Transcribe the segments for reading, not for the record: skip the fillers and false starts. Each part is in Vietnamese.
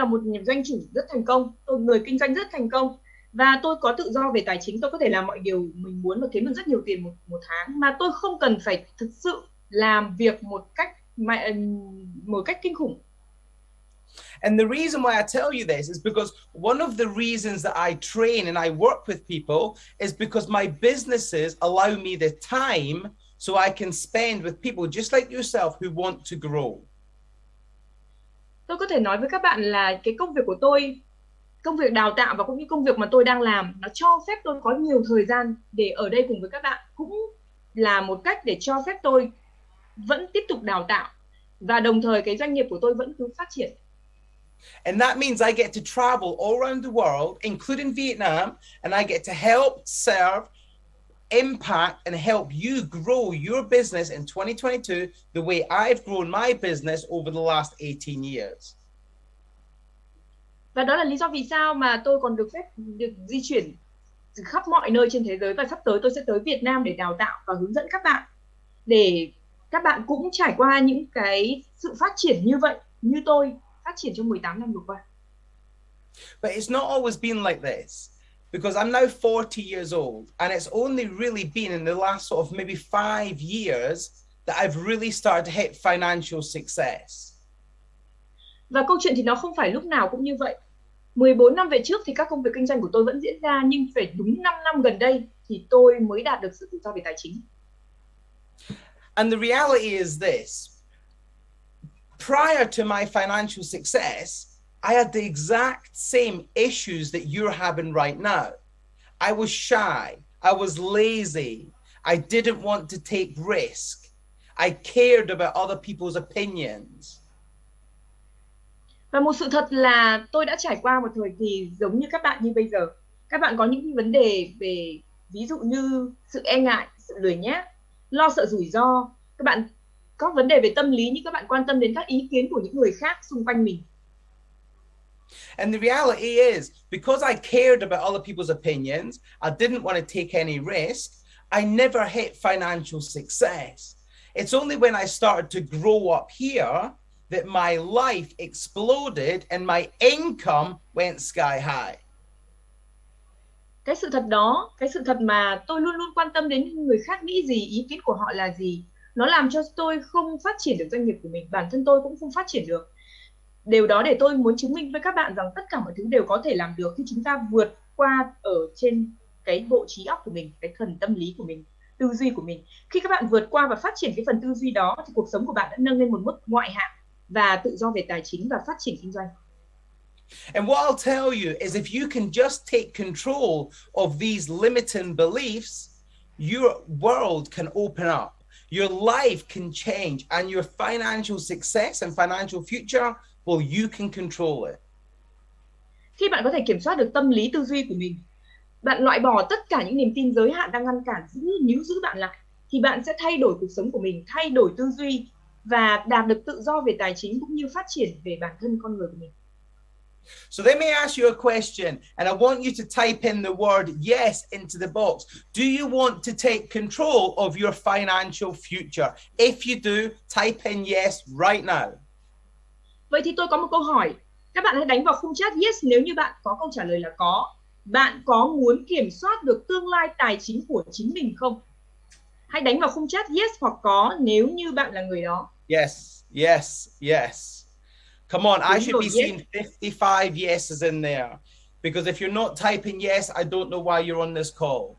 là một doanh chủ rất thành công, tôi người kinh doanh rất thành công, và tôi có tự do về tài chính, tôi có thể làm mọi điều mình muốn và kiếm được rất nhiều tiền một tháng, mà tôi không cần phải thực sự làm việc một cách kinh khủng. And the reason why I tell you this is because one of the reasons that I train and I work with people is because my businesses allow me the time so I can spend with people just like yourself who want to grow. Tôi có thể nói với các bạn là cái công việc của tôi, công việc đào tạo và cũng như công việc mà tôi đang làm, nó cho phép tôi có nhiều thời gian để ở đây cùng với các bạn, cũng là một cách để cho phép tôi vẫn tiếp tục đào tạo và đồng thời cái doanh nghiệp của tôi vẫn cứ phát triển. And that means I get to travel all around the world, including Vietnam, and I get to help, serve, impact, and help you grow your business in 2022 the way I've grown my business over the last 18 years. Và đó là lý do vì sao mà tôi còn được di chuyển khắp mọi nơi trên thế giới, và sắp tới tôi sẽ tới Việt Nam để đào tạo và hướng dẫn các bạn, để các bạn cũng trải qua những cái sự phát triển như vậy, như tôi phát triển trong 18 năm vừa qua. But it's not always been like this, because I'm now 40 years old, and it's only really been in the last sort of maybe 5 years that I've really started to hit financial success. Và câu chuyện thì nó không phải lúc nào cũng như vậy. 14 năm về trước thì các công việc kinh doanh của tôi vẫn diễn ra, nhưng phải đúng 5 năm gần đây thì tôi mới đạt được sự tự do về tài chính. And the reality is this: prior to my financial success, I had the exact same issues that you're having right now. I was shy, I was lazy, I didn't want to take risk, I cared about other people's opinions. Và một sự thật là tôi đã trải qua một thời kỳ giống như các bạn như bây giờ. Các bạn có những vấn đề về ví dụ như sự e ngại, sự lười nhác, lo sợ rủi ro. Các bạn có vấn đề về tâm lý, nhưng các bạn quan tâm đến các ý kiến của những người khác xung quanh mình. And the reality is, because I cared about other people's opinions, I didn't want to take any risk, I never hit financial success. It's only when I started to grow up here that my life exploded and my income went sky high. Cái sự thật đó, cái sự thật mà tôi luôn luôn quan tâm đến người khác nghĩ gì, ý kiến của họ là gì, nó làm cho tôi không phát triển được doanh nghiệp của mình, bản thân tôi cũng không phát triển được. Điều đó để tôi muốn chứng minh với các bạn rằng tất cả mọi thứ đều có thể làm được khi chúng ta vượt qua ở trên cái bộ trí óc của mình, cái phần tâm lý của mình, tư duy của mình. Khi các bạn vượt qua và phát triển cái phần tư duy đó thì cuộc sống của bạn đã nâng lên một mức ngoại hạng và tự do về tài chính và phát triển kinh doanh. And what I'll tell you is, if you can just take control of these limiting beliefs, your world can open up. Your life can change, and your financial success and financial future, well, you can control it. Khi bạn có thể kiểm soát được tâm lý tư duy của mình, bạn loại bỏ tất cả những niềm tin giới hạn đang ngăn cản níu giữ bạn lại, thì bạn sẽ thay đổi cuộc sống của mình, thay đổi tư duy và đạt được tự do về tài chính cũng như phát triển về bản thân con người của mình. So let me ask you a question, and I want you to type in the word yes into the box. Do you want to take control of your financial future? If you do, type in yes right now. Vậy thì tôi có một câu hỏi. Các bạn hãy đánh vào khung chat yes nếu như bạn có câu trả lời là có. Bạn có muốn kiểm soát được tương lai tài chính của chính mình không? Hãy đánh vào khung chat yes hoặc có nếu như bạn là người đó. Yes, yes, yes. Come on, I Đúng should rồi, be yes. seeing 55 yeses in there. Because if you're not typing yes, I don't know why you're on this call.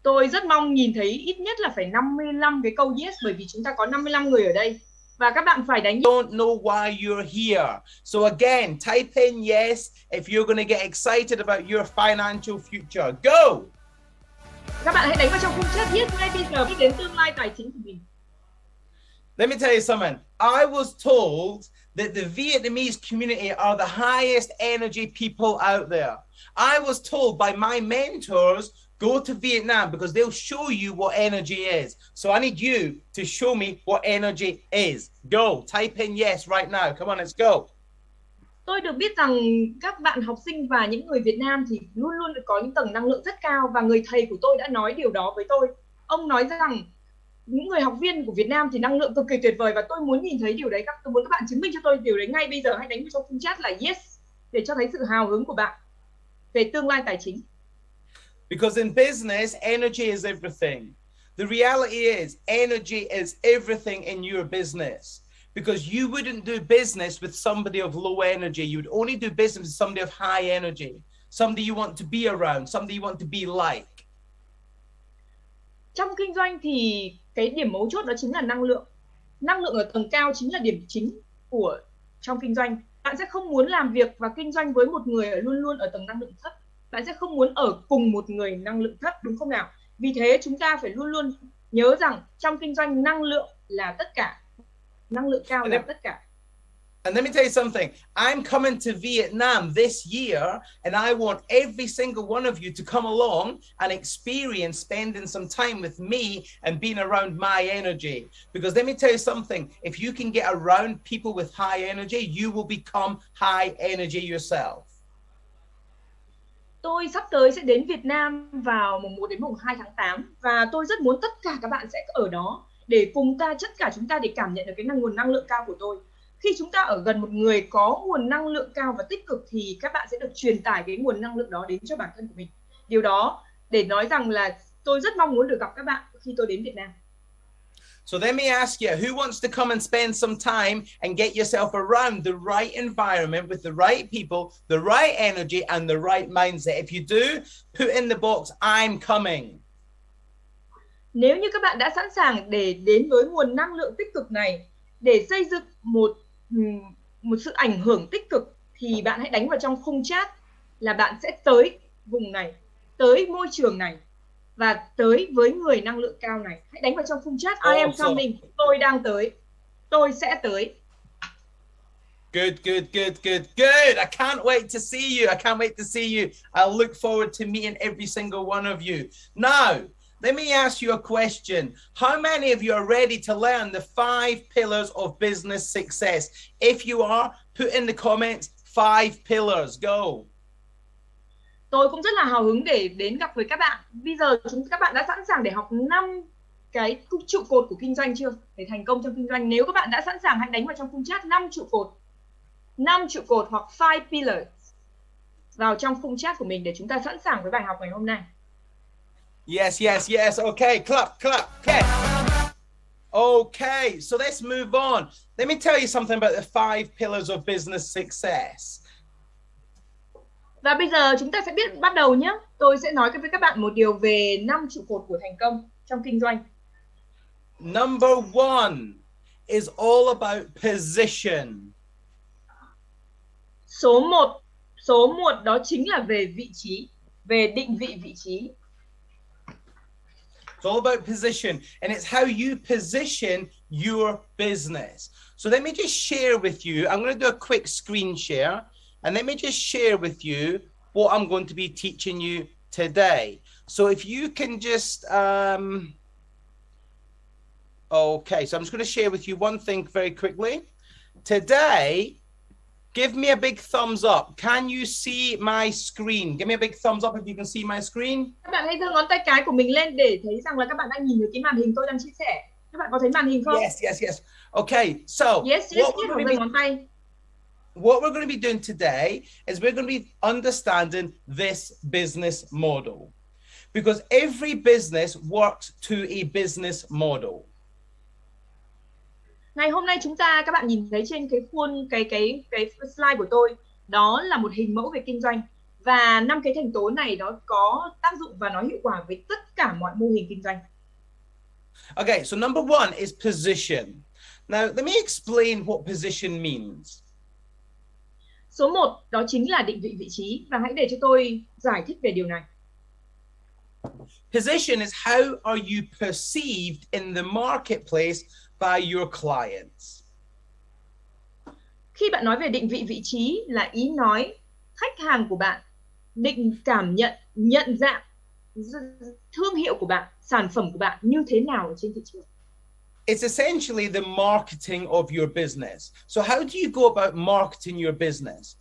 Tôi rất mong nhìn thấy ít nhất là phải 55 cái câu yes, bởi vì chúng ta có 55 người ở đây. Và các bạn phải đánh. Don't know why you're here. So again, type in yes if you're going to get excited about your financial future. Go! Các bạn hãy đánh vào trong khung chat yes ngay bây giờ, nghĩ đến tương lai tài chính của mình. Let me tell you something. I was told that the Vietnamese community are the highest energy people out there. I was told by my mentors, go to Vietnam because they'll show you what energy is. So I need you to show me what energy is. Go, type in yes right now. Come on, let's go. Tôi được biết rằng các bạn học sinh và những người Việt Nam thì luôn luôn có những tầng năng lượng rất cao, và người thầy của tôi đã nói điều đó với tôi. Ông nói rằng những người học viên của Việt Nam thì năng lượng cực kỳ tuyệt vời và tôi muốn nhìn thấy điều đấy. Tôi muốn các bạn chứng minh cho tôi điều đấy ngay bây giờ. Hãy đánh vào trong khung chat là yes để cho thấy sự hào hứng của bạn về tương lai tài chính. Because in business, energy is everything. The reality is energy is everything in your business. Because you wouldn't do business with somebody of low energy. You would only do business with somebody of high energy. Somebody you want to be around, somebody you want to be like. Trong kinh doanh thì cái điểm mấu chốt đó chính là năng lượng. Năng lượng ở tầng cao chính là điểm chính của trong kinh doanh. Bạn sẽ không muốn làm việc và kinh doanh với một người luôn luôn ở tầng năng lượng thấp. Bạn sẽ không muốn ở cùng một người năng lượng thấp, đúng không nào? Vì thế chúng ta phải luôn luôn nhớ rằng trong kinh doanh năng lượng là tất cả. Năng lượng cao là tất cả. And let me tell you something. I'm coming to Vietnam this year, and I want every single one of you to come along and experience spending some time with me and being around my energy. Because let me tell you something. If you can get around people with high energy, you will become high energy yourself. Tôi sắp tới sẽ đến Việt Nam vào mùng 1 đến mùng 2 tháng 8 và tôi rất muốn tất cả các bạn sẽ ở đó để cùng tất cả chúng ta để cảm nhận được cái nguồn năng lượng cao của tôi. Khi chúng ta ở gần một người có nguồn năng lượng cao và tích cực thì các bạn sẽ được truyền tải cái nguồn năng lượng đó đến cho bản thân của mình. Điều đó để nói rằng là tôi rất mong muốn được gặp các bạn khi tôi đến Việt Nam. So let me ask you, who wants to come and spend some time and get yourself around the right environment with the right people, the right energy and the right mindset? If you do, put in the box, I'm coming. Nếu như các bạn đã sẵn sàng để đến với nguồn năng lượng tích cực này, để xây dựng một sự ảnh hưởng tích cực thì bạn hãy đánh vào trong khung chat là bạn sẽ tới vùng này, tới môi trường này và tới với người năng lượng cao này. Hãy đánh vào trong khung chat I am coming, tôi đang tới, tôi sẽ tới. Good, good, good, good, good. I can't wait to see you. I can't wait to see you. I'll look forward to meeting every single one of you. Now, let me ask you a question. How many of you are ready to learn the 5 pillars of business success? If you are, put in the comments 5 pillars. Go. Tôi cũng rất là hào hứng để đến gặp với các bạn. Bây giờ các bạn đã sẵn sàng để học 5 cái trụ cột của kinh doanh chưa? Để thành công trong kinh doanh. Nếu các bạn đã sẵn sàng, hãy đánh vào trong khung chat 5 trụ cột. 5 trụ cột hoặc 5 pillars vào trong khung chat của mình để chúng ta sẵn sàng với bài học ngày hôm nay. Yes, yes, yes. Okay, clap, clap. Okay. Okay, so let's move on. Let me tell you something about the 5 pillars of business success. Và bây giờ chúng ta sẽ bắt đầu nhé. Tôi sẽ nói với các bạn một điều về 5 trụ cột của thành công trong kinh doanh. Number 1 is all about position. Số 1 đó chính là về vị trí, về định vị vị trí. It's all about position, and it's how you position your business. So let me just share with you. I'm going to do a quick screen share, and let me just share with you what I'm going to be teaching you today. So if you can just, okay, so I'm just going to share with you one thing very quickly. Today, give me a big thumbs up. Can you see my screen? Give me a big thumbs up if you can see my screen. Các bạn hãy giơ ngón tay cái của mình lên để thấy rằng là các bạn đang nhìn thấy cái màn hình tôi đang chia sẻ. Các bạn có thấy màn hình không? Yes, yes, yes. Okay, so yes, what we're going to be doing today is we're going to be understanding this business model, because every business works to a business model. Ngày hôm nay các bạn nhìn thấy trên cái cái slide của tôi, đó là một hình mẫu về kinh doanh và 5 cái thành tố này nó có tác dụng và nó hiệu quả với tất cả mọi mô hình kinh doanh. Okay, so number 1 is position. Now let me explain what position means. Số 1 đó chính là định vị vị trí và hãy để cho tôi giải thích về điều này. Position is how are you perceived in the marketplace by your clients. Khi bạn nói về định vị vị trí là ý nói khách hàng của bạn cảm nhận dạng thương hiệu của bạn, sản phẩm của bạn như thế nào ở trên thị trường. It's essentially the marketing of your business. So how do you go about marketing your business?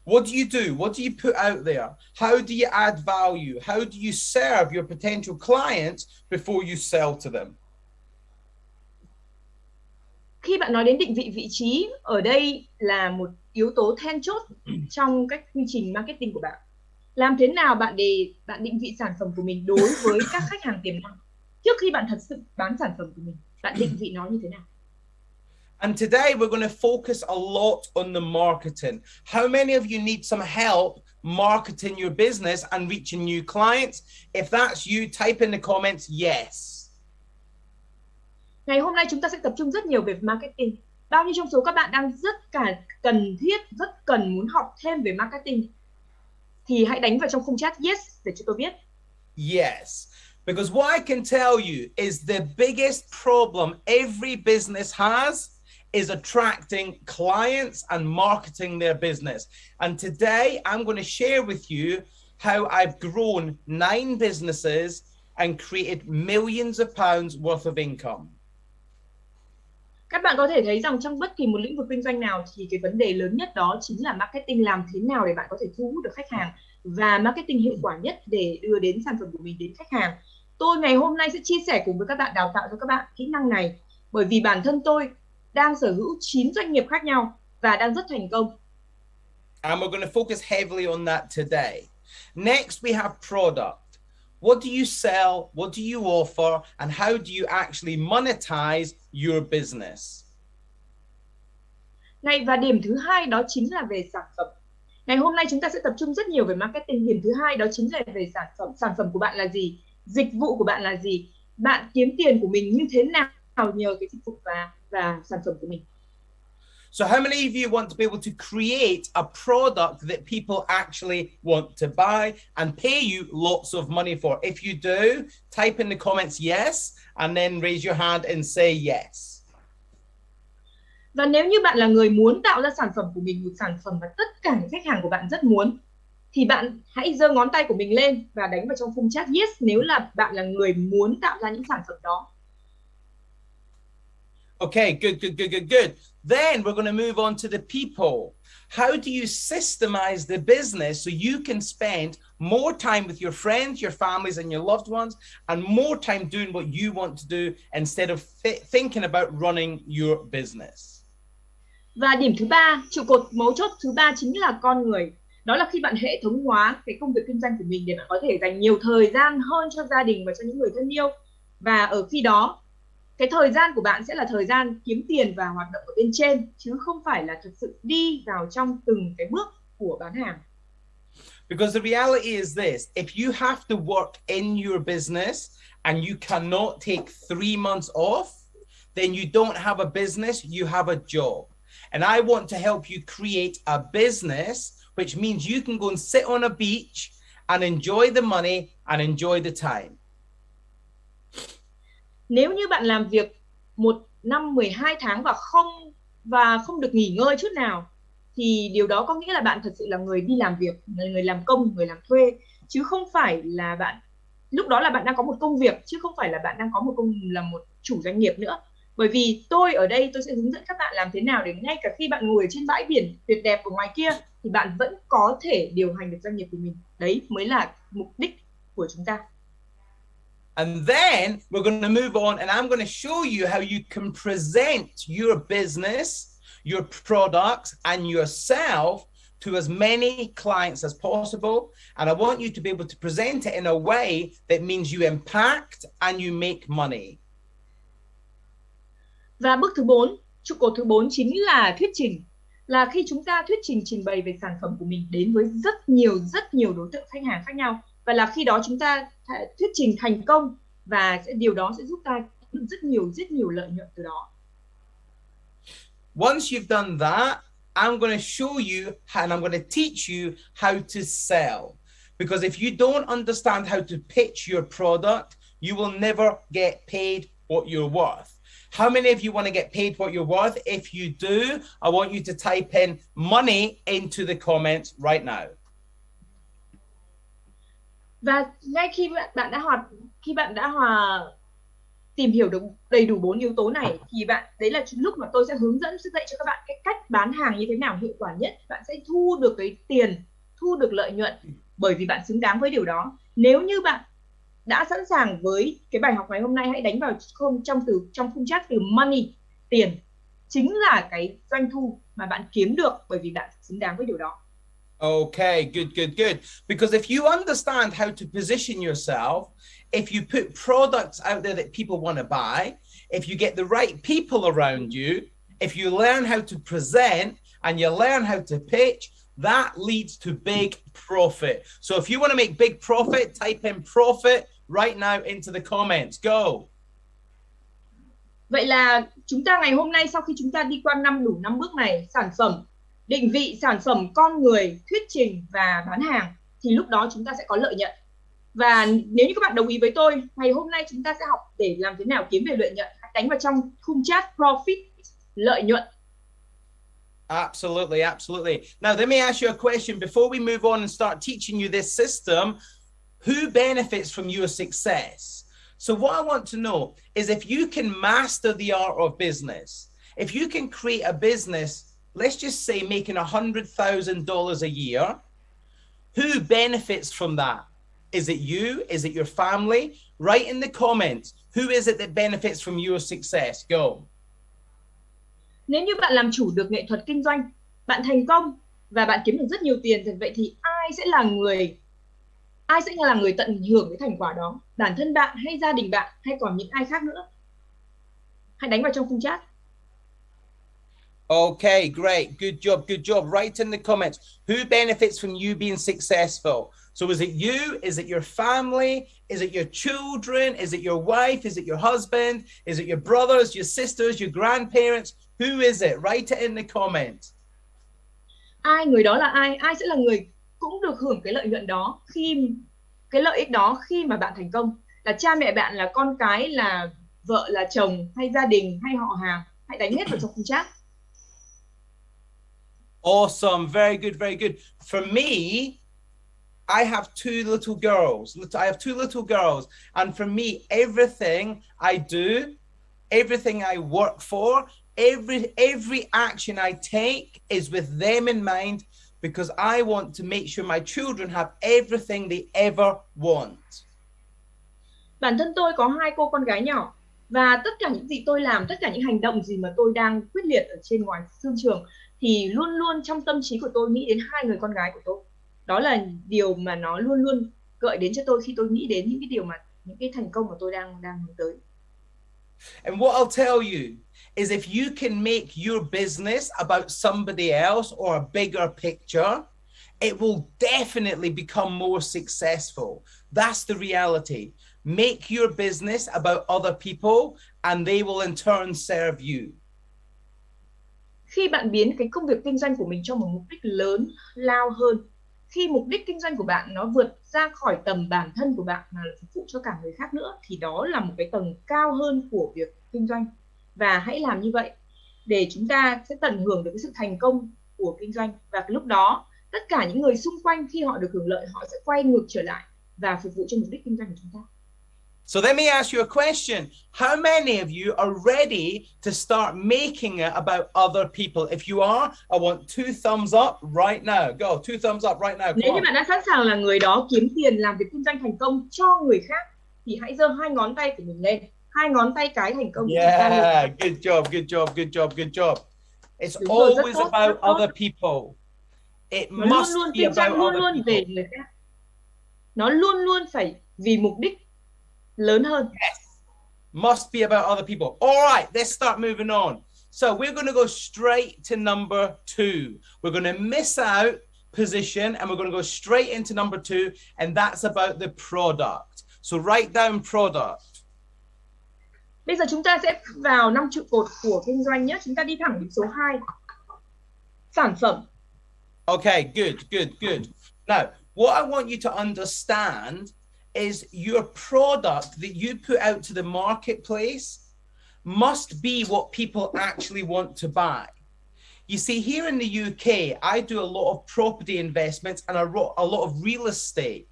What do you do? What do you put out there? How do you add value? How do you serve your potential clients before you sell to them? Khi bạn nói đến định vị vị trí, ở đây là một yếu tố then chốt trong các quy trình marketing của bạn. Làm thế nào bạn để bạn định vị sản phẩm của mình đối với các khách hàng tiềm năng trước khi bạn thật sự bán sản phẩm của mình, bạn định vị nó như thế nào? And today we're going to focus a lot on the marketing. How many of you need some help marketing your business and reaching new clients? If that's you, type in the comments yes. Ngày hôm nay chúng ta sẽ tập trung rất nhiều về marketing. Bao nhiêu trong số các bạn đang rất cần thiết, rất cần muốn học thêm về marketing thì hãy đánh vào trong khung chat yes để cho tôi biết. Yes, because what I can tell you is the biggest problem every business has is attracting clients and marketing their business. And today I'm going to share with you how I've grown 9 businesses and created millions of pounds worth of income. Các bạn có thể thấy rằng trong bất kỳ một lĩnh vực kinh doanh nào thì cái vấn đề lớn nhất đó chính là marketing, làm thế nào để bạn có thể thu hút được khách hàng và marketing hiệu quả nhất để đưa đến sản phẩm của mình đến khách hàng. Tôi ngày hôm nay sẽ chia sẻ cùng với các bạn, đào tạo cho các bạn kỹ năng này bởi vì bản thân tôi đang sở hữu 9 doanh nghiệp khác nhau và đang rất thành công. And we're going to focus heavily on that today. Next, we have product. What do you sell? What do you offer? And how do you actually monetize your business? Này, và điểm thứ hai đó chính là về sản phẩm. Ngày hôm nay chúng ta sẽ tập trung rất nhiều về marketing. Điểm thứ hai đó chính là về sản phẩm. Sản phẩm của bạn là gì? Dịch vụ của bạn là gì? Bạn kiếm tiền của mình như thế nào nhờ cái dịch vụ và sản phẩm của mình? So how many of you want to be able to create a product that people actually want to buy and pay you lots of money for? If you do, type in the comments yes, and then raise your hand and say yes. Và nếu như bạn là người muốn tạo ra sản phẩm của mình, một sản phẩm mà tất cả những khách hàng của bạn rất muốn, thì bạn hãy giơ ngón tay của mình lên và đánh vào trong khung chat yes nếu là bạn là người muốn tạo ra những sản phẩm đó. Okay, good. Then we're going to move on to the people. How do you systemize the business so you can spend more time with your friends, your families, and your loved ones, and more time doing what you want to do instead of thinking about running your business? Và điểm thứ ba, trụ cột mấu chốt thứ ba chính là con người. Đó là khi bạn hệ thống hóa cái công việc kinh doanh của mình để bạn có thể dành nhiều thời gian hơn cho gia đình và cho những người thân yêu. Và ở khi đó, cái thời gian của bạn sẽ là thời gian kiếm tiền và hoạt động ở bên trên, chứ không phải là thực sự đi vào trong từng cái bước của bán hàng. Because the reality is this, if you have to work in your business and you cannot take 3 months off, then you don't have a business, you have a job. And I want to help you create a business, which means you can go and sit on a beach and enjoy the money and enjoy the time. Nếu như bạn làm việc 1 năm 12 tháng và không được nghỉ ngơi chút nào, thì điều đó có nghĩa là bạn thật sự là người đi làm việc, người làm công, người làm thuê, chứ không phải là bạn, lúc đó là bạn đang có một công việc, chứ không phải là bạn đang có một chủ doanh nghiệp nữa. Bởi vì tôi ở đây tôi sẽ hướng dẫn các bạn làm thế nào để ngay cả khi bạn ngồi trên bãi biển tuyệt đẹp ở ngoài kia thì bạn vẫn có thể điều hành được doanh nghiệp của mình. Đấy mới là mục đích của chúng ta. And then we're going to move on and I'm going to show you how you can present your business, your products and yourself to as many clients as possible. And I want you to be able to present it in a way that means you impact and you make money. Và bước thứ 4, trụ cột thứ 4 chính là thuyết trình. Là khi chúng ta thuyết trình trình bày về sản phẩm của mình đến với rất nhiều đối tượng khách hàng khác nhau. Và là khi đó chúng ta thuyết trình thành công và điều đó sẽ giúp ta được rất nhiều lợi nhuận từ đó. Once you've done that, I'm going to show you and I'm going to teach you how to sell. Because if you don't understand how to pitch your product, you will never get paid what you're worth. How many of you want to get paid what you're worth? If you do, I want you to type in money into the comments right now. Và ngay khi bạn đã tìm hiểu được đầy đủ 4 yếu tố này thì đấy là lúc mà tôi sẽ hướng dẫn, sẽ dạy cho các bạn cái cách bán hàng như thế nào hiệu quả nhất. Bạn sẽ thu được cái tiền, thu được lợi nhuận bởi vì bạn xứng đáng với điều đó. Nếu như bạn đã sẵn sàng với cái bài học ngày hôm nay, hãy đánh vào trong khung chat từ money, tiền. chính là cái doanh thu mà bạn kiếm được, bởi vì bạn xứng đáng với điều đó. Okay, good, good, good. Because if you understand how to position yourself, if you put products out there that people want to buy, if you get the right people around you, if you learn how to present and you learn how to pitch, that leads to big profit. So if you want to make big profit, type in profit right now into the comments. Go. Vậy là chúng ta ngày hôm nay, sau khi chúng ta đi qua đủ 5 bước này, sản phẩm, định vị, sản phẩm, con người, thuyết trình và bán hàng, thì lúc đó chúng ta sẽ có lợi nhuận. Và nếu như các bạn đồng ý với tôi, ngày hôm nay chúng ta sẽ học để làm thế nào kiếm về lợi nhuận. Hãy đánh vào trong khung chat profit, lợi nhuận. Absolutely, absolutely. Now, let me ask you a question before we move on and start teaching you this system. Who benefits from your success? So what I want to know is if you can master the art of business, if you can create a business, let's just say making $100,000 a year, who benefits from that? Is it you? Is it your family? Write in the comments, who is it that benefits from your success? Go. Nếu như bạn làm chủ được nghệ thuật kinh doanh, bạn thành công và bạn kiếm được rất nhiều tiền, thì vậy thì ai sẽ là người tận hưởng cái thành quả đó? Bản thân bạn hay gia đình bạn hay còn những ai khác nữa? Hãy đánh vào trong khung chat. Okay, great. Good job. Good job. Write in the comments. Who benefits from you being successful? So is it you? Is it your family? Is it your children? Is it your wife? Is it your husband? Is it your brothers, your sisters, your grandparents? Who is it? Write it in the comments. Người đó là ai? Ai sẽ là người cũng được hưởng cái lợi nhuận đó, cái lợi ích đó khi mà bạn thành công? Là cha mẹ bạn, là con cái, là vợ, là chồng, hay gia đình, hay họ hàng? Hãy đánh hết vào trong khung chat. Awesome. Very good. Very good. For me, I have two little girls. I have two little girls. And for me, everything I do, everything I work for, every action I take is with them in mind, because I want to make sure my children have everything they ever want. Bản thân tôi có 2 cô con gái nhỏ, và tất cả những gì tôi làm, tất cả những hành động gì mà tôi đang quyết liệt ở trên ngoài sân trường, thì luôn luôn trong tâm trí của tôi nghĩ đến 2 người con gái của tôi. Đó là điều mà nó luôn luôn gợi đến cho tôi khi tôi nghĩ đến những cái thành công mà tôi đang hướng tới. And what I'll tell you is if you can make your business about somebody else or a bigger picture, it will definitely become more successful. That's the reality. Make your business about other people and they will in turn serve you. Khi bạn biến cái công việc kinh doanh của mình cho một mục đích lớn lao hơn, khi mục đích kinh doanh của bạn nó vượt ra khỏi tầm bản thân của bạn mà phục vụ cho cả người khác nữa, thì đó là một cái tầng cao hơn của việc kinh doanh. Và hãy làm như vậy để chúng ta sẽ tận hưởng được cái sự thành công của kinh doanh. Và lúc đó tất cả những người xung quanh khi họ được hưởng lợi, họ sẽ quay ngược trở lại và phục vụ cho mục đích kinh doanh của chúng ta. So let me ask you a question. How many of you are ready to start making it about other people? If you are, I want 2 thumbs up right now. Go, 2 thumbs up right now. Nếu như bạn đã sẵn sàng là người đó kiếm tiền, làm việc kinh doanh thành công cho người khác, thì hãy giơ 2 ngón tay của mình lên. 2 ngón tay cái thành công. Yeah, good job, good job, good job, good job. It's Đúng rồi, always tốt, about tốt. other people. It Nó must luôn luôn be kinh doanh about luôn other luôn people. về người khác. Nó luôn luôn phải vì mục đích lớn hơn. Yes, must be about other people. All right, let's start moving on. So we're going to go straight to number 2. We're going to miss out position and we're going to go straight into number 2, and that's about the product. So write down product. Bây giờ chúng ta sẽ vào 5 trụ cột của kinh doanh nhé. Chúng ta đi thẳng đến số 2. Sản phẩm. Okay, good, good, good. Now, what I want you to understand is your product that you put out to the marketplace must be what people actually want to buy. You see, here in the UK, I do a lot of property investments and a lot of real estate.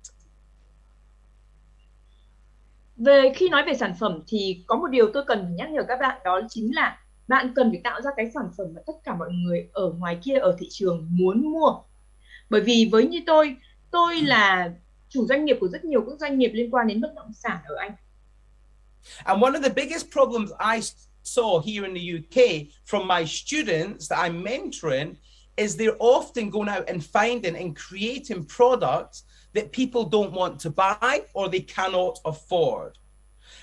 Khi nói về sản phẩm thì có một điều tôi cần phải nhắc nhở các bạn, đó chính là bạn cần phải tạo ra cái sản phẩm mà tất cả mọi người ở ngoài kia ở thị trường muốn mua. Bởi vì với như tôi là chủ doanh nghiệp của rất nhiều các doanh nghiệp liên quan đến bất động sản ở Anh. And one of the biggest problems I saw here in the UK from my students that I'm mentoring is they're often going out and finding and creating products that people don't want to buy or they cannot afford.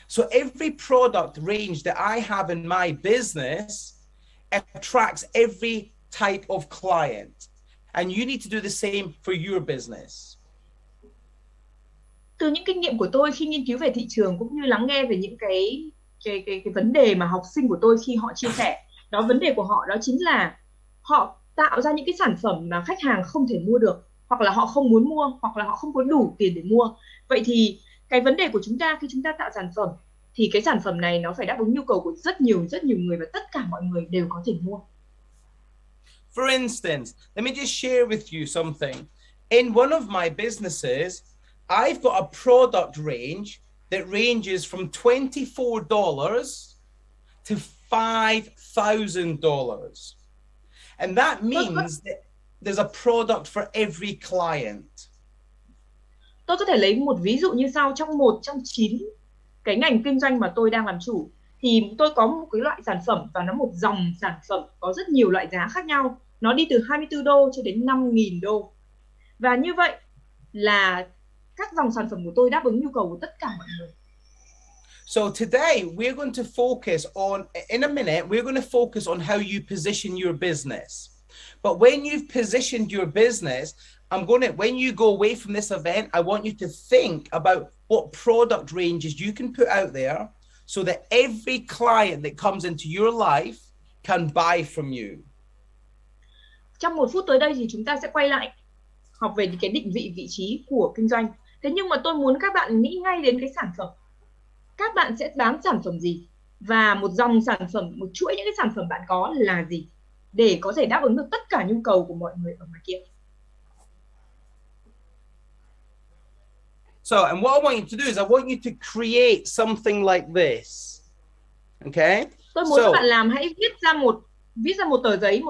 So every product range that I have in my business attracts every type of client. And you need to do the same for your business. Từ những kinh nghiệm của tôi khi nghiên cứu về thị trường cũng như lắng nghe về những cái vấn đề mà học sinh của tôi khi họ chia sẻ, đó vấn đề của họ đó chính là họ tạo ra những cái sản phẩm mà khách hàng không thể mua được, hoặc là họ không muốn mua, hoặc là họ không có đủ tiền để mua. Vậy thì cái vấn đề của chúng ta khi chúng ta tạo sản phẩm thì cái sản phẩm này nó phải đáp ứng nhu cầu của rất nhiều người và tất cả mọi người đều có thể mua. For instance, let me just share with you something. In one of my businesses, I've got a product range that ranges from $24 to $5,000. And that means that there's a product for every client. Tôi có thể lấy một ví dụ như sau. Trong 1 trong 9 cái ngành kinh doanh mà tôi đang làm chủ thì tôi có một cái loại sản phẩm và nó một dòng sản phẩm có rất nhiều loại giá khác nhau. Nó đi từ 24 đô cho đến 5.000 đô. Và như vậy là các dòng sản phẩm của tôi đáp ứng nhu cầu của tất cả mọi người. So today we're going to focus on, in a minute, we're going to focus on how you position your business. But when you've positioned your business, when you go away from this event, I want you to think about what product ranges you can put out there so that every client that comes into your life can buy from you. Trong 1 phút tới đây thì chúng ta sẽ quay lại học về cái định vị vị trí của kinh doanh. Thế nhưng mà tôi muốn các bạn nghĩ ngay đến cái sản phẩm. Các bạn sẽ bán sản phẩm gì? Và một dòng sản phẩm, một chuỗi những cái sản phẩm bạn có là gì? Để có thể đáp ứng được tất cả nhu cầu của mọi người ở ngoài kia. So, and what I want you to do is I want you to create something like this. Okay? Tôi muốn các bạn làm, hãy viết ra một tờ giấy,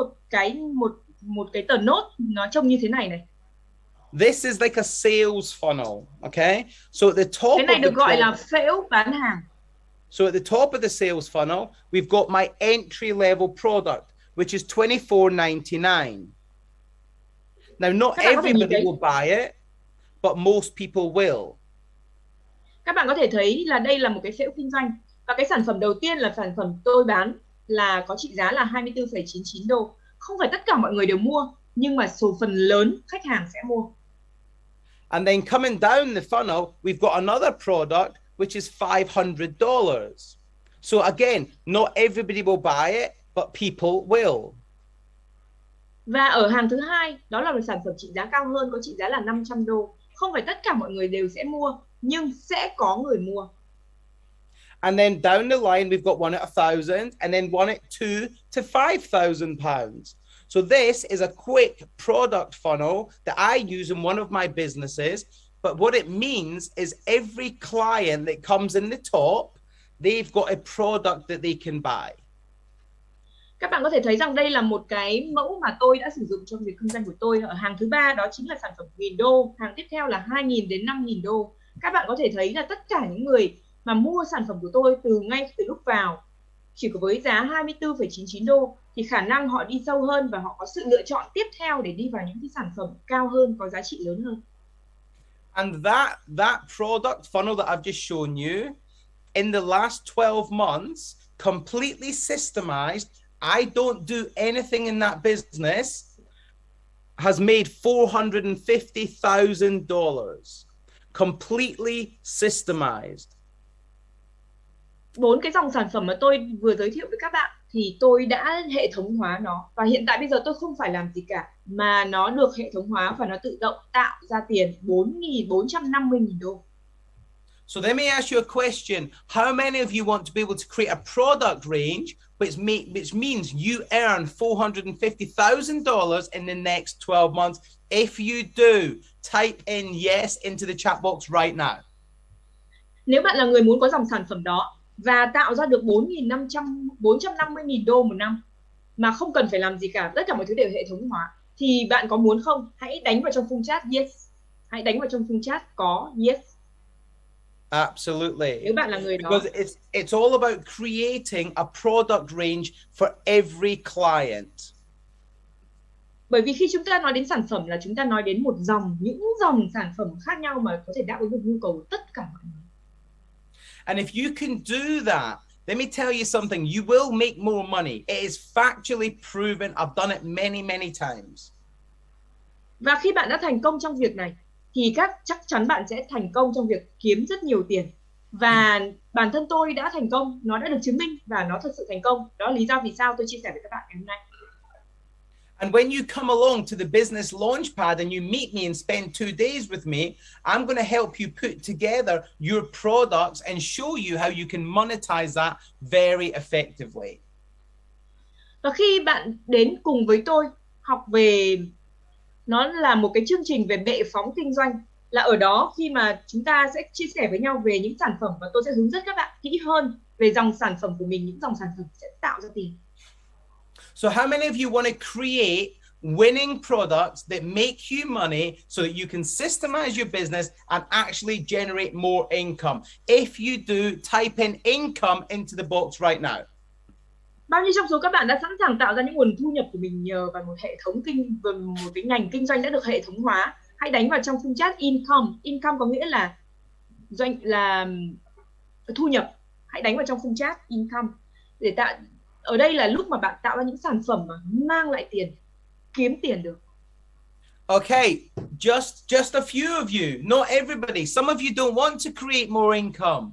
một cái tờ nốt nó trông như thế này này. This is like a sales funnel, okay? So at the top cái này of được the gọi là phễu bán hàng. So at the top of the sales funnel, we've got my entry level product, which is $24.99. Now, not everybody will buy it, but most people will. Các bạn có thể thấy là đây là một cái phễu kinh doanh. Và cái sản phẩm đầu tiên là sản phẩm tôi bán là có trị giá là 24,99 đô. Không phải tất cả mọi người đều mua, nhưng mà số phần lớn khách hàng sẽ mua. And then coming down the funnel, we've got another product, which is $500. So again, not everybody will buy it, but people will. Và ở hàng thứ hai, đó là một sản phẩm trị giá cao hơn, có trị giá là 500 đô. Không phải tất cả mọi người đều sẽ mua, nhưng sẽ có người mua. And then down the line, we've got one at 1,000 and then one at 2 to 5,000 pounds. So this is a quick product funnel that I use in one of my businesses. But what it means is every client that comes in the top, they've got a product that they can buy. Các bạn có thể thấy rằng đây là một cái mẫu mà tôi đã sử dụng trong việc kinh doanh của tôi. Ở hàng thứ ba đó chính là sản phẩm 1.000 đô. Hàng tiếp theo là 2.000 đến 5.000 đô. Các bạn có thể thấy là tất cả những người mà mua sản phẩm của tôi ngay từ lúc vào chỉ có với giá 24,99 đô thì khả năng họ đi sâu hơn và họ có sự lựa chọn tiếp theo để đi vào những cái sản phẩm cao hơn, có giá trị lớn hơn. And that product funnel that I've just shown you, in the last 12 months, completely systemized, I don't do anything in that business, has made $450,000. Completely systemized. 4 cái dòng sản phẩm mà tôi vừa giới thiệu với các bạn thì tôi đã hệ thống hóa nó. Và hiện tại bây giờ tôi không phải làm gì cả, mà nó được hệ thống hóa và nó tự động tạo ra tiền 450.000 đô. So let me ask you a question. How many of you want to be able to create a product range which means you earn $450,000 in the next 12 months? If you do, type in yes into the chat box right now. Nếu bạn là người muốn có dòng sản phẩm đó và tạo ra được 450.000 đô một năm mà không cần phải làm gì cả, tất cả mọi thứ đều hệ thống hóa, thì bạn có muốn không? Hãy đánh vào trong khung chat yes. Hãy đánh vào trong khung chat có yes. Absolutely. nếu bạn là người đó. Because it's all about creating a product range for every client. Bởi vì khi chúng ta nói đến sản phẩm là chúng ta nói đến những dòng sản phẩm khác nhau mà có thể đáp ứng được nhu cầu của tất cả mọi người. And if you can do that, let me tell you something, you will make more money. It is factually proven. I've done it many, many times. Và khi bạn đã thành công trong việc này thì chắc chắn bạn sẽ thành công trong việc kiếm rất nhiều tiền. Và bản thân tôi đã thành công, nó đã được chứng minh và nó thật sự thành công. Đó là lý do vì sao tôi chia sẻ với các bạn ngày hôm nay. And when you come along to the business launchpad and you meet me and spend 2 days with me, I'm going to help you put together your products and show you how you can monetize that very effectively. Và khi bạn đến cùng với tôi học về, nó là một cái chương trình về bệ phóng kinh doanh, là ở đó khi mà chúng ta sẽ chia sẻ với nhau về những sản phẩm và tôi sẽ hướng dẫn các bạn kỹ hơn về dòng sản phẩm của mình, những dòng sản phẩm sẽ tạo ra tiền. So how many of you want to create winning products that make you money so that you can systemize your business and actually generate more income? If you do, type in income into the box right now. Bao nhiêu trong số các bạn đã sẵn sàng tạo ra những nguồn thu nhập của mình nhờ vào một hệ thống một cái ngành kinh doanh đã được hệ thống hóa? Hãy đánh vào trong khung chat income. Income có nghĩa là thu nhập. Hãy đánh vào trong khung chat income để ở đây là lúc mà bạn tạo ra những sản phẩm mà mang lại tiền, kiếm tiền được. Okay, just a few of you, not everybody. Some of you don't want to create more income.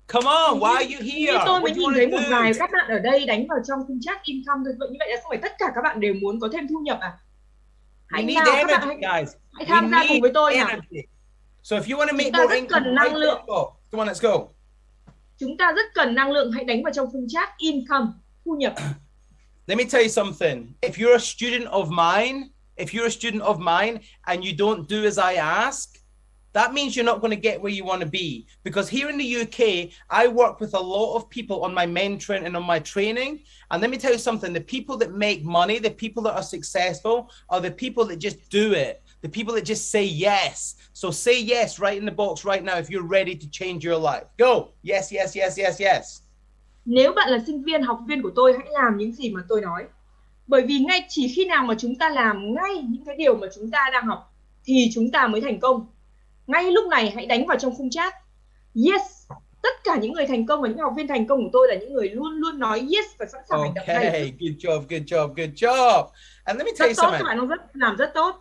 Come on, why are you here? Tôi mới nhìn thấy một vài các bạn ở đây đánh vào trong khung chat income thôi. Vậy như vậy là không phải tất cả các bạn đều muốn có thêm thu nhập à? Hãy tham gia cùng với tôi nào. So if you want to make more income, năng lượng. Come on, let's go. Chúng ta rất cần năng lượng, hãy đánh vào trong khung chat income, thu nhập. Let me tell you something. If you're a student of mine and you don't do as I ask, that means you're not going to get where you want to be. Because here in the UK, I work with a lot of people on my mentoring and on my training. And let me tell you something, the people that make money, the people that are successful, are the people that just do it. The people that just say yes. So say yes right in the box right now if you're ready to change your life. Go. Yes, yes, yes, yes, yes. Nếu bạn là sinh viên, học viên của tôi, hãy làm những gì mà tôi nói. Bởi vì chỉ khi nào mà chúng ta làm ngay những cái điều mà chúng ta đang học thì chúng ta mới thành công. Ngay lúc này hãy đánh vào trong khung chat yes. Tất cả những người thành công và những học viên thành công của tôi là những người luôn luôn nói yes và sẵn sàng hành động ngay. Okay, good job, good job, good job. And let me tell you something. Bạn làm rất tốt.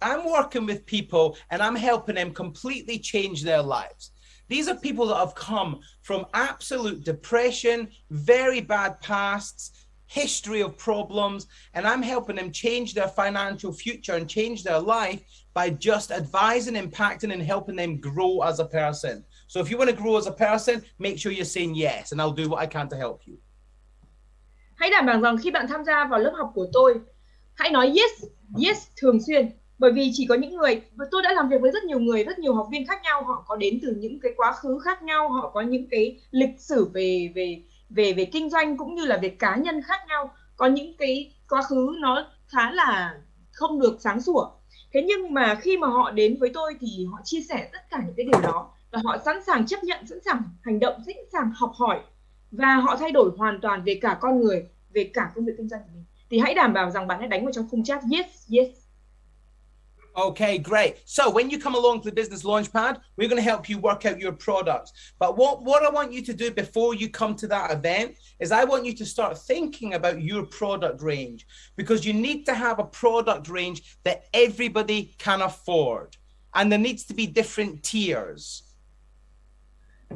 I'm working with people and I'm helping them completely change their lives. These are people that have come from absolute depression, very bad pasts, history of problems, and I'm helping them change their financial future and change their life by just advising, impacting, and helping them grow as a person. So if you want to grow as a person, make sure you're saying yes, and I'll do what I can to help you. Hãy đảm bảo rằng khi bạn tham gia vào lớp học của tôi, hãy nói yes, yes thường xuyên. Bởi vì chỉ có những người, tôi đã làm việc với rất nhiều người, rất nhiều học viên khác nhau, họ có đến từ những cái quá khứ khác nhau, họ có những cái lịch sử về kinh doanh cũng như là về cá nhân khác nhau, có những cái quá khứ nó khá là không được sáng sủa. Thế nhưng mà khi mà họ đến với tôi thì họ chia sẻ tất cả những cái điều đó và họ sẵn sàng chấp nhận, sẵn sàng hành động, sẵn sàng học hỏi và họ thay đổi hoàn toàn về cả con người, về cả công việc kinh doanh của mình. Thì hãy đảm bảo rằng bạn hãy đánh vào trong khung chat yes, yes. Okay, great. So when you come along to the business launchpad, we're going to help you work out your products. But what I want you to do before you come to that event is I want you to start thinking about your product range, because you need to have a product range that everybody can afford. And there needs to be different tiers.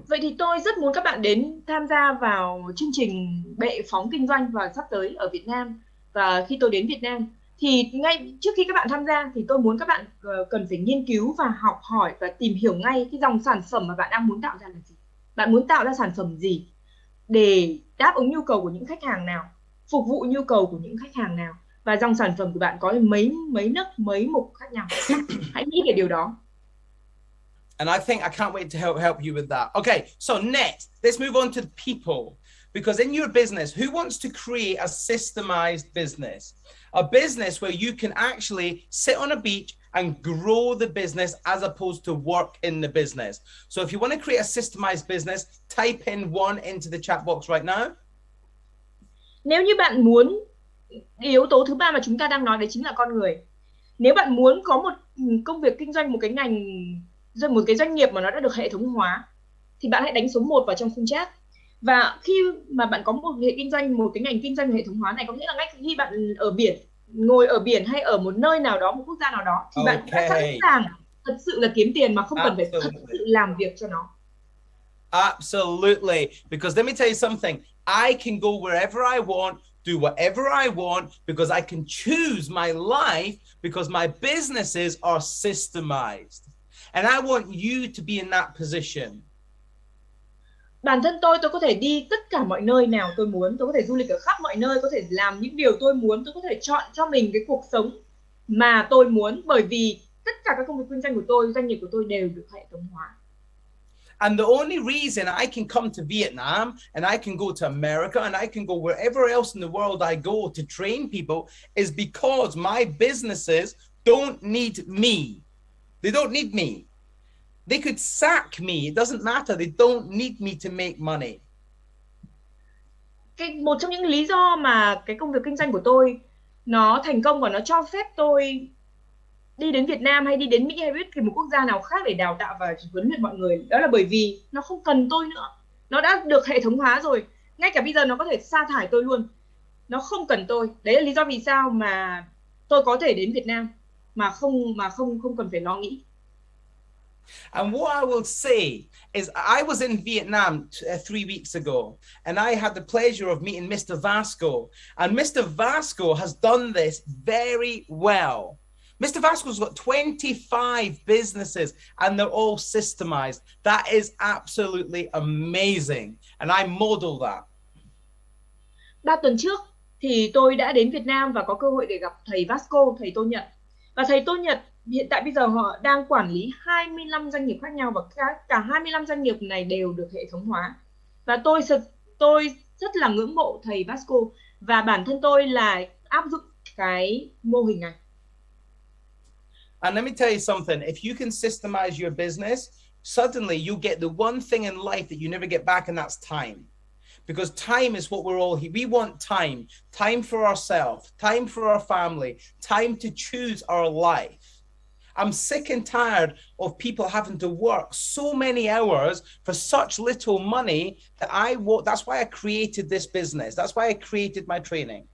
Vậy thì tôi rất muốn các bạn đến tham gia vào chương trình bệ phóng kinh doanh vào sắp tới ở Việt Nam. Và khi tôi đến Việt Nam thì ngay trước khi các bạn tham gia thì tôi muốn các bạn cần phải nghiên cứu và học hỏi và tìm hiểu ngay cái dòng sản phẩm mà bạn đang muốn tạo ra là gì. Bạn muốn tạo ra sản phẩm gì để đáp ứng nhu cầu của những khách hàng nào, phục vụ nhu cầu của những khách hàng nào, và dòng sản phẩm của bạn có mấy nấc, mấy mục khác nhau. Hãy nghĩ về điều đó. And I think I can't wait to help you with that. Okay, so next, let's move on to the people. Because in your business, who wants to create a systemized business? A business where you can actually sit on a beach and grow the business as opposed to work in the business. So if you want to create a systemized business, type in one into the chat box right now. Nếu như bạn muốn, yếu tố thứ ba mà chúng ta đang nói đấy chính là con người. Nếu bạn muốn có một công việc kinh doanh, một cái ngành, một cái doanh nghiệp mà nó đã được hệ thống hóa, thì bạn hãy đánh số 1 vào trong khung chat. Và khi mà bạn có một hệ kinh doanh, một cái ngành kinh doanh hệ thống hóa này, có nghĩa là ngay khi bạn ở biển, ngồi ở biển hay ở một nơi nào đó, một quốc gia nào đó, thì bạn cũng đã sẵn sàng thật sự là kiếm tiền mà không cần phải thật sự làm việc cho nó. Absolutely. Because let me tell you something. I can go wherever I want, do whatever I want, because I can choose my life because my businesses are systemized. And I want you to be in that position. Bản thân tôi có thể đi tất cả mọi nơi nào tôi muốn, tôi có thể du lịch ở khắp mọi nơi, có thể làm những điều tôi muốn, tôi có thể chọn cho mình cái cuộc sống mà tôi muốn, bởi vì tất cả các công việc kinh doanh của tôi, doanh nghiệp của tôi đều được hệ thống hóa. And the only reason I can come to Vietnam and I can go to America and I can go wherever else in the world I go to train people is because my businesses don't need me. They don't need me. They could sack me. It doesn't matter. They don't need me to make money. Một trong những lý do mà cái công việc kinh doanh của tôi nó thành công và nó cho phép tôi đi đến Việt Nam hay đi đến Mỹ hay bất kỳ một quốc gia nào khác để đào tạo và huấn luyện mọi người, đó là bởi vì nó không cần tôi nữa. Nó đã được hệ thống hóa rồi. Ngay cả bây giờ nó có thể sa thải tôi luôn. Nó không cần tôi. Đấy là lý do vì sao mà tôi có thể đến Việt Nam mà không cần phải lo nghĩ. And what I will say is I was in Vietnam 3 weeks ago, and I had the pleasure of meeting Mr. Vasco. And Mr. Vasco has done this very well. Mr. Vasco's got 25 businesses, and they're all systemized. That is absolutely amazing. And I model that. 3 tuần trước thì tôi đã đến Việt Nam và có cơ hội để gặp thầy Vasco, thầy Tô Nhật. Và thầy Tô Nhật hiện tại bây giờ họ đang quản lý 25 doanh nghiệp khác nhau, và cả 25 doanh nghiệp này đều được hệ thống hóa. Và tôi rất là ngưỡng mộ thầy Vasco, và bản thân tôi là áp dụng cái mô hình này. And let me tell you something, if you can systemize your business, suddenly you get the one thing in life that you never get back, and that's time. Because time is what we're all here. We want time. Time for ourselves, time for our family, time to choose our life. I'm sick and tired of people having to work so many hours for such little money that that's why I created this business. That's why I created my training.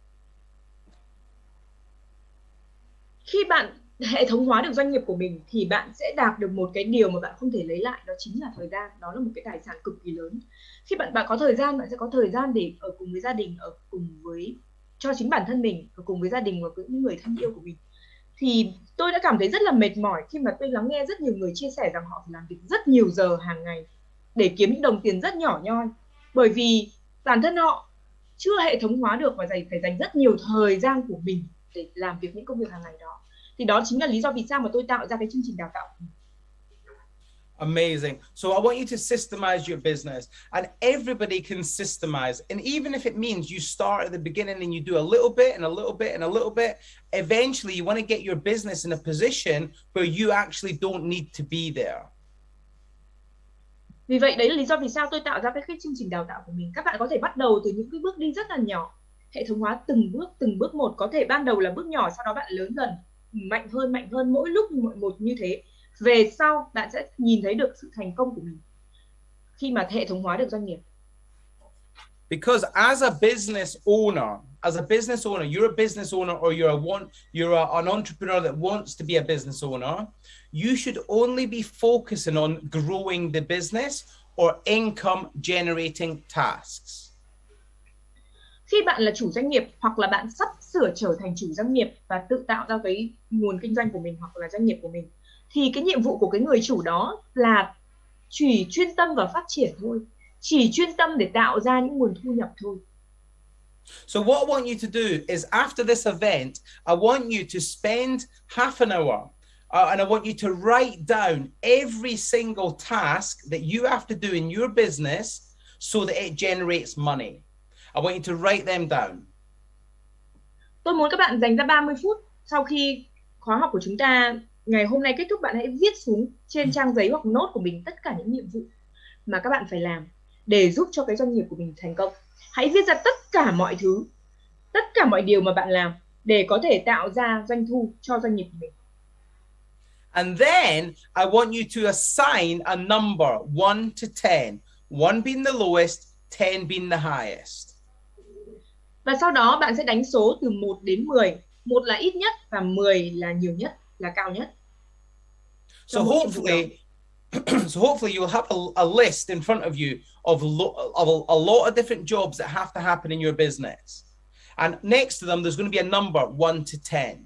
Khi bạn hệ thống hóa được doanh nghiệp của mình thì bạn sẽ đạt được một cái điều mà bạn không thể lấy lại, đó chính là thời gian. Đó là một cái tài sản cực kỳ lớn. Khi bạn có thời gian, bạn sẽ có thời gian để ở cùng với gia đình, ở cùng với cho chính bản thân mình, ở cùng với gia đình và với những người thân yêu của mình. Thì tôi đã cảm thấy rất là mệt mỏi khi mà tôi lắng nghe rất nhiều người chia sẻ rằng họ phải làm việc rất nhiều giờ hàng ngày để kiếm những đồng tiền rất nhỏ nhoi, bởi vì bản thân họ chưa hệ thống hóa được và phải dành rất nhiều thời gian của mình để làm việc những công việc hàng ngày đó. Thì đó chính là lý do vì sao mà tôi tạo ra cái chương trình đào tạo. Amazing. So I want you to systemize your business, and everybody can systemize. And even if it means you start at the beginning and you do a little bit and a little bit and a little bit, eventually you want to get your business in a position where you actually don't need to be there. Vì vậy đấy là lý do vì sao tôi tạo ra cái chương trình đào tạo của mình. Các bạn có thể bắt đầu từ những cái bước đi rất là nhỏ, hệ thống hóa từng bước một. Có thể ban đầu là bước nhỏ, sau đó bạn lớn dần, mạnh hơn mỗi lúc một như thế. Về sau bạn sẽ nhìn thấy được sự thành công của mình khi mà hệ thống hóa được doanh nghiệp. Because as a business owner, you're a business owner, or you're an entrepreneur that wants to be a business owner, you should only be focusing on growing the business or income generating tasks. Khi bạn là chủ doanh nghiệp, hoặc là bạn sắp sửa trở thành chủ doanh nghiệp và tự tạo ra cái nguồn kinh doanh của mình hoặc là doanh nghiệp của mình, thì cái nhiệm vụ của cái người chủ đó là chỉ chuyên tâm vào phát triển thôi, chỉ chuyên tâm để tạo ra những nguồn thu nhập thôi. So what I want you to do is, after this event, I want you to spend half an hour and I want you to write down every single task that you have to do in your business so that it generates money. I want you to write them down. Tôi muốn các bạn dành ra 30 phút sau khi khóa học của chúng ta ngày hôm nay kết thúc, bạn hãy viết xuống trên trang giấy hoặc nốt của mình tất cả những nhiệm vụ mà các bạn phải làm để giúp cho cái doanh nghiệp của mình thành công. Hãy viết ra tất cả mọi thứ, tất cả mọi điều mà bạn làm để có thể tạo ra doanh thu cho doanh nghiệp của mình. And then I want you to assign a number 1 to 10, 1 being the lowest, 10 being the highest. Và sau đó bạn sẽ đánh số từ 1 đến 10. 1 là ít nhất và 10 là nhiều nhất, là cao nhất. So hopefully you'll have a list in front of you of a lot of different jobs that have to happen in your business. And next to them, there's going to be a number 1 to 10.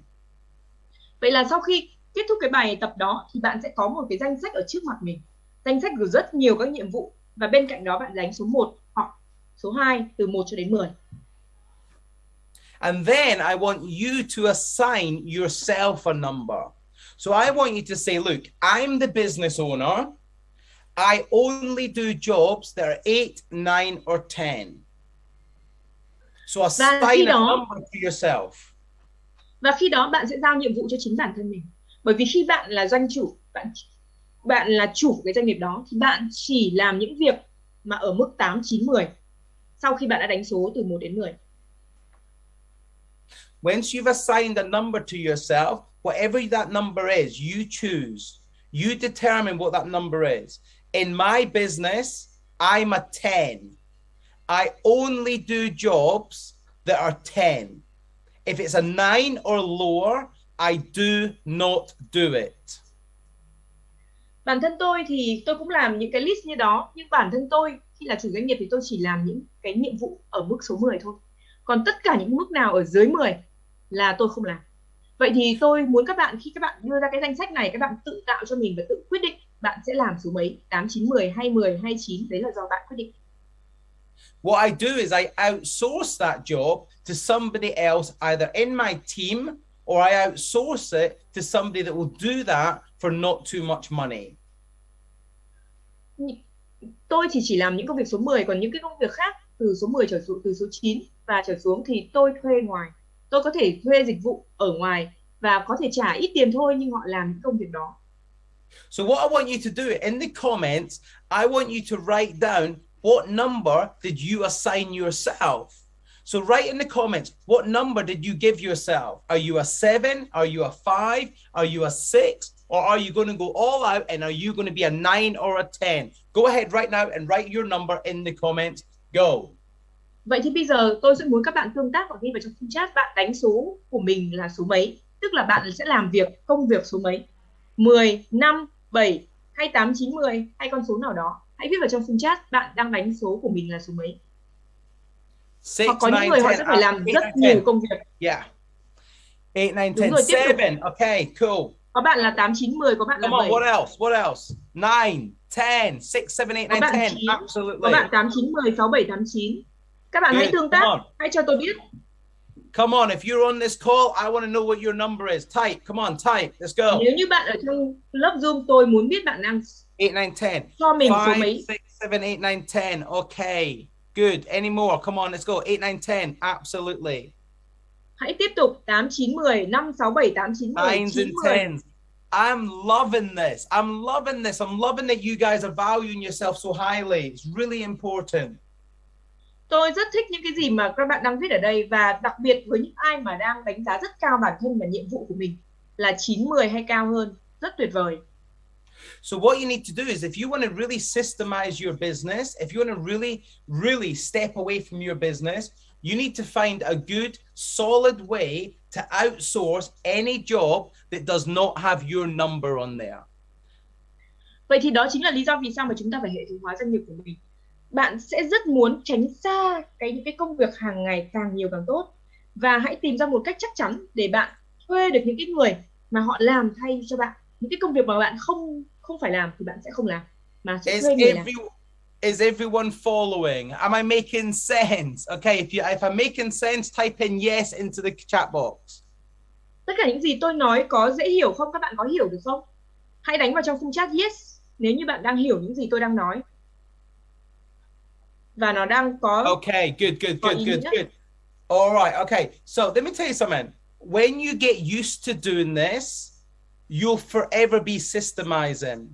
Vậy là sau khi kết thúc cái bài tập đó thì bạn sẽ có một cái danh sách ở trước mặt mình. Danh sách của rất nhiều các nhiệm vụ. Và bên cạnh đó bạn đánh số 1 hoặc số 2 từ 1 cho đến 10. And then I want you to assign yourself a number. So I want you to say, look, I'm the business owner. I only do jobs that are 8, 9, or 10. So assign a number to yourself. Và khi đó bạn sẽ giao nhiệm vụ cho chính bản thân mình. Bởi vì khi bạn là doanh chủ, bạn là chủ của cái doanh nghiệp đó thì bạn chỉ làm những việc mà ở mức 8, 9, 10 sau khi bạn đã đánh số từ 1 đến 10. Once you've assigned a number to yourself, whatever that number is, you choose. You determine what that number is. In my business, I'm a 10. I only do jobs that are 10. If it's a 9 or lower, I do not do it. Bản thân tôi thì tôi cũng làm những cái list như đó, nhưng bản thân tôi khi là chủ doanh nghiệp thì tôi chỉ làm những cái nhiệm vụ ở mức số 10 thôi. Còn tất cả những mức nào ở dưới 10 là tôi không làm. Vậy thì tôi muốn các bạn, khi các bạn đưa ra cái danh sách này, các bạn tự tạo cho mình và tự quyết định bạn sẽ làm số mấy, 8, 9, 10 hay 10 hay 9, đấy là do bạn quyết định. What I do is I outsource that job to somebody else, either in my team or I outsource it to somebody that will do that for not too much money. Tôi chỉ làm những công việc số 10, còn những cái công việc khác từ số 10 trở xuống, từ số 9 và trở xuống thì tôi thuê ngoài. Tôi có thể thuê dịch vụ ở ngoài và có thể trả ít tiền thôi, nhưng họ làm những công việc đó. So what I want you to do in the comments, I want you to write down what number did you assign yourself. So write in the comments, what number did you give yourself? Are you a 7? Are you a 5? Are you a 6? Or are you going to go all out and are you going to be a 9 or a 10? Go ahead right now and write your number in the comments. Go. Vậy thì bây giờ tôi sẽ muốn các bạn tương tác và ghi vào trong khung chat bạn đánh số của mình là số mấy. Tức là bạn sẽ làm công việc số mấy. 10, 5, 7 hay 8, 9, 10 hay con số nào đó. Hãy viết vào trong khung chat bạn đang đánh số của mình là số mấy. 6, Hoặc có những người 9, họ 10, sẽ phải làm 8, rất 9, nhiều công việc. Yeah. 8, 9, 10, Đúng rồi, tiếp tục. 7. Okay, cool. Có bạn là 8, 9, 10, có bạn là 7. Come on, what else? What else? 9, 10, 6, 7, 8, 9, 10. Absolutely. Có bạn 8, 9, 10, 6, 7, 8, 9. Các bạn hãy tương tác, hãy cho tôi biết. Come on, if you're on this call, I want to know what your number is. Type, come on, type. Let's go. Nếu như bạn ở trong lớp Zoom, tôi muốn biết bạn đang 8, 9, 10. cho mình số 5, mấy. 6, 7, 8, 9, 10. Okay, good. Any more? Come on, let's go. 8, 9, 10. Absolutely. Hãy tiếp tục. 8, 9, 10, 5, 6, 7, 8, 9, 10, 9s 9, and 10. 10s. I'm loving this. I'm loving this. I'm loving that you guys are valuing yourself so highly. It's really important. Tôi rất thích những cái gì mà các bạn đang viết ở đây, và đặc biệt với những ai mà đang đánh giá rất cao bản thân và nhiệm vụ của mình là 9, 10 hay cao hơn. Rất tuyệt vời. So what you need to do is, if you want to really systemize your business, if you want to really step away from your business, you need to find a good, solid way to outsource any job that does not have your number on there. Vậy thì đó chính là lý do vì sao mà chúng ta phải hệ thống hóa doanh nghiệp của mình. Bạn sẽ rất muốn tránh xa những cái công việc hàng ngày càng nhiều càng tốt, và hãy tìm ra một cách chắc chắn để bạn thuê được những cái người mà họ làm thay cho bạn. Những cái công việc mà bạn không phải làm thì bạn sẽ không làm, mà sẽ thuê người làm. Is everyone following? Am I making sense? Okay, if I'm making sense, type in yes into the chat box. Tất cả những gì tôi nói có dễ hiểu không? Các bạn có hiểu được không? Hãy đánh vào trong khung chat yes nếu như bạn đang hiểu những gì tôi đang nói. Và nó đang có. Okay, good. All right, okay. So let me tell you something. When you get used to doing this, you'll forever be systemizing.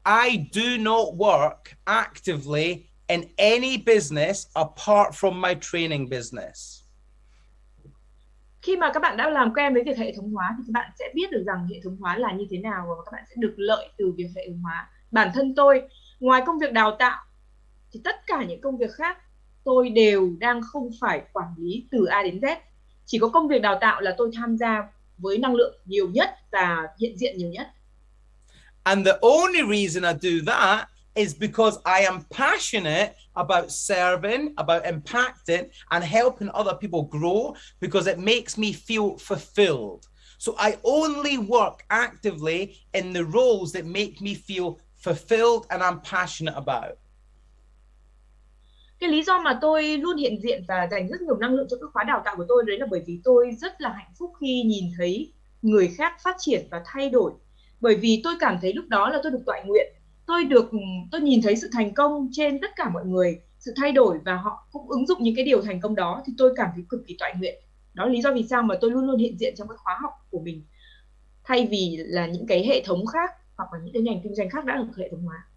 I do not work actively in any business apart from my training business. Khi mà các bạn đã làm quen với việc hệ thống hóa thì các bạn sẽ biết được rằng hệ thống hóa là như thế nào và các bạn sẽ được lợi từ việc hệ thống hóa. Bản thân tôi, ngoài công việc đào tạo thì tất cả những công việc khác tôi đều đang không phải quản lý từ A đến Z. Chỉ có công việc đào tạo là tôi tham gia với năng lượng nhiều nhất và hiện diện nhiều nhất. And the only reason I do that is because I am passionate about serving, about impacting and helping other people grow, because it makes me feel fulfilled. So I only work actively in the roles that make me feel fulfilled and I'm passionate about. Cái lý do mà tôi luôn hiện diện và dành rất nhiều năng lượng cho các khóa đào tạo của tôi đấy là bởi vì tôi rất là hạnh phúc khi nhìn thấy người khác phát triển và thay đổi. Bởi vì tôi cảm thấy lúc đó là tôi được tọa nguyện, tôi nhìn thấy sự thành công trên tất cả mọi người, sự thay đổi và họ cũng ứng dụng những cái điều thành công đó thì tôi cảm thấy cực kỳ tọa nguyện. Đó là lý do vì sao mà tôi luôn luôn hiện diện trong các khóa học của mình thay vì là những cái hệ thống khác hoặc là những cái ngành kinh doanh khác đã được hệ thống hóa.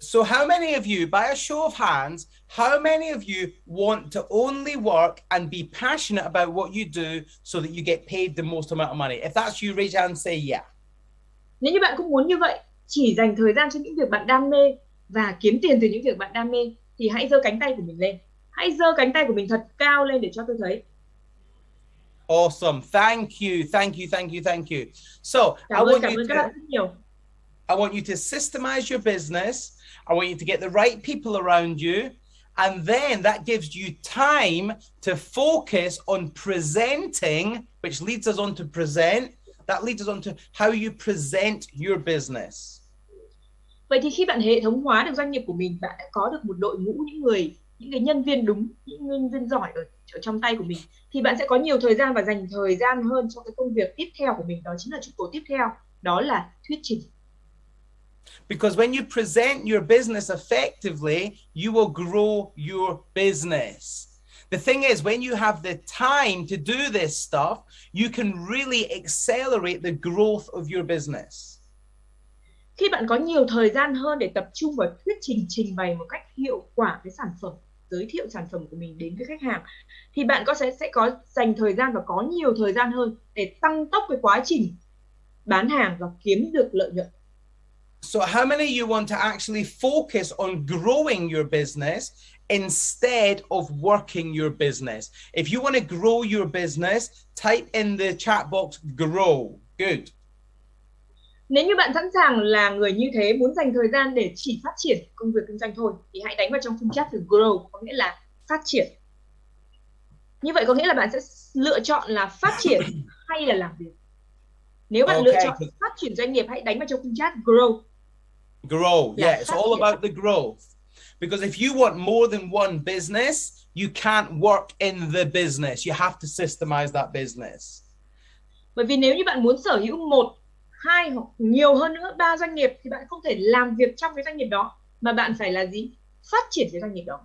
So how many of you, by a show of hands, how many of you want to only work and be passionate about what you do so that you get paid the most amount of money? If that's you, raise your hand and say yeah. Nếu như bạn cũng muốn như vậy, chỉ dành thời gian cho những việc bạn đam mê và kiếm tiền từ những việc bạn đam mê thì hãy giơ cánh tay của mình lên. Hãy giơ cánh tay của mình thật cao lên để cho tôi thấy. Awesome. Thank you, thank you, thank you, thank you. So Cảm ơn các bạn rất nhiều. I want you to systemize your business. I want you to get the right people around you. And then that gives you time to focus on presenting, which leads us on to present. That leads us on to how you present your business. Vậy thì khi bạn hệ thống hóa được doanh nghiệp của mình, bạn đã có được một đội ngũ những cái nhân viên đúng, những nhân viên giỏi ở trong tay của mình, thì bạn sẽ có nhiều thời gian và dành thời gian hơn cho cái công việc tiếp theo của mình, đó chính là trụ cột tiếp theo, đó là thuyết trình. Because when you present your business effectively, you will grow your business. The thing is, when you have the time to do this stuff, you can really accelerate the growth of your business. Khi bạn có nhiều thời gian hơn để tập trung vào thuyết trình, trình bày một cách hiệu quả cái sản phẩm, giới thiệu sản phẩm của mình đến với khách hàng, thì bạn sẽ có dành thời gian và có nhiều thời gian hơn để tăng tốc cái quá trình bán hàng và kiếm được lợi nhuận. So how many of you want to actually focus on growing your business instead of working your business? If you want to grow your business, type in the chat box grow. Good. Nếu như bạn sẵn sàng là người như thế, muốn dành thời gian để chỉ phát triển công việc kinh doanh thôi, thì hãy đánh vào trong khung chat từ grow, có nghĩa là phát triển. Như vậy có nghĩa là bạn sẽ lựa chọn là phát triển hay là làm việc. Nếu bạn lựa chọn phát triển doanh nghiệp, hãy đánh vào trong khung chat grow. Grow, yeah, it's all about the growth. Because if you want more than one business, you can't work in the business. You have to systemize that business. Bởi vì nếu như bạn muốn sở hữu 1, 2 hoặc nhiều hơn nữa 3 doanh nghiệp thì bạn không thể làm việc trong cái doanh nghiệp đó, mà bạn phải là gì? Phát triển cái doanh nghiệp đó.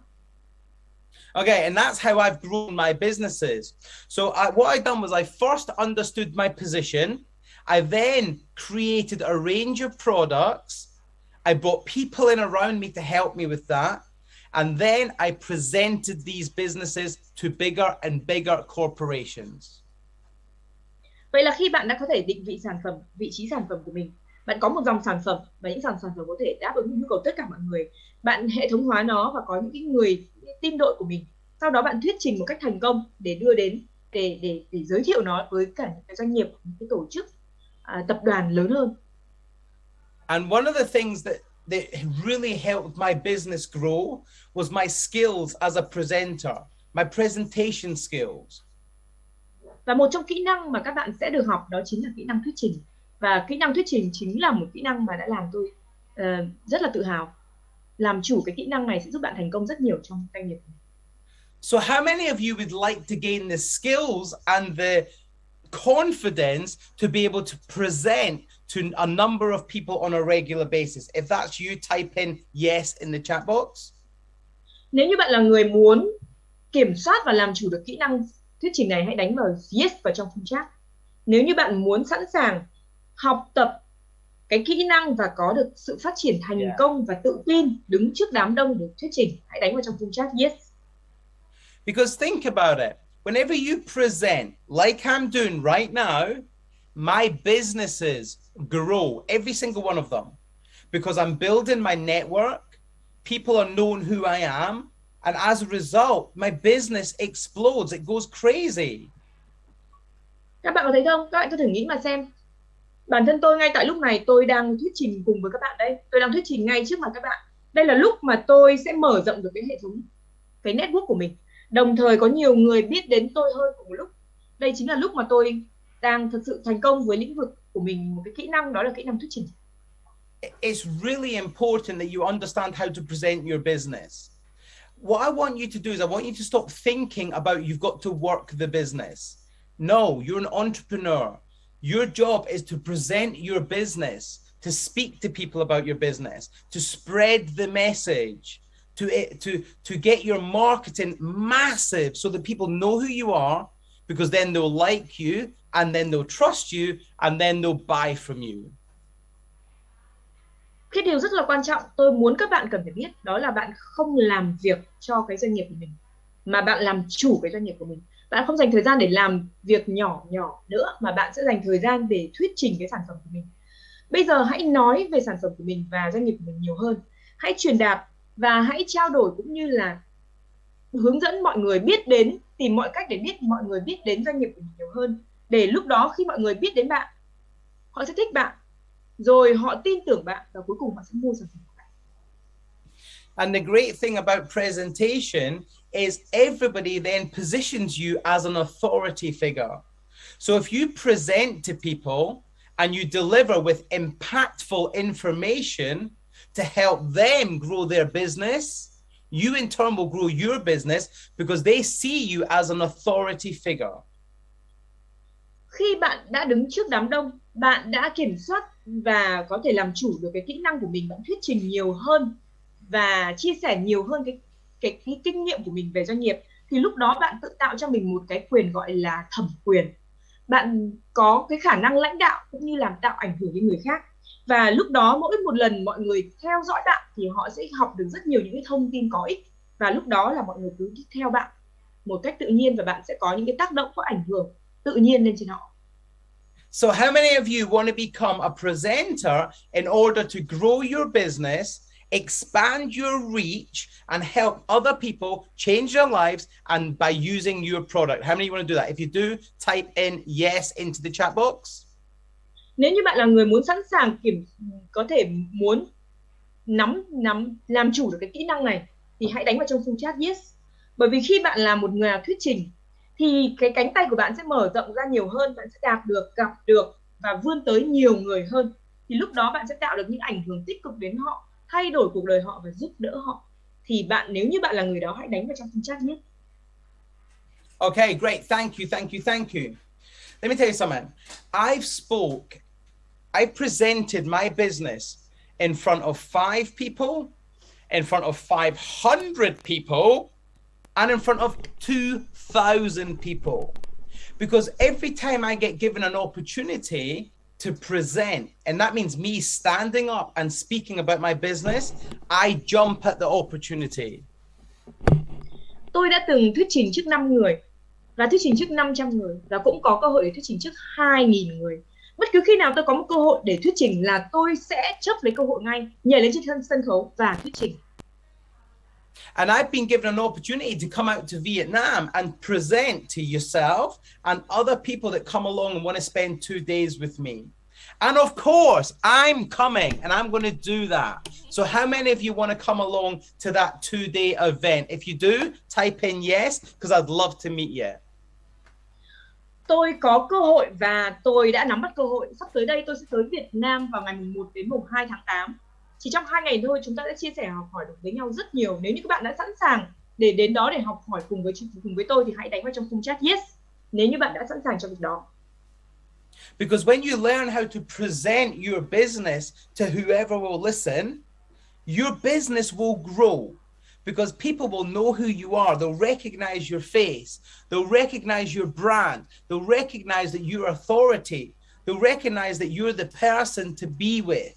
Okay, and that's how I've grown my businesses. So what I've done was I first understood my position. I then created a range of products. I brought people in around me to help me with that. And then I presented these businesses to bigger and bigger corporations. Vậy là khi bạn đã có thể định vị sản phẩm, vị trí sản phẩm của mình, bạn có một dòng sản phẩm và những sản phẩm có thể đáp ứng nhu cầu tất cả mọi người. Bạn hệ thống hóa nó và có những cái người team đội của mình. Sau đó bạn thuyết trình một cách thành công để đưa đến để giới thiệu nó với cả những cái doanh nghiệp, những cái tổ chức, tập đoàn lớn hơn. And one of the things that really helped my business grow was my skills as a presenter, my presentation skills. Và một trong kỹ năng mà các bạn sẽ được học đó chính là kỹ năng thuyết trình. Và kỹ năng thuyết trình chính là một kỹ năng mà đã làm tôi rất là tự hào. Làm chủ cái kỹ năng này sẽ giúp bạn thành công rất nhiều trong doanh nghiệp. So how many of you would like to gain the skills and the confidence to be able to present to a number of people on a regular basis? If that's you, type in yes in the chat box. Nếu như bạn là người muốn kiểm soát và làm chủ được kỹ năng thuyết trình này, hãy đánh vào yes vào trong khung chat. Nếu như bạn muốn sẵn sàng học tập cái kỹ năng và có được sự phát triển thành công và tự tin đứng trước đám đông để thuyết trình, hãy đánh vào trong khung chat yes. Because think about it. Whenever you present, like I'm doing right now, my businesses grow, every single one of them, because I'm building my network. People are knowing who I am. And as a result, my business explodes. It goes crazy. Các bạn có thấy không? Các bạn cứ thử nghĩ mà xem. Bản thân tôi ngay tại lúc này tôi đang thuyết trình cùng với các bạn đây. Tôi đang thuyết trình ngay trước mặt các bạn. Đây là lúc mà tôi sẽ mở rộng được cái hệ thống, cái network của mình. Đồng thời có nhiều người biết đến tôi hơn cùng một lúc. Đây chính là lúc mà tôi đang thực sự thành công với lĩnh vực của mình, một cái kỹ năng, đó là kỹ năng thuyết trình. It's really important that you understand how to present your business. What I want you to do is I want you to stop thinking about you've got to work the business. No, you're an entrepreneur. Your job is to present your business, to speak to people about your business, to spread the message, to get your marketing massive so that people know who you are, because then they'll like you, and then they'll trust you, and then they'll buy from you. Cái điều rất là quan trọng tôi muốn các bạn cần phải biết, đó là bạn không làm việc cho cái doanh nghiệp của mình, mà bạn làm chủ cái doanh nghiệp của mình. Bạn không dành thời gian để làm việc nhỏ nhỏ nữa, mà bạn sẽ dành thời gian để thuyết trình cái sản phẩm của mình. Bây giờ hãy nói về sản phẩm của mình và doanh nghiệp của mình nhiều hơn. Hãy truyền đạt và hãy trao đổi, cũng như là hướng dẫn mọi người biết đến, tìm mọi cách để biết mọi người biết đến doanh nghiệp của mình nhiều hơn. Để lúc đó khi mọi người biết đến bạn, họ sẽ thích bạn, rồi họ tin tưởng bạn, và cuối cùng họ sẽ mua sản phẩm của bạn. And the great thing about presentation is everybody then positions you as an authority figure. So if you present to people and you deliver with impactful information to help them grow their business, you in turn will grow your business because they see you as an authority figure. Khi bạn đã đứng trước đám đông, bạn đã kiểm soát và có thể làm chủ được cái kỹ năng của mình, bạn thuyết trình nhiều hơn và chia sẻ nhiều hơn cái kinh nghiệm của mình về doanh nghiệp, thì lúc đó bạn tự tạo cho mình một cái quyền gọi là thẩm quyền. Bạn có cái khả năng lãnh đạo cũng như làm tạo ảnh hưởng đến người khác. Và lúc đó mỗi một lần mọi người theo dõi bạn thì họ sẽ học được rất nhiều những cái thông tin có ích. Và lúc đó là mọi người cứ theo bạn một cách tự nhiên, và bạn sẽ có những cái tác động có ảnh hưởng tự nhiên lên trên họ. So how many of you want to become a presenter in order to grow your business, expand your reach, and help other people change their lives and by using your product? How many want to do that? If you do, type in yes into the chat box. Nếu như bạn là người muốn sẵn sàng có thể muốn làm chủ được cái kỹ năng này, thì hãy đánh vào trong khung chat yes. Bởi vì khi bạn là một người thuyết trình thì cái cánh tay của bạn sẽ mở rộng ra nhiều hơn, bạn sẽ đạt được, gặp được và vươn tới nhiều người hơn. Thì lúc đó bạn sẽ tạo được những ảnh hưởng tích cực đến họ, thay đổi cuộc đời họ và giúp đỡ họ. Thì nếu như bạn là người đó, hãy đánh vào trong khung chat yes. Okay, great. Thank you, thank you, thank you. Let me tell you something. I presented my business in front of 5 people, in front of 500 people, and in front of 2,000 people. Because every time I get given an opportunity to present, and that means me standing up and speaking about my business, I jump at the opportunity. Tôi đã từng thuyết trình trước 5 người, và thuyết trình trước 500 người, và cũng có cơ hội để thuyết trình trước 2.000 người. Bất cứ khi nào tôi có một cơ hội để thuyết trình là tôi sẽ chớp lấy cơ hội ngay, nhảy lên trên sân khấu và thuyết trình. And I've been given an opportunity to come out to Vietnam and present to yourself and other people that come along and want to spend 2 days with me. And of course, I'm coming and I'm going to do that. So how many of you want to come along to that 2-day event? If you do, type in yes, because I'd love to meet you. Tôi có cơ hội và tôi đã nắm bắt cơ hội. Sắp tới đây tôi sẽ tới Việt Nam vào ngày 1 đến 2 tháng 8. Chỉ trong 2 ngày thôi chúng ta sẽ chia sẻ học hỏi được với nhau rất nhiều. Nếu như các bạn đã sẵn sàng để đến đó để học hỏi cùng với tôi thì hãy đánh vào trong khung chat yes. Nếu như bạn đã sẵn sàng cho việc đó. Because when you learn how to present your business to whoever will listen, your business will grow. Because people will know who you are. They'll recognize your face. They'll recognize your brand. They'll recognize that you're authority. who recognize that you're the person to be with.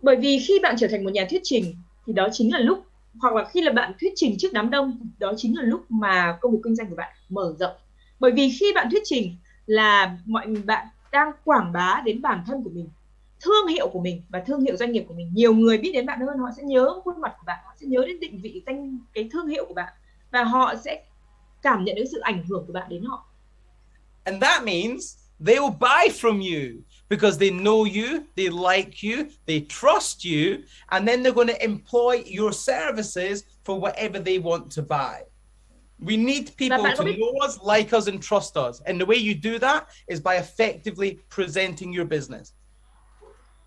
Bởi vì khi bạn trở thành một nhà thuyết trình thì đó chính là lúc, hoặc là khi là bạn thuyết trình trước đám đông, đó chính là lúc mà công việc kinh doanh của bạn mở rộng. Bởi vì khi bạn thuyết trình là bạn đang quảng bá đến bản thân của mình, thương hiệu của mình và thương hiệu doanh nghiệp của mình. Nhiều người biết đến bạn hơn, họ sẽ nhớ khuôn mặt của bạn, họ sẽ nhớ đến định vị cái thương hiệu của bạn, và họ sẽ cảm nhận được sự ảnh hưởng của bạn đến họ. And that means they will buy from you because they know you, they like you, they trust you, and then they're going to employ your services for whatever they want to buy. We need people to know us, like us, and trust us. And the way you do that is by effectively presenting your business.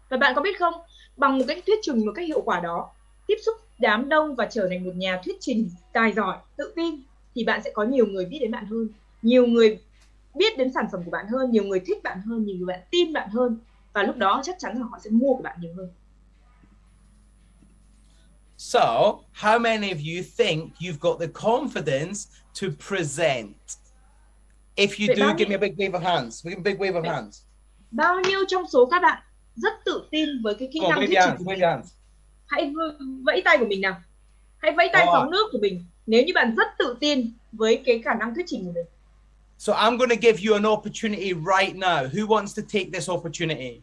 Và bạn có biết không, bằng một cách thuyết trình một cách hiệu quả đó, tiếp xúc đám đông và trở thành một nhà thuyết trình tài giỏi, tự tin, thì bạn sẽ có nhiều người biết đến bạn hơn, nhiều người biết đến sản phẩm của bạn hơn, nhiều người thích bạn hơn, nhiều người bạn tin bạn hơn, và lúc đó chắc chắn là họ sẽ mua của bạn nhiều hơn. So, how many of you think you've got the confidence to present? If you do, give me a big wave of hands. Give me a big wave of hands. Bao nhiêu trong số các bạn rất tự tin với cái kỹ năng thuyết trình của mình? Hãy vẫy tay của mình nào. Hãy vẫy tay sóng nước của mình nếu như bạn rất tự tin với cái khả năng thuyết trình của mình. So I'm going to give you an opportunity right now. Who wants to take this opportunity?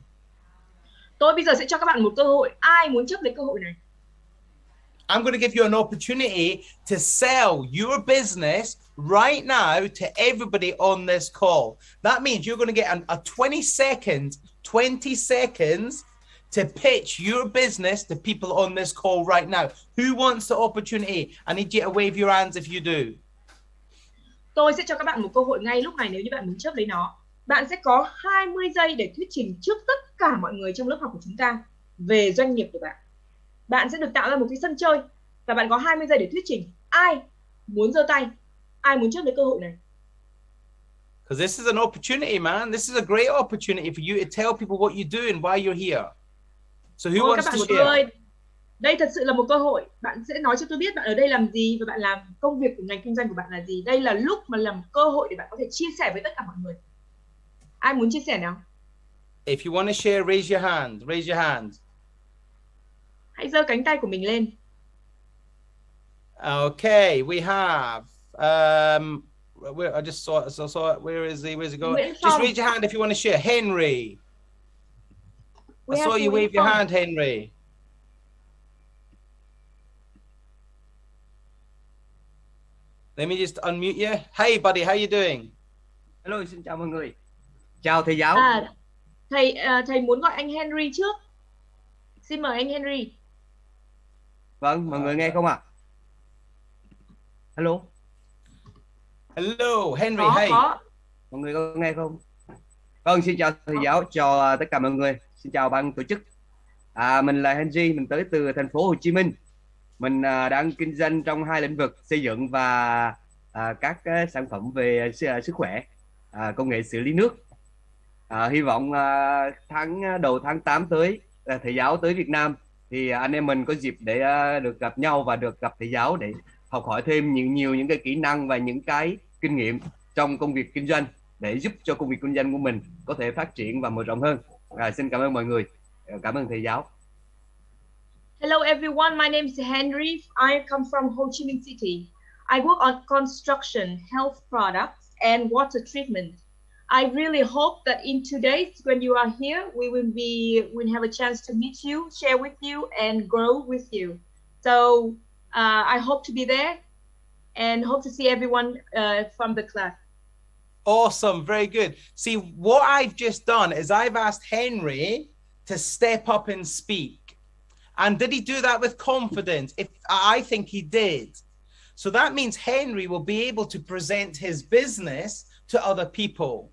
Tôi bây giờ sẽ cho các bạn một cơ hội. Ai muốn chấp lấy cơ hội này? I'm going to give you an opportunity to sell your business right now to everybody on this call. That means you're going to get a 20 seconds to pitch your business to people on this call right now. Who wants the opportunity? I need you to wave your hands if you do. Tôi sẽ cho các bạn một cơ hội ngay lúc này nếu như bạn muốn chấp lấy nó. Bạn sẽ có 20 giây để thuyết trình trước tất cả mọi người trong lớp học của chúng ta về doanh nghiệp của bạn. Bạn sẽ được tạo ra một cái sân chơi và bạn có 20 giây để thuyết trình. Ai muốn giơ tay? Ai muốn chấp lấy cơ hội này? Because this is an opportunity, man. This is a great opportunity for you to tell people what you do and why you're here. So who wants to share? Đây thật sự là một cơ hội. Bạn sẽ nói cho tôi biết bạn ở đây làm gì và bạn làm công việc của ngành kinh doanh của bạn là gì. Đây là lúc mà làm cơ hội để bạn có thể chia sẻ với tất cả mọi người. Ai muốn chia sẻ nào? If you want to share, raise your hand. Raise your hand. Hãy giơ cánh tay của mình lên. Okay, we have. I just saw it. Where is he? Where's he going? Just raise your hand if you want to share. Henry. I saw you wave your hand, Henry. Let me just unmute you. Hey, buddy, how you doing? Hello, xin chào mọi người. Chào thầy giáo. Thầy muốn gọi anh Henry trước. Xin mời anh Henry. Vâng, mọi người nghe không ạ? Hello. Hello, Henry. Hey. Mọi người có nghe không? Vâng, xin chào thầy giáo, chào tất cả mọi người. Xin chào ban tổ chức. Mình là Henry, mình tới từ thành phố Hồ Chí Minh. Mình đang kinh doanh trong hai lĩnh vực xây dựng và các sản phẩm về sức khỏe, công nghệ xử lý nước. Hy vọng đầu tháng 8 tới thầy giáo tới Việt Nam thì anh em mình có dịp để được gặp nhau và được gặp thầy giáo để học hỏi thêm nhiều những cái kỹ năng và những cái kinh nghiệm trong công việc kinh doanh để giúp cho công việc kinh doanh của mình có thể phát triển và mở rộng hơn. Xin cảm ơn mọi người, cảm ơn thầy giáo. Hello everyone, my name is Henry. I come from Ho Chi Minh City. I work on construction, health products, and water treatment. I really hope that in 2 days, when you are here, we'll have a chance to meet you, share with you, and grow with you. So I hope to be there, and hope to see everyone from the class. Awesome, very good. See, what I've just done is I've asked Henry to step up and speak. And did he do that with confidence? I think he did. So that means Henry will be able to present his business to other people.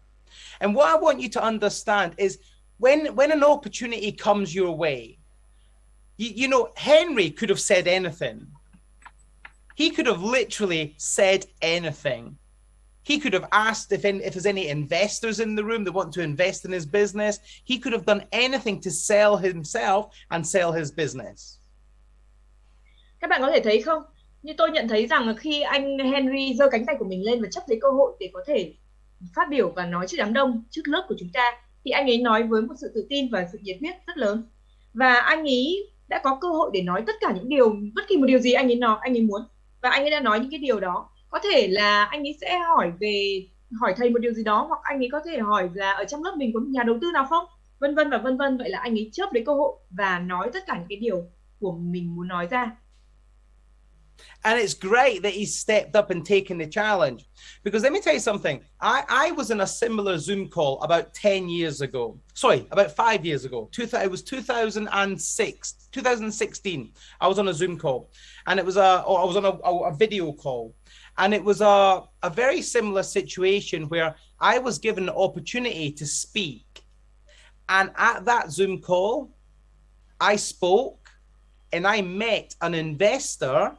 And what I want you to understand is when an opportunity comes your way, you know, Henry could have said anything. He could have literally said anything. He could have asked if there's any investors in the room that want to invest in his business. He could have done anything to sell himself and sell his business. Các bạn có thể thấy không? Như tôi nhận thấy rằng là khi anh Henry giơ cánh tay của mình lên và chấp lấy cơ hội để có thể phát biểu và nói trước đám đông, trước lớp của chúng ta, thì anh ấy nói với một sự tự tin và sự nhiệt huyết rất lớn. Và anh ấy đã có cơ hội để nói tất cả những điều, bất kỳ một điều gì anh ấy muốn. Và anh ấy đã nói những cái điều đó. Có thể là anh ấy sẽ hỏi thầy một điều gì đó, hoặc anh ấy có thể hỏi là ở trong lớp mình có nhà đầu tư nào không, vân vân và vân vân. Vậy là anh ấy chớp lấy cơ hội và nói tất cả những cái điều của mình muốn nói ra. And it's great that he stepped up and taken the challenge. Because let me tell you something. I was in a similar Zoom call about 10 years ago. Sorry, about 5 years ago. It was 2016. I was on a Zoom call. And I was on a video call. And it was a very similar situation where I was given an opportunity to speak. And at that Zoom call, I spoke and I met an investor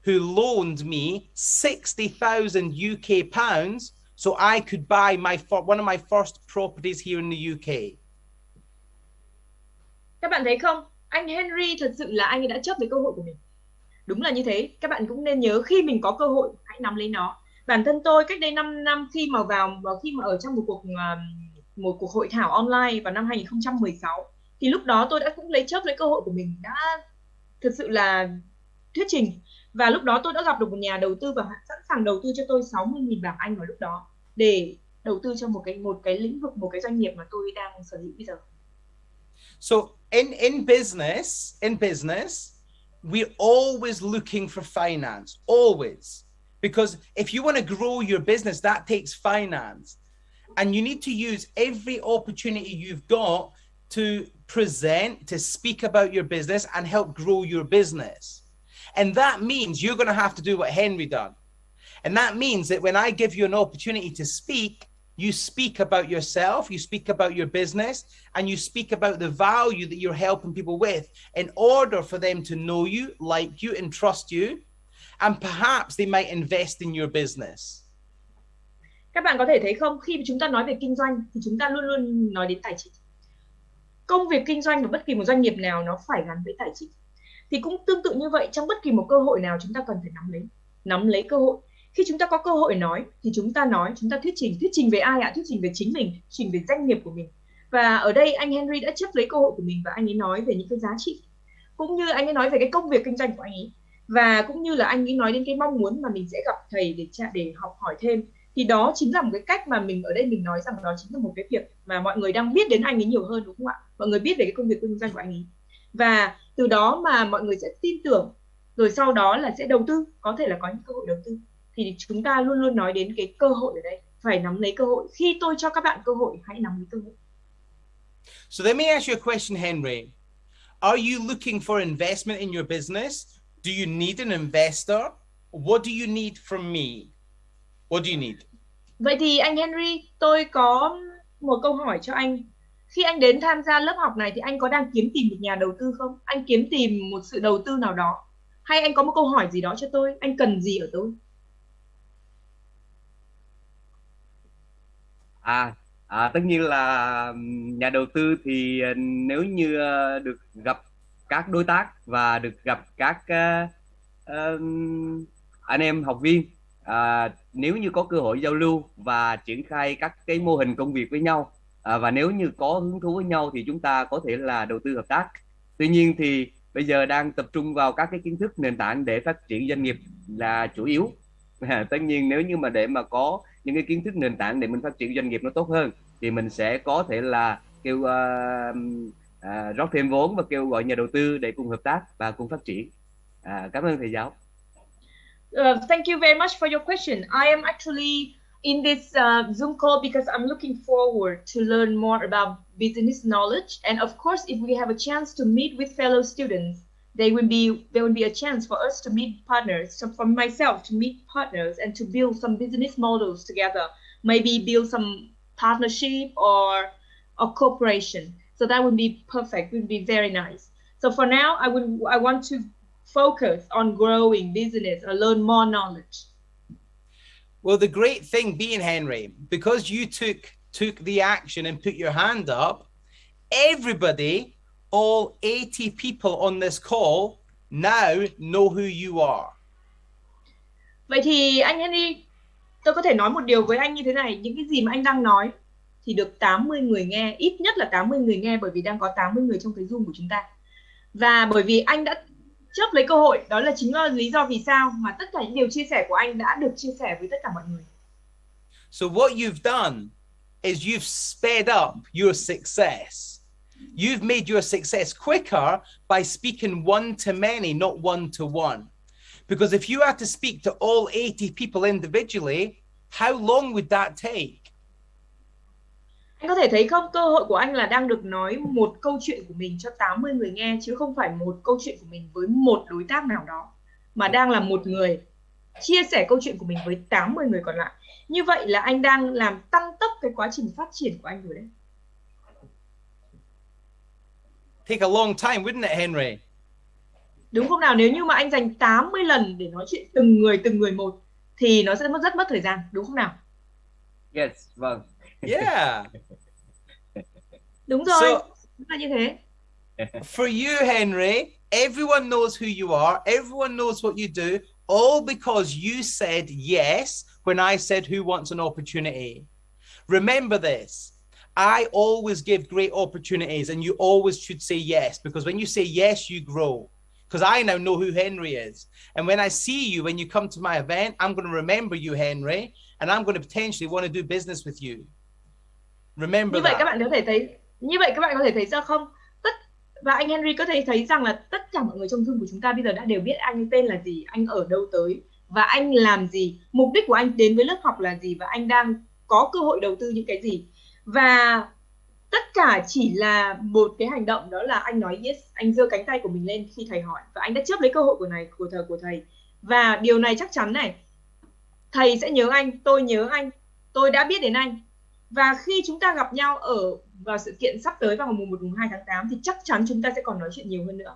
who loaned me 60,000 UK pounds so I could buy one of my first properties here in the UK. Các bạn thấy không? Anh Henry thật sự là anh ấy đã chớp lấy cơ hội của mình. Đúng là như thế. Các bạn cũng nên nhớ, khi mình có cơ hội hãy nắm lấy nó. Bản thân tôi cách đây 5 năm khi mà ở trong một cuộc hội thảo online vào năm 2016, thì lúc đó tôi đã cũng chớp lấy cơ hội của mình, đã thực sự là thuyết trình. Và lúc đó tôi đã gặp được một nhà đầu tư và sẵn sàng đầu tư cho tôi 60.000 bảng Anh vào lúc đó, để đầu tư cho một cái lĩnh vực, một cái doanh nghiệp mà tôi đang sở hữu bây giờ. So in business, we're always looking for finance, always. Because if you want to grow your business, that takes finance. And you need to use every opportunity you've got to present, to speak about your business and help grow your business. And that means you're going to have to do what Henry done. And that means that when I give you an opportunity to speak, you speak about yourself, you speak about your business, and you speak about the value that you're helping people with in order for them to know you, like you, and trust you. And perhaps they might invest in your business. Các bạn có thể thấy không, khi chúng ta nói về kinh doanh thì chúng ta luôn luôn nói đến tài chính. Công việc kinh doanh và bất kỳ một doanh nghiệp nào nó phải gắn với tài chính. Thì cũng tương tự như vậy, trong bất kỳ một cơ hội nào chúng ta cần phải nắm lấy cơ hội. Khi chúng ta có cơ hội nói thì chúng ta thuyết trình về ai ạ? Thuyết trình về chính mình, thuyết trình về doanh nghiệp của mình. Và ở đây anh Henry đã chấp lấy cơ hội của mình và anh ấy nói về những cái giá trị, cũng như anh ấy nói về cái công việc kinh doanh của anh ấy, và cũng như là anh ấy nói đến cái mong muốn mà mình sẽ gặp thầy để học hỏi thêm. Thì đó chính là một cái cách mà mình ở đây mình nói rằng đó chính là một cái việc mà mọi người đang biết đến anh ấy nhiều hơn, đúng không ạ? Mọi người biết về cái công việc kinh doanh của anh ấy, và từ đó mà mọi người sẽ tin tưởng, rồi sau đó là sẽ đầu tư, có thể là có những cơ hội đầu tư. Thì chúng ta luôn luôn nói đến cái cơ hội ở đây, phải nắm lấy cơ hội. Khi tôi cho các bạn cơ hội, hãy nắm lấy cơ hội. So let me ask you a question, Henry. Are you looking for investment in your business? Do you need an investor? What do you need from me? What do you need? Vậy thì anh Henry, tôi có một câu hỏi cho anh. Khi anh đến tham gia lớp học này thì anh có đang kiếm tìm một nhà đầu tư không? Anh kiếm tìm một sự đầu tư nào đó? Hay anh có một câu hỏi gì đó cho tôi? Anh cần gì ở tôi? Tất nhiên là nhà đầu tư thì nếu như được gặp các đối tác và được gặp các anh em học viên, nếu như có cơ hội giao lưu và triển khai các cái mô hình công việc với nhau, và nếu như có hứng thú với nhau thì chúng ta có thể là đầu tư hợp tác. Tuy nhiên thì bây giờ đang tập trung vào các cái kiến thức nền tảng để phát triển doanh nghiệp là chủ yếu. Tất nhiên nếu như mà để mà có những cái kiến thức nền tảng để mình phát triển doanh nghiệp nó tốt hơn thì mình sẽ có thể là kêu rót thêm vốn và kêu gọi nhà đầu tư để cùng hợp tác và cùng phát triển. Cảm ơn thầy giáo. Thank you very much for your question. I am actually in this Zoom call because I'm looking forward to learn more about business knowledge, and of course, if we have a chance to meet with fellow students, there will be a chance for us to meet partners. So for myself to meet partners and to build some business models together, maybe build some partnership or cooperation. So that would be perfect. Would be very nice. So for now, I want to focus on growing business or learn more knowledge. Well, the great thing being, Henry, because you took the action and put your hand up, everybody, all 80 people on this call now know who you are. Vậy thì anh Henry, tôi có thể nói một điều với anh như thế này, những cái gì mà anh đang nói thì được 80 người nghe, ít nhất là 80 người nghe, bởi vì đang có 80 người trong cái Zoom của chúng ta. Và bởi vì anh đã chớp lấy cơ hội, đó là chính là lý do vì sao mà tất cả những điều chia sẻ của anh đã được chia sẻ với tất cả mọi người. So what you've done is you've sped up your success. You've made your success quicker by speaking one to many, not one to one. Because if you had to speak to all 80 people individually, how long would that take? Anh có thể thấy không, cơ hội của anh là đang được nói một câu chuyện của mình cho 80 người nghe, chứ không phải một câu chuyện của mình với một đối tác nào đó, mà đang là một người chia sẻ câu chuyện của mình với 80 người còn lại. Như vậy là anh đang làm tăng tốc cái quá trình phát triển của anh rồi đấy. Take a long time, wouldn't it, Henry? Đúng không nào? Nếu như mà anh dành 80 lần để nói chuyện từng người một thì nó sẽ rất mất thời gian, đúng không nào? Yes, vâng. Yeah. Đúng rồi, So, là như thế. for you, Henry, everyone knows who you are. Everyone knows what you do, all because you said yes when I said who wants an opportunity. Remember this. I always give great opportunities and you always should say yes, because when you say yes, you grow. Because I now know who Henry is. And when I see you, when you come to my event, I'm going to remember you, Henry, and I'm going to potentially want to do business with you. Remember Như vậy that. các bạn có thể thấy, ra không? Và anh Henry có thể thấy rằng là tất cả mọi người trong Zoom của chúng ta bây giờ đã đều biết anh tên là gì, anh ở đâu tới và anh làm gì, mục đích của anh đến với lớp học là gì, và anh đang có cơ hội đầu tư những cái gì. Và tất cả chỉ là một cái hành động, đó là anh nói yes, anh giơ cánh tay của mình lên khi thầy hỏi, và anh đã chớp lấy cơ hội của thầy. Và điều này chắc chắn này, thầy sẽ nhớ anh, tôi nhớ anh, tôi đã biết đến anh. Và khi chúng ta gặp nhau vào sự kiện sắp tới vào ngày mùng 1, mùng 2 tháng 8 thì chắc chắn chúng ta sẽ còn nói chuyện nhiều hơn nữa.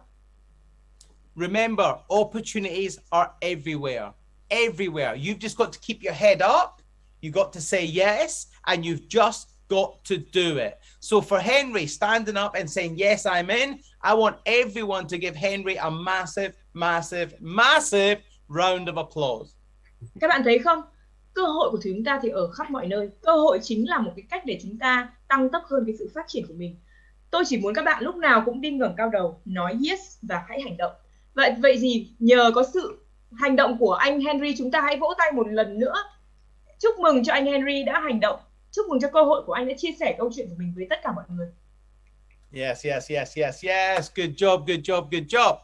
Remember, opportunities are everywhere. Everywhere. You've just got to keep your head up. You got to say yes, and you've just got to do it. So for Henry standing up and saying, yes, I'm in, I want everyone to give Henry a massive, massive, massive round of applause. Các bạn thấy không? Cơ hội của chúng ta thì ở khắp mọi nơi. Cơ hội chính là một cái cách để chúng ta tăng tốc hơn cái sự phát triển của mình. Tôi chỉ muốn các bạn lúc nào cũng đi ngẩng cao đầu, nói yes và hãy hành động. Vậy thì nhờ có sự hành động của anh Henry, chúng ta hãy vỗ tay một lần nữa. Chúc mừng cho anh Henry đã hành động. Chúc mừng cho cơ hội của anh đã chia sẻ câu chuyện của mình với tất cả mọi người. Yes, yes, yes, yes, yes. Good job, good job, good job.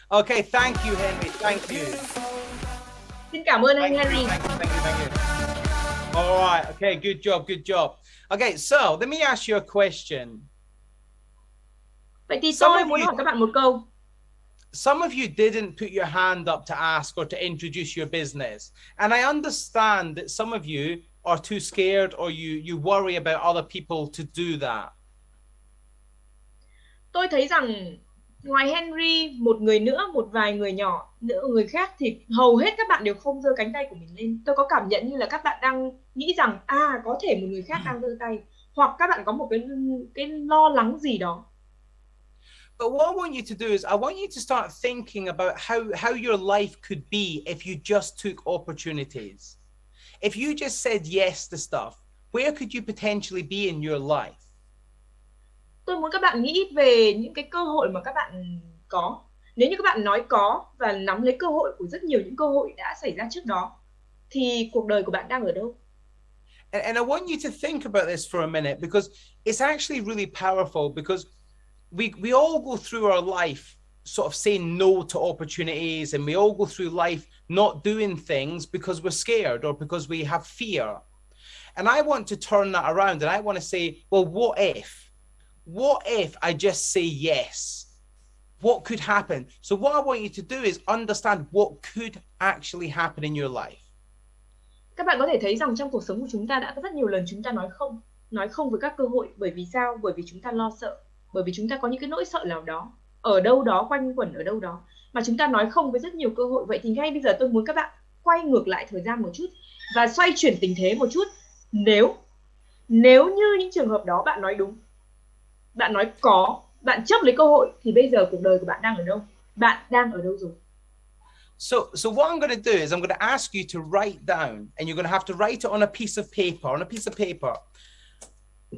Okay, thank you, Henry. Thank you. Xin cảm ơn anh Henry. Thank you. All right. Okay, good job, good job. Okay, so let me ask you a question. Vậy thì tôi muốn hỏi các bạn một câu. Some of you didn't put your hand up to ask or to introduce your business. And I understand that some of you are too scared or you worry about other people to do that. Tôi thấy rằng ngoài Henry, một người nữa, một vài người nhỏ nữa, người khác thì hầu hết các bạn đều không giơ cánh tay của mình lên. Tôi có cảm nhận như là các bạn đang nghĩ rằng có thể một người khác đang giơ tay, hoặc các bạn có một cái lo lắng gì đó. But what I want you to do is I want you to start thinking about how your life could be if you just took opportunities. If you just said yes to stuff, where could you potentially be in your life? Tôi muốn các bạn nghĩ về những cái cơ hội mà các bạn có. Nếu như các bạn nói có và nắm lấy cơ hội của rất nhiều những cơ hội đã xảy ra trước đó, thì cuộc đời của bạn đang ở đâu? And I want you to think about this for a minute, because it's actually really powerful, because we all go through our life sort of saying no to opportunities, and we all go through life not doing things because we're scared or because we have fear. And I want to turn that around, and I want to say, well, what if? What if I just say yes? What could happen? So what I want you to do is understand what could actually happen in your life. Các bạn có thể thấy rằng trong cuộc sống của chúng ta đã có rất nhiều lần chúng ta nói không với các cơ hội. Bởi vì sao? Bởi vì chúng ta lo sợ. Bởi vì chúng ta có những cái nỗi sợ nào đó, ở đâu đó, quanh quẩn ở đâu đó, mà chúng ta nói không với rất nhiều cơ hội. Vậy thì ngay bây giờ tôi muốn các bạn quay ngược lại thời gian một chút và xoay chuyển tình thế một chút. Nếu như những trường hợp đó bạn nói đúng, bạn nói có, bạn chấp lấy cơ hội, thì bây giờ cuộc đời của bạn đang ở đâu? Bạn đang ở đâu rồi? So what I'm going to do is I'm going to ask you to write down, and you're going to have to write it on a piece of paper,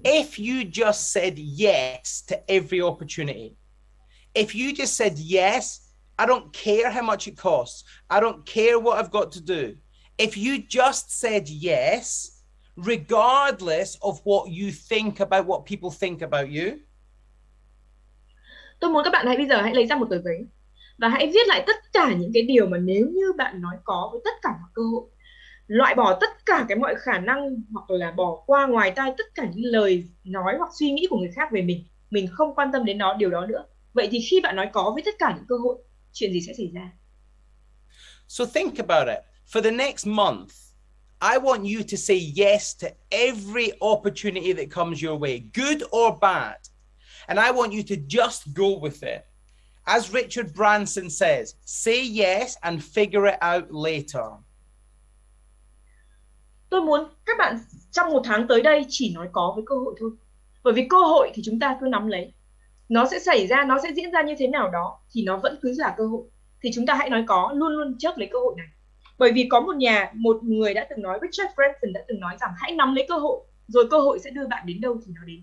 If you just said yes to every opportunity, if you just said yes, I don't care how much it costs, I don't care what I've got to do. If you just said yes, regardless of what you think about what people think about you. Tôi muốn các bạn bây giờ hãy lấy ra một tờ giấy và hãy viết lại tất cả những cái điều mà nếu như bạn nói có với tất cả mọi cơ hội, loại bỏ tất cả cái mọi khả năng hoặc là bỏ qua ngoài tai tất cả những lời nói hoặc suy nghĩ của người khác về mình không quan tâm đến điều đó nữa. Vậy thì khi bạn nói có với tất cả những cơ hội, chuyện gì sẽ xảy ra? So think about it. For the next month, I want you to say yes to every opportunity that comes your way, good or bad. And I want you to just go with it. As Richard Branson says, say yes and figure it out later. Tôi muốn các bạn trong một tháng tới đây chỉ nói có với cơ hội thôi. Bởi vì cơ hội thì chúng ta cứ nắm lấy. Nó sẽ xảy ra, nó sẽ diễn ra như thế nào đó thì nó vẫn cứ là cơ hội. Thì chúng ta hãy nói có, luôn luôn chớp lấy cơ hội này. Bởi vì có một người đã từng nói, Richard Branson đã từng nói rằng hãy nắm lấy cơ hội, rồi cơ hội sẽ đưa bạn đến đâu thì nó đến.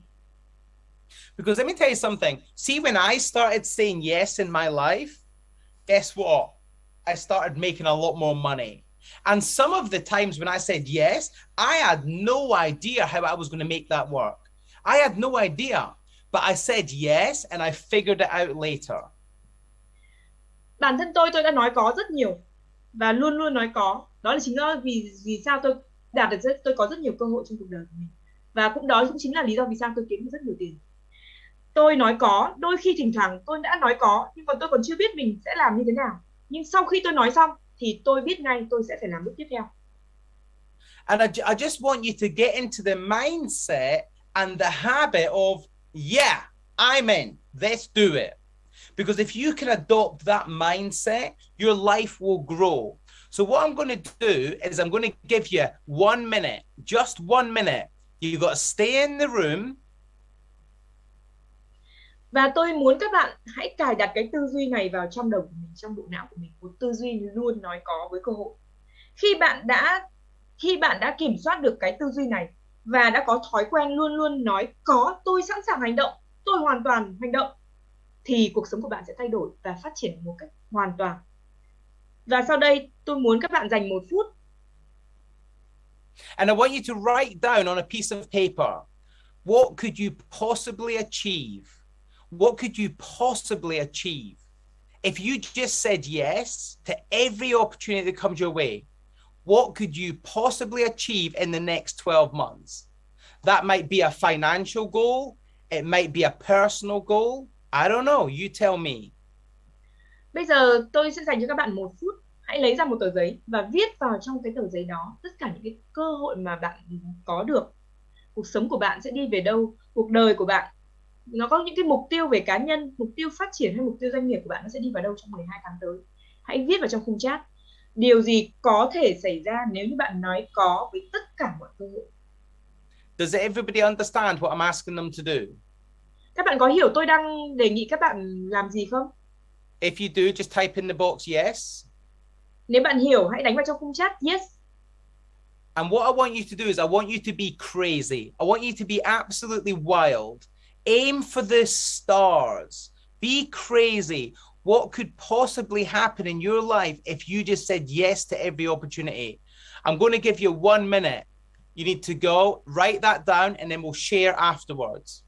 Because let me tell you something. See, when I started saying yes in my life, guess what? I started making a lot more money. And some of the times when I said yes, I had no idea how I was going to make that work. I had no idea. But I said yes and I figured it out later. Bản thân tôi đã nói có rất nhiều và luôn luôn nói có. Đó là chính vì sao tôi tôi có rất nhiều cơ hội trong cuộc đời của mình. Và đó cũng chính là lý do vì sao tôi kiếm được rất nhiều tiền. Tôi nói có, đôi khi thỉnh thoảng tôi đã nói có, nhưng mà tôi còn chưa biết mình sẽ làm như thế nào. Nhưng sau khi tôi nói xong thì tôi biết ngay tôi sẽ phải làm bước tiếp theo. And I just want you to get into the mindset and the habit of, yeah, I'm in, let's do it. Because if you can adopt that mindset, your life will grow. So what I'm going to do is I'm going to give you 1 minute, just 1 minute. You got to stay in the room. Và tôi muốn các bạn hãy cài đặt cái tư duy này vào trong đầu của mình, trong bộ não của mình, một tư duy luôn nói có với cơ hội. Khi bạn đã kiểm soát được cái tư duy này và đã có thói quen luôn luôn nói có, tôi sẵn sàng hành động, tôi hoàn toàn hành động, thì cuộc sống của bạn sẽ thay đổi và phát triển một cách hoàn toàn. Và sau đây tôi muốn các bạn dành 1 phút. And I want you to write down on a piece of paper, what could you possibly achieve? What could you possibly achieve if you just said yes to every opportunity that comes your way? What could you possibly achieve in the next 12 months? That might be a financial goal. It might be a personal goal. I don't know. You tell me. Bây giờ tôi sẽ dành cho các bạn 1 phút. Hãy lấy ra một tờ giấy và viết vào trong cái tờ giấy đó tất cả những cái cơ hội mà bạn có được. Cuộc sống của bạn sẽ đi về đâu? Cuộc đời của bạn, nó có những cái mục tiêu về cá nhân, mục tiêu phát triển hay mục tiêu doanh nghiệp của bạn nó sẽ đi vào đâu trong 12 tháng tới. Hãy viết vào trong khung chat. Điều gì có thể xảy ra nếu như bạn nói có với tất cả mọi cơ hội? Does everybody understand what I'm asking them to do? Các bạn có hiểu tôi đang đề nghị các bạn làm gì không? If you do, just type in the box yes. Nếu bạn hiểu, hãy đánh vào trong khung chat yes. And what I want you to do is I want you to be crazy. I want you to be absolutely wild. Aim for the stars. Be crazy. What could possibly happen in your life if you just said yes to every opportunity? I'm going to give you 1 minute. You need to go, write that down, and then we'll share afterwards.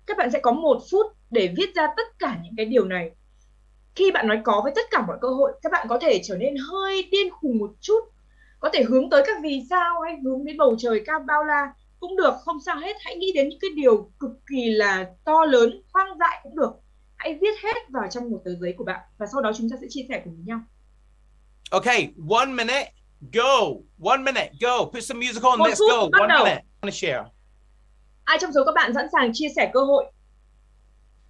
Các bạn sẽ có 1 phút để viết ra tất cả những cái điều này. Khi bạn nói có với tất cả mọi cơ hội, các bạn có thể trở nên hơi điên khùng một chút. Có thể hướng tới các vì sao hay hướng đến bầu trời cao bao la cũng được, không sao hết. Hãy nghĩ đến những cái điều cực kỳ là to lớn, hoang dại cũng được. Hãy viết hết vào trong một tờ giấy của bạn và sau đó chúng ta sẽ chia sẻ cùng với nhau. Okay, 1 minute, go. 1 minute, go. Put some music on, 1 let's phút, go. bắt 1 đầu. minute. I want to share. Ai trong số các bạn sẵn sàng chia sẻ cơ hội?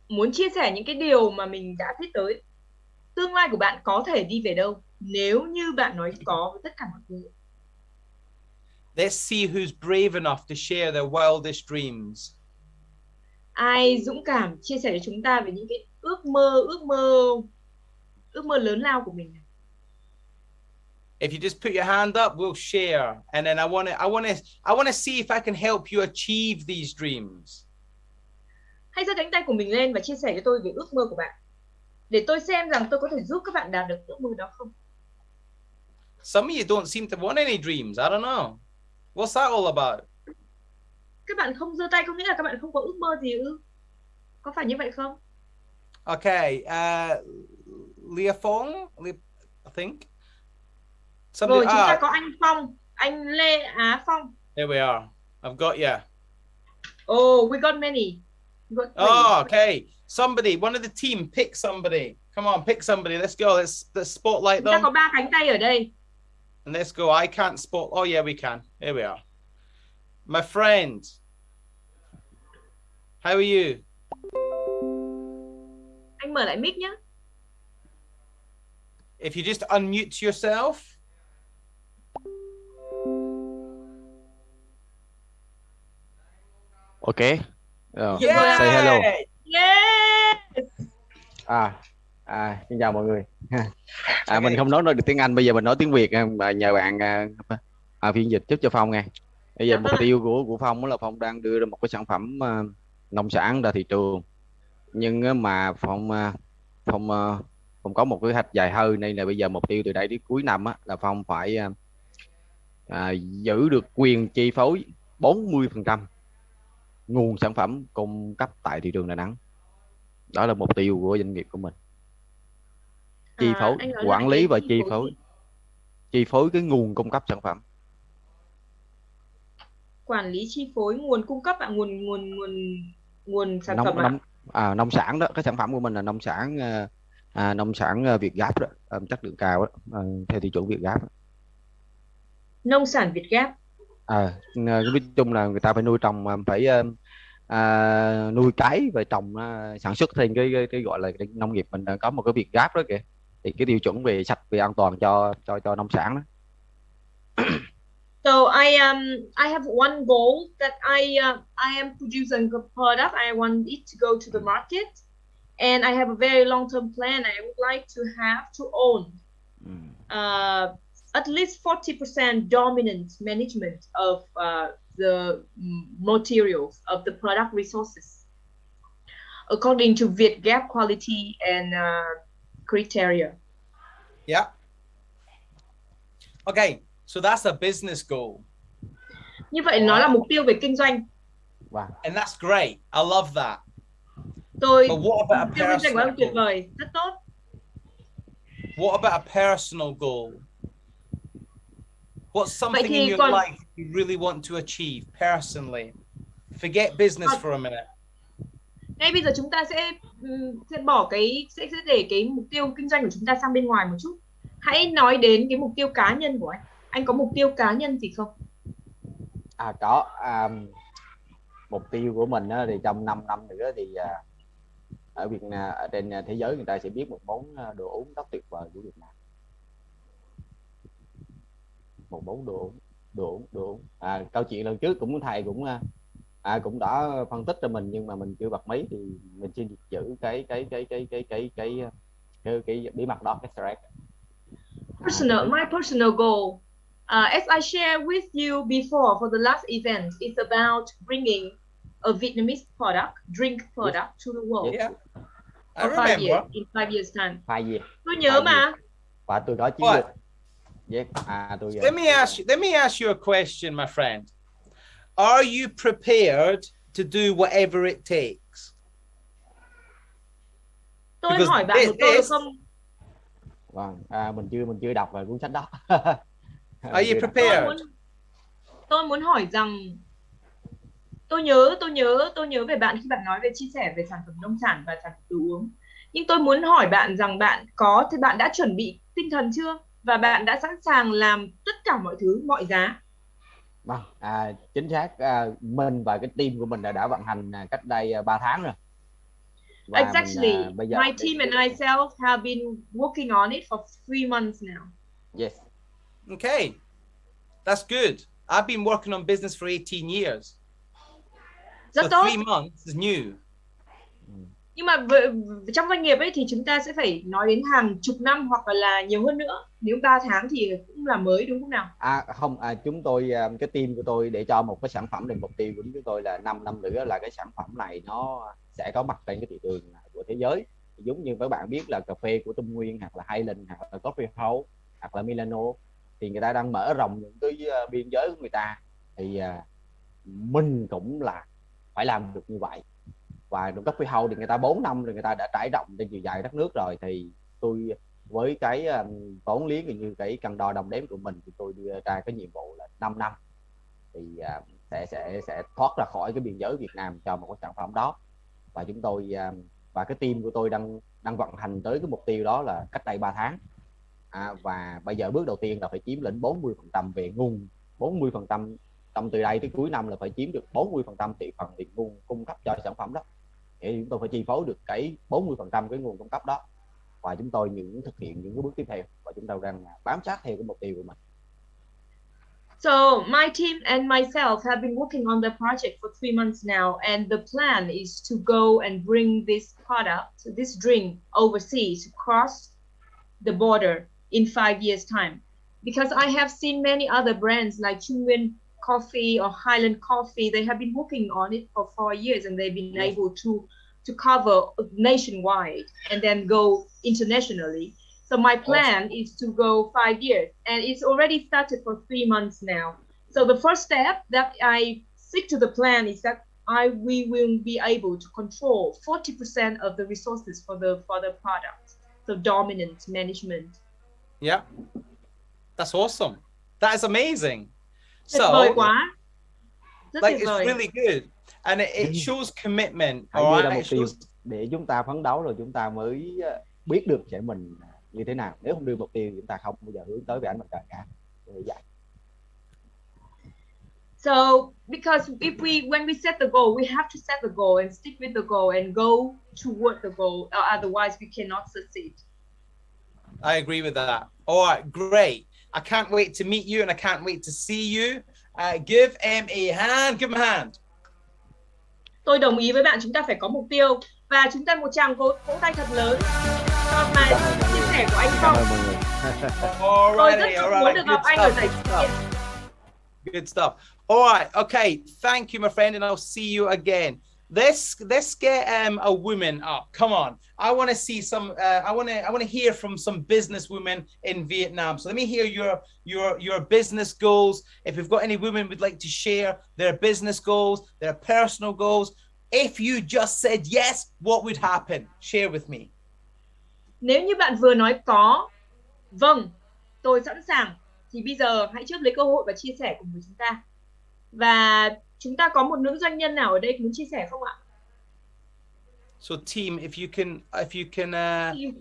Muốn chia sẻ những cái điều mà mình đã viết tới. Tương lai của bạn có thể đi về đâu nếu như bạn nói có với tất cả mọi cơ hội. Let's see who's brave enough to share their wildest dreams. Ai dũng cảm chia sẻ với chúng ta về những cái ước mơ lớn lao của mình. If you just put your hand up, we'll share. And then I want to see if I can help you achieve these dreams. Hãy giơ cánh tay của mình lên và chia sẻ cho tôi về ước mơ của bạn, để tôi xem rằng tôi có thể giúp các bạn đạt được ước mơ đó không. Some of you don't seem to want any dreams. I don't know. What's that all about? Các bạn không giơ tay có nghĩa là các bạn không có ước mơ gì ư? Có phải như vậy không? Okay. Leah Phong, I think. Rồi, chúng ta có anh Phong, anh Lê Á Phong. There we are. I've got you. Oh, we got many. Okay. Somebody, one of the team, pick somebody. Come on, pick somebody. Let's go. Let's spotlight them. Chúng ta có 3 cánh tay ở đây. And let's go. I can't spot. Oh yeah, we can. Here we are. My friend. How are you? Anh mở lại mic nhé. If you just unmute yourself. Okay. Yeah. Say hello. Yes. Xin chào mọi người. Mình không nói được tiếng Anh, bây giờ mình nói tiếng Việt, nhờ bạn phiên dịch giúp cho Phong nghe. Bây giờ mục tiêu của Phong là Phong đang đưa ra một cái sản phẩm nông sản ra thị trường, nhưng mà Phong có một cái hoạch dài hơi, nên là bây giờ mục tiêu từ đây đến cuối năm là Phong phải giữ được quyền chi phối 40% nguồn sản phẩm cung cấp tại thị trường Đà Nẵng. Đó là mục tiêu của doanh nghiệp của mình. Chi phối, quản lý và chi phối cái nguồn cung cấp sản phẩm. Quản lý chi phối nguồn cung cấp, nguồn sản phẩm nông sản đó, cái sản phẩm của mình là nông sản Việt Gáp đó, chất lượng cao đó, theo tiêu chuẩn Việt Gáp. Nông sản Việt Gáp. Nói chung là người ta phải nuôi trồng, phải nuôi cái và trồng, sản xuất thêm cái gọi là cái nông nghiệp mình có một cái Việt Gáp đó kìa, thì cái tiêu chuẩn về sạch, về an toàn cho nông sản đó. So I have one goal that I am producing a product. I want it to go to the market, and I have a very long-term plan. I would like to have to own at least 40% dominant management of the materials of the product resources, according to Vietgap quality and criteria. Yeah. Okay. So that's a business goal. Như vậy nó là mục tiêu về kinh doanh. Wow. And that's great. I love that. Tôi But what about mục tiêu kinh doanh của ông tuyệt vời, rất tốt. What about a personal goal? What's something in your life you really want to achieve personally? Forget business for a minute. Ngay bây giờ chúng ta sẽ bỏ sẽ để cái mục tiêu kinh doanh của chúng ta sang bên ngoài một chút. Hãy nói đến cái mục tiêu cá nhân của anh. Anh có mục tiêu cá nhân gì không? Có. Mục tiêu của mình thì trong 5 năm nữa thì ở ở trên thế giới người ta sẽ biết một món đồ uống rất tuyệt vời của Việt Nam. Một món đồ uống. Câu chuyện lần trước thầy cũng đã phân tích cho mình, nhưng mà mình chưa bật mí, thì mình xin giữ cái bí mật đó, cái secret. My personal goal, as I shared with you before for the last event, it's about bringing a Vietnamese product, drink product to the world. Yeah. I For 5 remember. years, in 5 years time. 5 years. Tôi nhớ mà. Và tôi có chiến lược. Yes. Let me ask you a question, my friend. Are you prepared to do whatever it takes? Tôi hỏi bạn một câu được không? Vâng, mình chưa đọc về cuốn sách đó. Are you prepared? Tôi muốn hỏi rằng tôi nhớ về bạn khi bạn nói về chia sẻ về sản phẩm nông sản và sản phẩm đồ uống. Nhưng tôi muốn hỏi bạn rằng bạn đã chuẩn bị tinh thần chưa? Và bạn đã sẵn sàng làm tất cả mọi thứ, mọi giá? Vâng, chính xác. Mình và cái team của mình đã vận hành cách đây 3 tháng rồi. Và exactly. My team and myself have been working on it for 3 months now. Yes. Okay, that's good. I've been working on business for 18 years. Rất So tốt. 3 months is new. Nhưng mà trong doanh nghiệp ấy thì chúng ta sẽ phải nói đến hàng chục năm hoặc là nhiều hơn nữa. Nếu 3 tháng thì cũng là mới, đúng không nào? Không, chúng tôi cái team của tôi để cho một cái sản phẩm, thì mục tiêu của chúng tôi là 5 năm nữa là cái sản phẩm này nó sẽ có mặt trên cái thị trường của thế giới. Giống như các bạn biết là cà phê của Trung Nguyên, hoặc là Highland, hoặc là Coffee House, hoặc là Milano, thì người ta đang mở rộng những cái biên giới của người ta, thì mình cũng là phải làm được như vậy. Và trong Coffee House thì người ta 4 năm rồi, người ta đã trải rộng trên chiều dài đất nước rồi, thì tôi với cái toán lý như cái cân đo đong đếm của mình, thì tôi đưa ra cái nhiệm vụ là 5 năm thì sẽ thoát ra khỏi cái biên giới Việt Nam cho một cái sản phẩm đó. Và chúng tôi và cái team của tôi đang vận hành tới cái mục tiêu đó là cách đây 3 tháng. Và bây giờ bước đầu tiên là phải chiếm lĩnh 40% về nguồn, 40% từ đây tới cuối năm là phải chiếm được 40% thị phần về nguồn cung cấp cho sản phẩm đó. Thì chúng tôi phải chi phối được cái 40% cái nguồn cung cấp đó, và chúng tôi thực hiện những cái bước tiếp theo, và chúng tôi đang bám sát theo cái mục tiêu của mình. So my team and myself have been working on the project for 3 months now, and the plan is to go and bring this product, this drink overseas, cross the border in 5 years' time. Because I have seen many other brands like Chương Coffee or Highland Coffee, they have been working on it for 4 years, and they've been able to cover nationwide and then go internationally. So my plan is to go 5 years, and it's already started for 3 months now. So the first step that I stick to the plan is that we will be able to control 40% of the resources for the product. So dominant management. Yeah, that's awesome. That is amazing. Tuyệt vời quá. Rất Like tuyệt vời. it's really good, and it shows commitment. Hãy đưa ra mục tiêu để chúng ta phấn đấu, rồi chúng ta mới biết được sẽ mình như thế nào. Nếu không đưa mục tiêu, chúng ta không bao giờ hướng tới về ánh mặt trời cả. So because when we set the goal, we have to set the goal and stick with the goal and go toward the goal, otherwise we cannot succeed. I agree with that. All right, great. I can't wait to meet you, and I can't wait to see you. Give him a hand. Give him a hand. Tôi đồng ý với bạn, chúng ta phải có mục tiêu, và chúng ta một tràng vỗ tay thật lớn cho chia sẻ của anh Công. Tôi rất muốn được gặp anh ở giải kiện. Good stuff. All right. Okay. Thank you, my friend, and I'll see you again. Let's get a woman up. Come on. I want to see some. I want to hear from some business women in Vietnam. So let me hear your business goals. If you've got any women would like to share their business goals, their personal goals. If you just said yes, what would happen? Share with me. Nếu như bạn vừa nói có, vâng, tôi sẵn sàng, thì bây giờ hãy trước lấy cơ hội và chia sẻ cùng với chúng ta. Và chúng ta có một nữ doanh nhân nào ở đây muốn chia sẻ không ạ? So team, if you can. Chị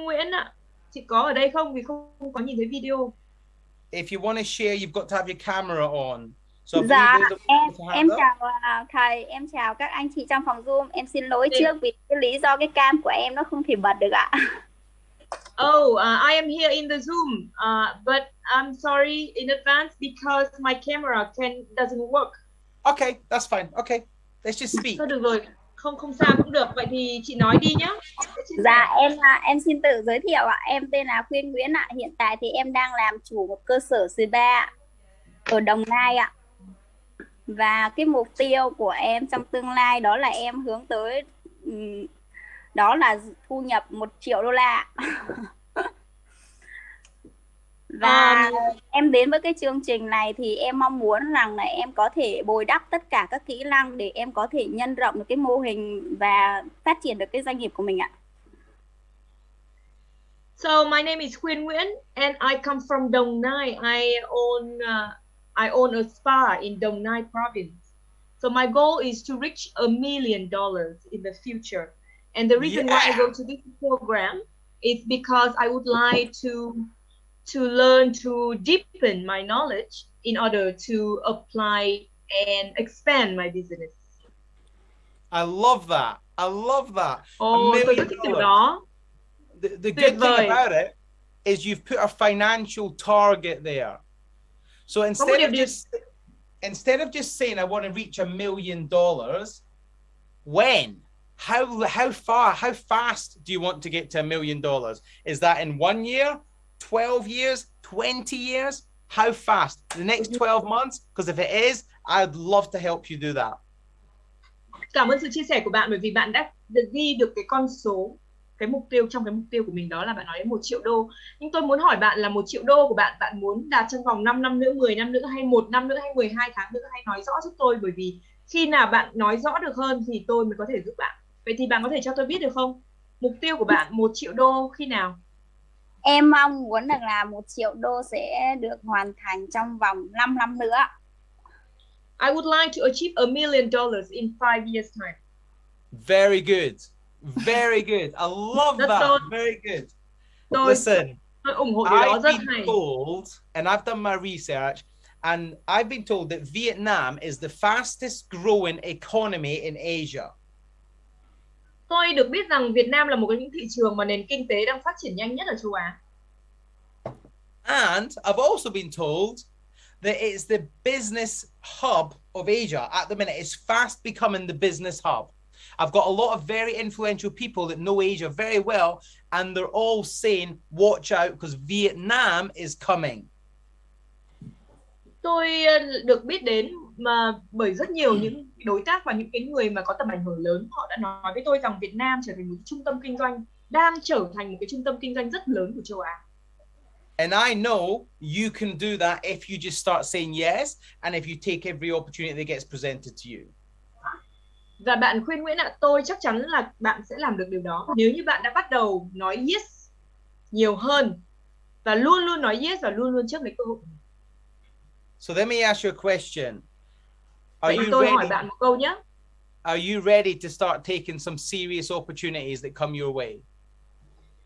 Nguyễn ạ, chị có ở đây không? Vì không có nhìn thấy video. If you want to share, you've got to have your camera on. So dạ, em chào thầy, em chào các anh chị trong phòng Zoom. Em xin lỗi trước vì cái lý do cái cam của em nó không thể bật được ạ. Oh, I am here in the Zoom, but I'm sorry in advance because my camera doesn't work. Okay, that's fine. Okay, let's just speak. Thôi được rồi, không sao cũng được. Vậy thì chị nói đi nhá. Dạ, em xin tự giới thiệu ạ. Em tên là Khuyên Nguyễn ạ. Hiện tại thì em đang làm chủ một cơ sở spa ở Đồng Nai ạ. Và cái mục tiêu của em trong tương lai đó là em hướng tới đó là thu nhập 1 triệu đô la. Và em đến với cái chương trình này thì em mong muốn rằng là em có thể bồi đắp tất cả các kỹ năng để em có thể nhân rộng được cái mô hình và phát triển được cái doanh nghiệp của mình ạ. So my name is Khuyên Nguyễn and I come from Đồng Nai. I own a spa in Đồng Nai province. So my goal is to reach $1 million in the future. And the reason why I go to this program is because I would like to learn to deepen my knowledge in order to apply and expand my business. I love that. I love that. Oh, tôi rất thích điều đó. The good thing about it is you've put a financial target there. So instead of just saying I want to reach $1 million, when? how fast do you want to get to $1 million? Is that in 1 year, 12 years, 20 years? How fast? The next 12 months? Because if it is, I'd love to help you do that. Cảm ơn sự chia sẻ của bạn, bởi vì bạn đã ghi được cái con số, cái mục tiêu trong cái mục tiêu của mình, đó là bạn nói đến 1 triệu đô. Nhưng tôi muốn hỏi bạn là 1 triệu đô của bạn, bạn muốn đạt trong vòng 5 năm nữa, 10 năm nữa, hay 1 năm nữa, hay 12 tháng nữa? Hay nói rõ giúp tôi, bởi vì khi nào bạn nói rõ được hơn thì tôi mới có thể giúp bạn. Vậy thì bạn có thể cho tôi biết được không? Mục tiêu của bạn 1 triệu đô khi nào? Em mong muốn được là 1 triệu đô sẽ được hoàn thành trong vòng 5 năm nữa. I would like to achieve $1 million in 5 years time. Very good. Very good. I love Rất that. tốt. Very good. Tôi Listen, ủng hộ điều đó, I've rất been hay. told, and I've done my research, and I've been told that Vietnam is the fastest growing economy in Asia. Tôi được biết rằng Việt Nam là một trong những thị trường mà nền kinh tế đang phát triển nhanh nhất ở châu Á. And I've also been told that it's the business hub of Asia. At the minute, it's fast becoming the business hub. I've got a lot of very influential people that know Asia very well, and they're all saying, watch out, because Vietnam is coming. Tôi được biết đến mà bởi rất nhiều những đối tác và những cái người mà có tầm ảnh hưởng lớn, họ đã nói với tôi rằng Việt Nam trở thành một trung tâm kinh doanh, đang trở thành một cái trung tâm kinh doanh rất lớn của châu Á. And I know you can do that if you just start saying yes, and if you take every opportunity that gets presented to you. Và bạn khuyên Nguyễn ạ, tôi chắc chắn là bạn sẽ làm được điều đó nếu như bạn đã bắt đầu nói yes nhiều hơn và luôn luôn nói yes và luôn luôn chấp lấy cơ hội. So let me ask you a question. Vậy tôi hỏi bạn một câu nhé. Are you ready to start taking some serious opportunities that come your way?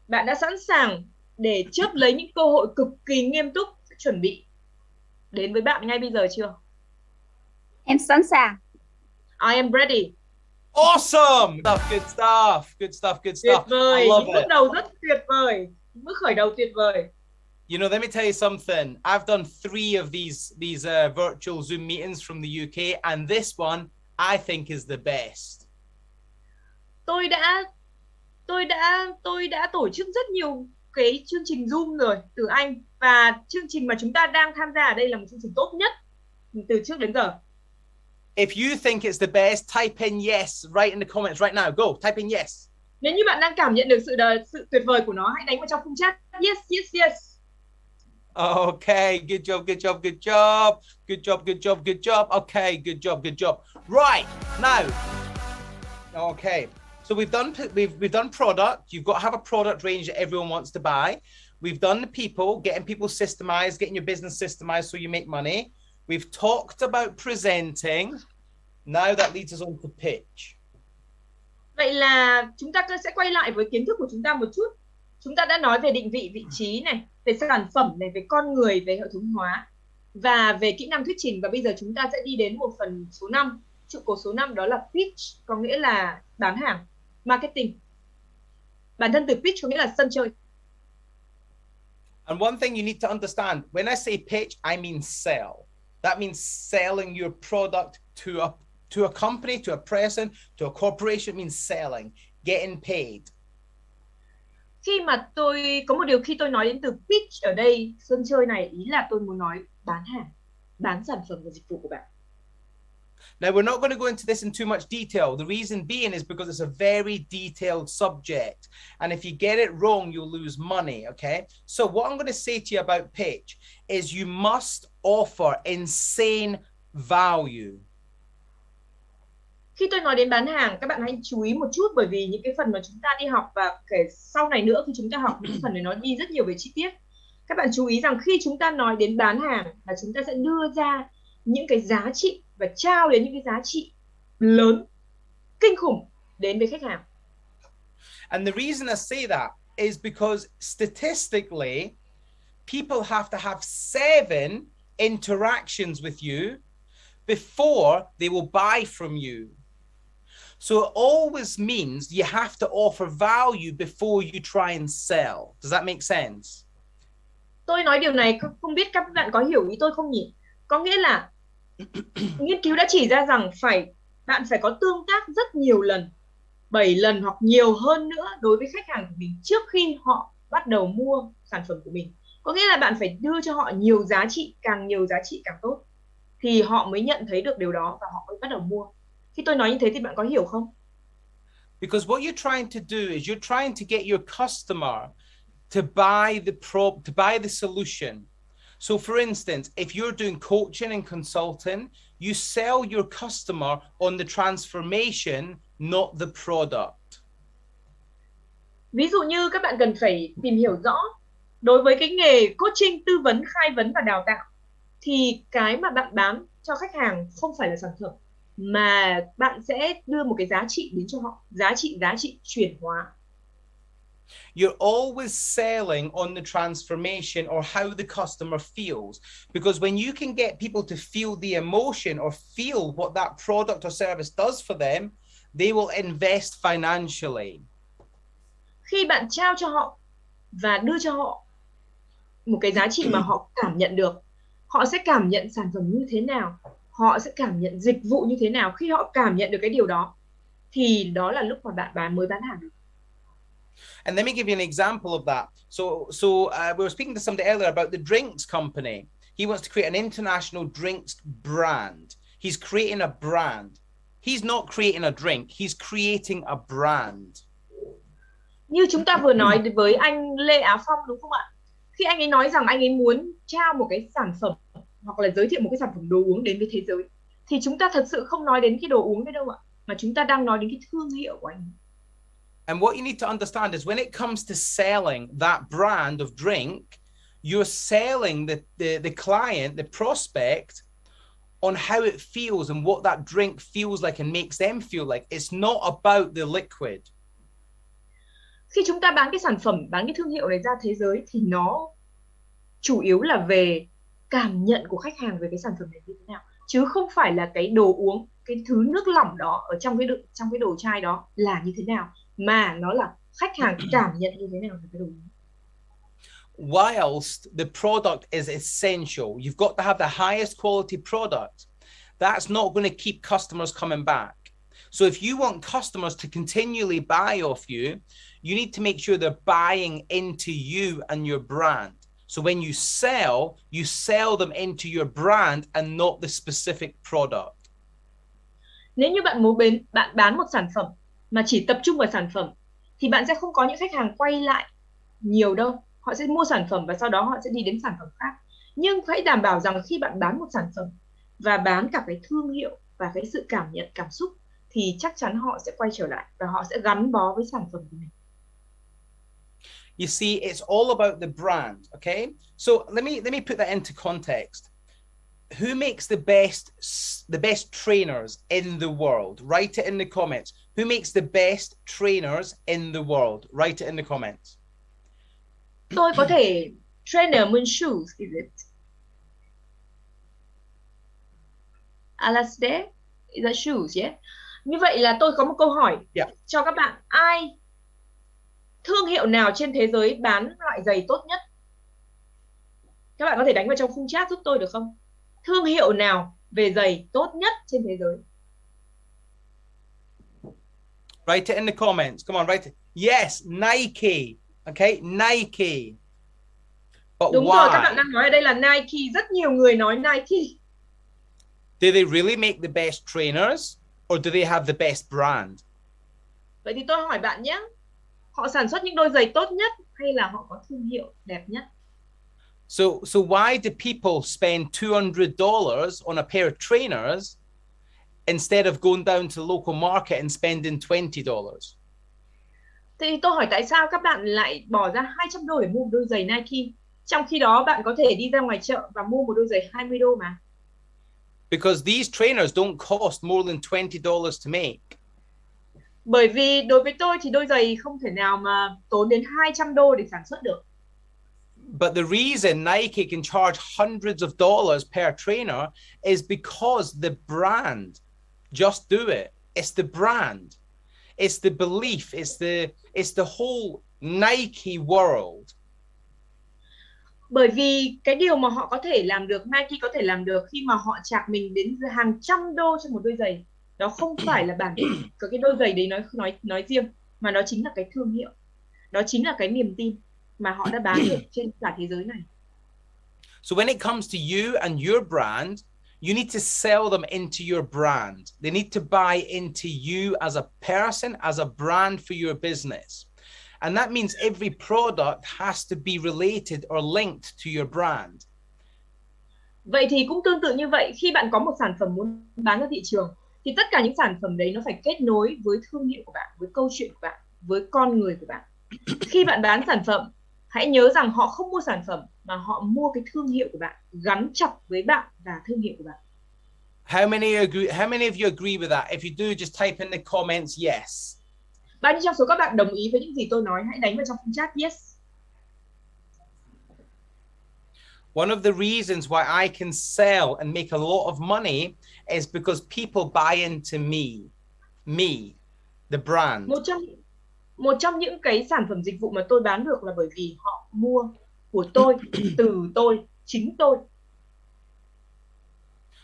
Bạn đã sẵn sàng để chớp lấy những cơ hội cực kỳ nghiêm túc chuẩn bị đến với bạn ngay bây giờ chưa? Em sẵn sàng. I am ready. Awesome! Good stuff. Good stuff. Good Tuyệt stuff. vời. I love Những bước it. đầu rất tuyệt vời. Bước khởi đầu tuyệt vời. You know, let me tell you something. I've done 3 of these virtual Zoom meetings from the UK, and this one I think is the best. Tôi đã tổ chức rất nhiều cái chương trình Zoom rồi từ Anh, và chương trình mà chúng ta đang tham gia ở đây là một chương trình tốt nhất từ trước đến giờ. If you think it's the best, type in yes right in the comments right now. Go, type in yes. Nếu như bạn đang cảm nhận được sự tuyệt vời của nó, hãy đánh vào trong khung chat yes, yes, yes. Okay, good job, good job, good job. Good job, good job, good job. Okay, good job, good job. Right, now. Okay. So we've done product. You've got to have a product range that everyone wants to buy. We've done the people, getting people systemized, getting your business systemized so you make money. We've talked about presenting. Now that leads us on to pitch. Vậy là chúng ta sẽ quay lại với kiến thức của chúng ta một chút. Chúng ta đã nói về định vị, vị trí này, về sản phẩm này, về con người, về hệ thống hóa và về kỹ năng thuyết trình. Và bây giờ chúng ta sẽ đi đến một phần số 5. Trụ cột số 5 đó là pitch, có nghĩa là bán hàng, marketing. Bản thân từ pitch có nghĩa là sân chơi. And one thing you need to understand, when I say pitch, I mean sell. That means selling your product to a company, to a person, to a corporation. It means selling, getting paid. Khi mà khi tôi nói đến từ pitch ở đây, sân chơi này, ý là tôi muốn nói bán hàng, bán sản phẩm và dịch vụ của bạn. Now, we're not going to go into this in too much detail. The reason being is because it's a very detailed subject. And if you get it wrong, you'll lose money, okay? So what I'm going to say to you about pitch is you must offer insane value. Khi tôi nói đến bán hàng, các bạn hãy chú ý một chút, bởi vì những cái phần mà chúng ta đi học và kể sau này nữa khi chúng ta học những phần này nó đi rất nhiều về chi tiết. Các bạn chú ý rằng khi chúng ta nói đến bán hàng là chúng ta sẽ đưa ra những cái giá trị và trao đến những cái giá trị lớn, kinh khủng đến với khách hàng. And the reason I say that is because statistically, people have to have 7 interactions with you before they will buy from you. So it always means you have to offer value before you try and sell. Does that make sense? Tôi nói điều này không biết các bạn có hiểu ý tôi không nhỉ? Có nghĩa là nghiên cứu đã chỉ ra rằng bạn phải có tương tác rất nhiều lần 7 lần hoặc nhiều hơn nữa đối với khách hàng của mình trước khi họ bắt đầu mua sản phẩm của mình. Có nghĩa là bạn phải đưa cho họ nhiều giá trị, càng nhiều giá trị càng tốt, thì họ mới nhận thấy được điều đó và họ mới bắt đầu mua. Khi tôi nói như thế thì bạn có hiểu không? Because what you're trying to do is you're trying to get your customer to buy the solution. So for instance, if you're doing coaching and consulting, you sell your customer on the transformation, not the product. Ví dụ như các bạn cần phải tìm hiểu rõ đối với cái nghề coaching, tư vấn, khai vấn và đào tạo, thì cái mà bạn bán cho khách hàng không phải là sản phẩm, mà bạn sẽ đưa một cái giá trị đến cho họ, giá trị chuyển hóa. You're always selling on the transformation or how the customer feels. Because when you can get people to feel the emotion or feel what that product or service does for them, they will invest financially. Khi bạn trao cho họ và đưa cho họ một cái giá trị mà họ cảm nhận được, họ sẽ cảm nhận sản phẩm như thế nào, họ sẽ cảm nhận dịch vụ như thế nào. Khi họ cảm nhận được cái điều đó thì đó là lúc mà bạn mới bán hàng được. And let me give you an example of that. So we were speaking to somebody earlier about the drinks company. He wants to create an international drinks brand. He's creating a brand. He's not creating a drink. He's creating a brand. Như chúng ta vừa nói với anh Lê Á Phong, đúng không ạ? Khi anh ấy nói rằng anh ấy muốn trao một cái sản phẩm hoặc là giới thiệu một cái sản phẩm đồ uống đến với thế giới, thì chúng ta thật sự không nói đến cái đồ uống đấy đâu ạ, mà chúng ta đang nói đến cái thương hiệu của anh ấy. And what you need to understand is when it comes to selling that brand of drink, you're selling the client, the prospect, on how it feels and what that drink feels like and makes them feel like. It's not about the liquid. Khi chúng ta bán cái sản phẩm, bán cái thương hiệu này ra thế giới thì nó chủ yếu là về cảm nhận của khách hàng về cái sản phẩm này như thế nào, chứ không phải là cái đồ uống, cái thứ nước lỏng đó ở trong cái đồ chai đó là như thế nào, mà nó là khách hàng cảm nhận như thế nào về cái đồ uống. Whilst the product is essential, you've got to have the highest quality product. That's not going to keep customers coming back. So if you want customers to continually buy off you, you need to make sure they're buying into you and your brand. So when you sell them into your brand and not the specific product. Nếu như bạn bán một sản phẩm mà chỉ tập trung vào sản phẩm, thì bạn sẽ không có những khách hàng quay lại nhiều đâu. Họ sẽ mua sản phẩm và sau đó họ sẽ đi đến sản phẩm khác. Nhưng hãy đảm bảo rằng khi bạn bán một sản phẩm và bán cả cái thương hiệu và cái sự cảm nhận, cảm xúc, thì chắc chắn họ sẽ quay trở lại và họ sẽ gắn bó với sản phẩm của mình. You see, it's all about the brand, okay? So let me put that into context. Who makes the best trainers in the world? Write it in the comments. Who makes the best trainers in the world? Write it in the comments. Tôi có thể trainer mun shoes, is it? Alasdair, is that shoes, yeah? Như vậy là tôi có một câu hỏi cho các bạn. Thương hiệu nào trên thế giới bán loại giày tốt nhất? Các bạn có thể đánh vào trong khung chat giúp tôi được không? Thương hiệu nào về giày tốt nhất trên thế giới? Write it in the comments. Come on, write it. Yes, Nike. Okay, Nike. But đúng why? Rồi, các bạn đang nói ở đây là Nike. Rất nhiều người nói Nike. Do they really make the best trainers or do they have the best brand? Vậy thì tôi hỏi bạn nhé. Họ sản xuất những đôi giày tốt nhất hay là họ có thương hiệu đẹp nhất? So why do people spend $200 on a pair of trainers instead of going down to the local market and spending $20? Thì tôi hỏi tại sao các bạn lại bỏ ra 200 đô để mua một đôi giày Nike, trong khi đó bạn có thể đi ra ngoài chợ và mua một đôi giày 20 đô mà. Because these trainers don't cost more than $20 to make. Bởi vì đối với tôi thì đôi giày không thể nào mà tốn đến 200 đô để sản xuất được. But the reason Nike can charge hundreds of dollars per trainer is because the brand. Just do it. It's the brand. It's the belief. It's the whole Nike world. Bởi vì cái điều mà họ có thể làm được, Nike có thể làm được khi mà họ chạc mình đến hàng trăm đô cho một đôi giày, Đó không phải là cái đôi giày đấy nói riêng, mà nó chính là cái thương hiệu, đó chính là cái niềm tin mà họ đã bán được trên cả thế giới này. So when it comes to you and your brand, you need to sell them into your brand. They need to buy into you as a person, as a brand for your business. And that means every product has to be related or linked to your brand. Vậy thì cũng tương tự như vậy, khi bạn có một sản phẩm muốn bán ra thị trường, thì tất cả những sản phẩm đấy nó phải kết nối với thương hiệu của bạn, với câu chuyện của bạn, với con người của bạn. Khi bạn bán sản phẩm, hãy nhớ rằng họ không mua sản phẩm mà họ mua cái thương hiệu của bạn, gắn chặt với bạn và thương hiệu của bạn. How many of you agree with that? If you do, just type in the comments yes. Bao nhiêu trong số các bạn đồng ý với những gì tôi nói? Hãy đánh vào trong khung chat yes. One of the reasons why I can sell and make a lot of money is because people buy into me, the brand. Một trong những cái sản phẩm dịch vụ mà tôi bán được là bởi vì họ mua của tôi, từ tôi, chính tôi.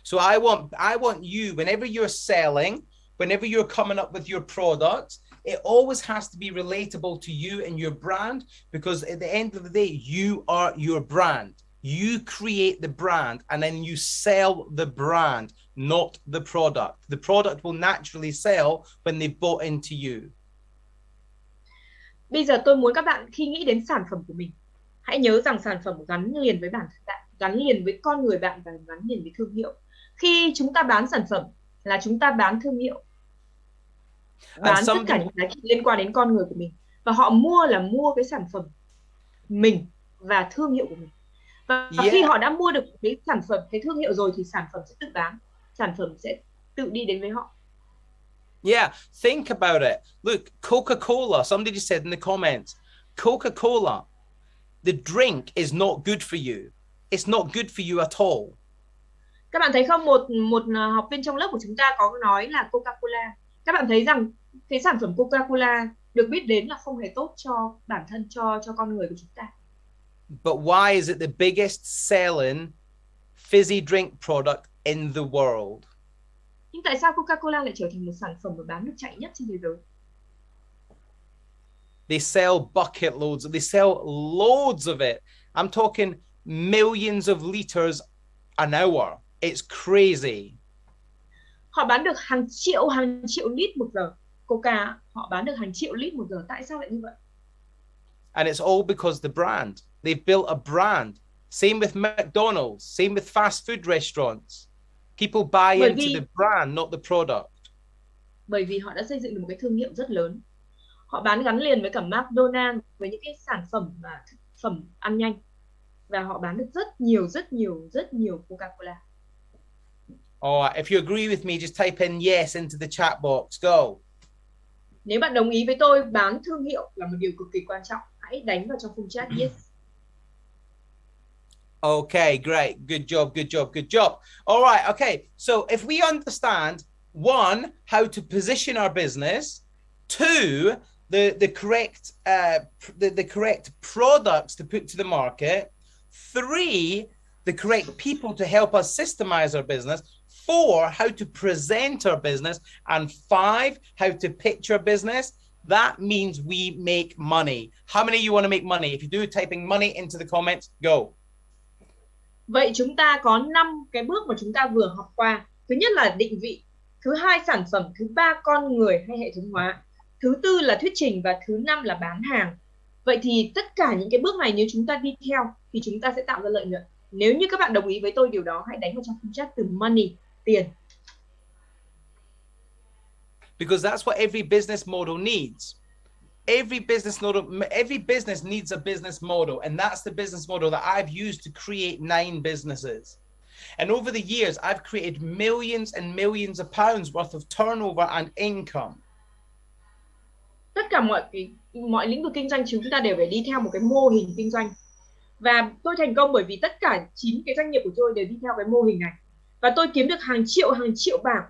So I want you, whenever you're selling, whenever you're coming up with your product, it always has to be relatable to you and your brand, because at the end of the day, you are your brand. You create the brand and then you sell the brand, not the product. The product will naturally sell when they've bought into you. Bây giờ tôi muốn các bạn khi nghĩ đến sản phẩm của mình, hãy nhớ rằng sản phẩm gắn liền với bản thân bạn, gắn liền với con người bạn và gắn liền với thương hiệu. Khi chúng ta bán sản phẩm là chúng ta bán thương hiệu, bán tất cả những giá trị liên quan đến con người của mình, và họ mua là mua cái sản phẩm mình và thương hiệu của mình. Và khi họ đã mua được cái sản phẩm, cái thương hiệu rồi thì sản phẩm sẽ tự bán, sản phẩm sẽ tự đi đến với họ. Yeah, think about it. Look, Coca-Cola, somebody just said in the comments, Coca-Cola, the drink is not good for you. It's not good for you at all. Các bạn thấy không, một học viên trong lớp của chúng ta có nói là Coca-Cola. Các bạn thấy rằng cái sản phẩm Coca-Cola được biết đến là không hề tốt cho bản thân, cho con người của chúng ta. But why is it the biggest selling fizzy drink product in the world? Nhưng tại sao Coca-Cola lại trở thành một sản phẩm mà bán được chạy nhất trên thế giới? They sell bucket loads. They sell loads of it. I'm talking millions of liters an hour. It's crazy. Họ bán được hàng triệu lít một giờ. Coca họ bán được hàng triệu lít một giờ. Tại sao lại như vậy? And it's all because the brand. They've built a brand. Same with McDonald's. Same with fast food restaurants. People buy into the brand, not the product. Bởi vì họ đã xây dựng được một cái thương hiệu rất lớn. Họ bán gắn liền với cả McDonald's, với những cái sản phẩm và thực phẩm ăn nhanh, và họ bán được rất nhiều Coca-Cola. If you agree with me, just type in yes into the chat box. Go. Nếu bạn đồng ý với tôi, bán thương hiệu là một điều cực kỳ quan trọng. Hãy đánh vào trong khung chat yes. Okay, great. Good job, good job, good job. All right, okay. So if we understand, one, how to position our business, two, the correct products to put to the market, three, the correct people to help us systemize our business, four, how to present our business, and five, how to pitch our business, that means we make money. How many of you want to make money? If you do, typing money into the comments, go. Vậy chúng ta có 5 cái bước mà chúng ta vừa học qua. Thứ nhất là định vị, thứ hai sản phẩm, thứ ba con người hay hệ thống hóa, thứ tư là thuyết trình và thứ năm là bán hàng. Vậy thì tất cả những cái bước này nếu chúng ta đi theo thì chúng ta sẽ tạo ra lợi nhuận. Nếu như các bạn đồng ý với tôi điều đó, hãy đánh vào trong khung chat từ money, tiền. Because that's what every business model needs. Every business needs a business model, and that's the business model that I've used to create 9 businesses. And over the years, I've created millions and millions of pounds worth of turnover and income. Tất cả mọi lĩnh vực kinh doanh chúng ta đều phải đi theo một cái mô hình kinh doanh. Và tôi thành công bởi vì tất cả 9 cái doanh nghiệp của tôi đều đi theo cái mô hình này. Và tôi kiếm được hàng triệu bảng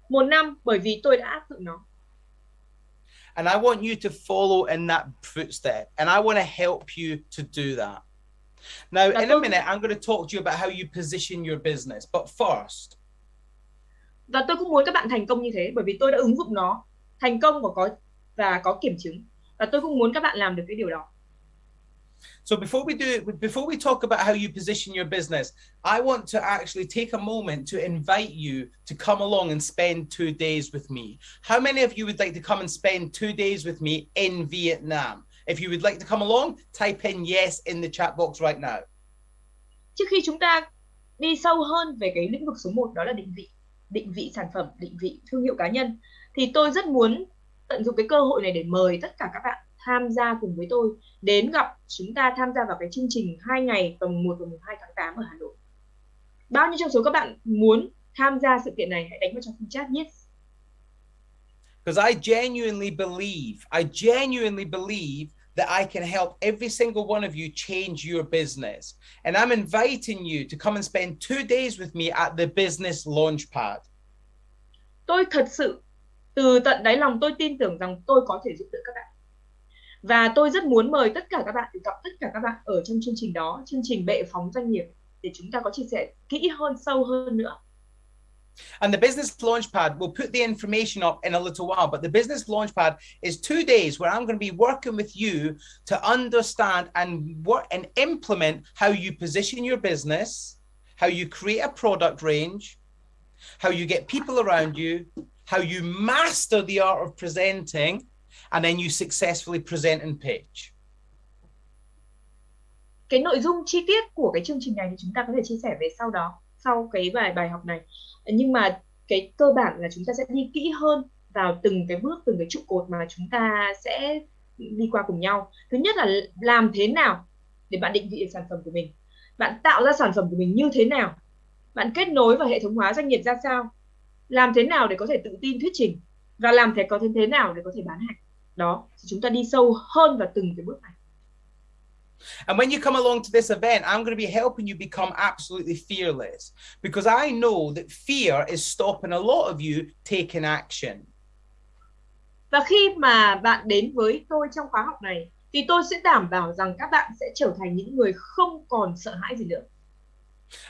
một năm bởi vì tôi đã áp dụng nó. And I want you to follow in that footstep. And I want to help you to do that. Now, in a minute, I'm going to talk to you about how you position your business. But first, Và tôi cũng muốn các bạn thành công như thế, bởi vì tôi đã ứng dụng nó thành công và có kiểm chứng. Và tôi cũng muốn các bạn làm được cái điều đó. So before we talk about how you position your business, I want to actually take a moment to invite you to come along and spend 2 days with me. How many of you would like to come and spend 2 days with me in Vietnam? If you would like to come along, type in yes in the chat box right now. Trước khi chúng ta đi sâu hơn về cái lĩnh vực số 1, đó là định vị sản phẩm, định vị thương hiệu cá nhân, thì tôi rất muốn tận dụng cái cơ hội này để mời tất cả các bạn tham gia cùng với tôi, đến gặp chúng ta, tham gia vào cái chương trình 2 ngày vào mùng 1 và mùng 2 tháng 8 ở Hà Nội. Bao nhiêu trong số các bạn muốn tham gia sự kiện này, hãy đánh vào trong phần chat yes. Because I genuinely believe that I can help every single one of you change your business. And I'm inviting you to come and spend 2 days with me at the Business Launchpad. Tôi thật sự, từ tận đáy lòng tôi tin tưởng rằng tôi có thể giúp đỡ các bạn. Và tôi rất muốn mời tất cả các bạn, gặp tất cả các bạn ở trong chương trình đó, chương trình bệ phóng doanh nghiệp, để chúng ta có chia sẻ kỹ hơn, sâu hơn nữa. And the Business Launchpad, we'll put the information up in a little while, but the Business Launchpad is 2 days where I'm going to be working with you to understand and work and implement how you position your business, how you create a product range, how you get people around you, how you master the art of presenting, and then you successfully present and pitch. Cái nội dung chi tiết của cái chương trình này thì chúng ta có thể chia sẻ về sau cái bài học này. Nhưng mà cái cơ bản là chúng ta sẽ đi kỹ hơn vào từng cái bước, từng cái trụ cột mà chúng ta sẽ đi qua cùng nhau. Thứ nhất là làm thế nào để bạn định vị được sản phẩm của mình, bạn tạo ra sản phẩm của mình như thế nào, bạn kết nối và hệ thống hóa doanh nghiệp ra sao, làm thế nào để có thể tự tin thuyết trình, và làm thế nào để có thể bán hàng. Đó, thì chúng ta đi sâu hơn vào từng cái bước này. And when you come along to this event, I'm going to be helping you become absolutely fearless, because I know that fear is stopping a lot of you taking action. Và khi mà bạn đến với tôi trong khóa học này, thì tôi sẽ đảm bảo rằng các bạn sẽ trở thành những người không còn sợ hãi gì nữa.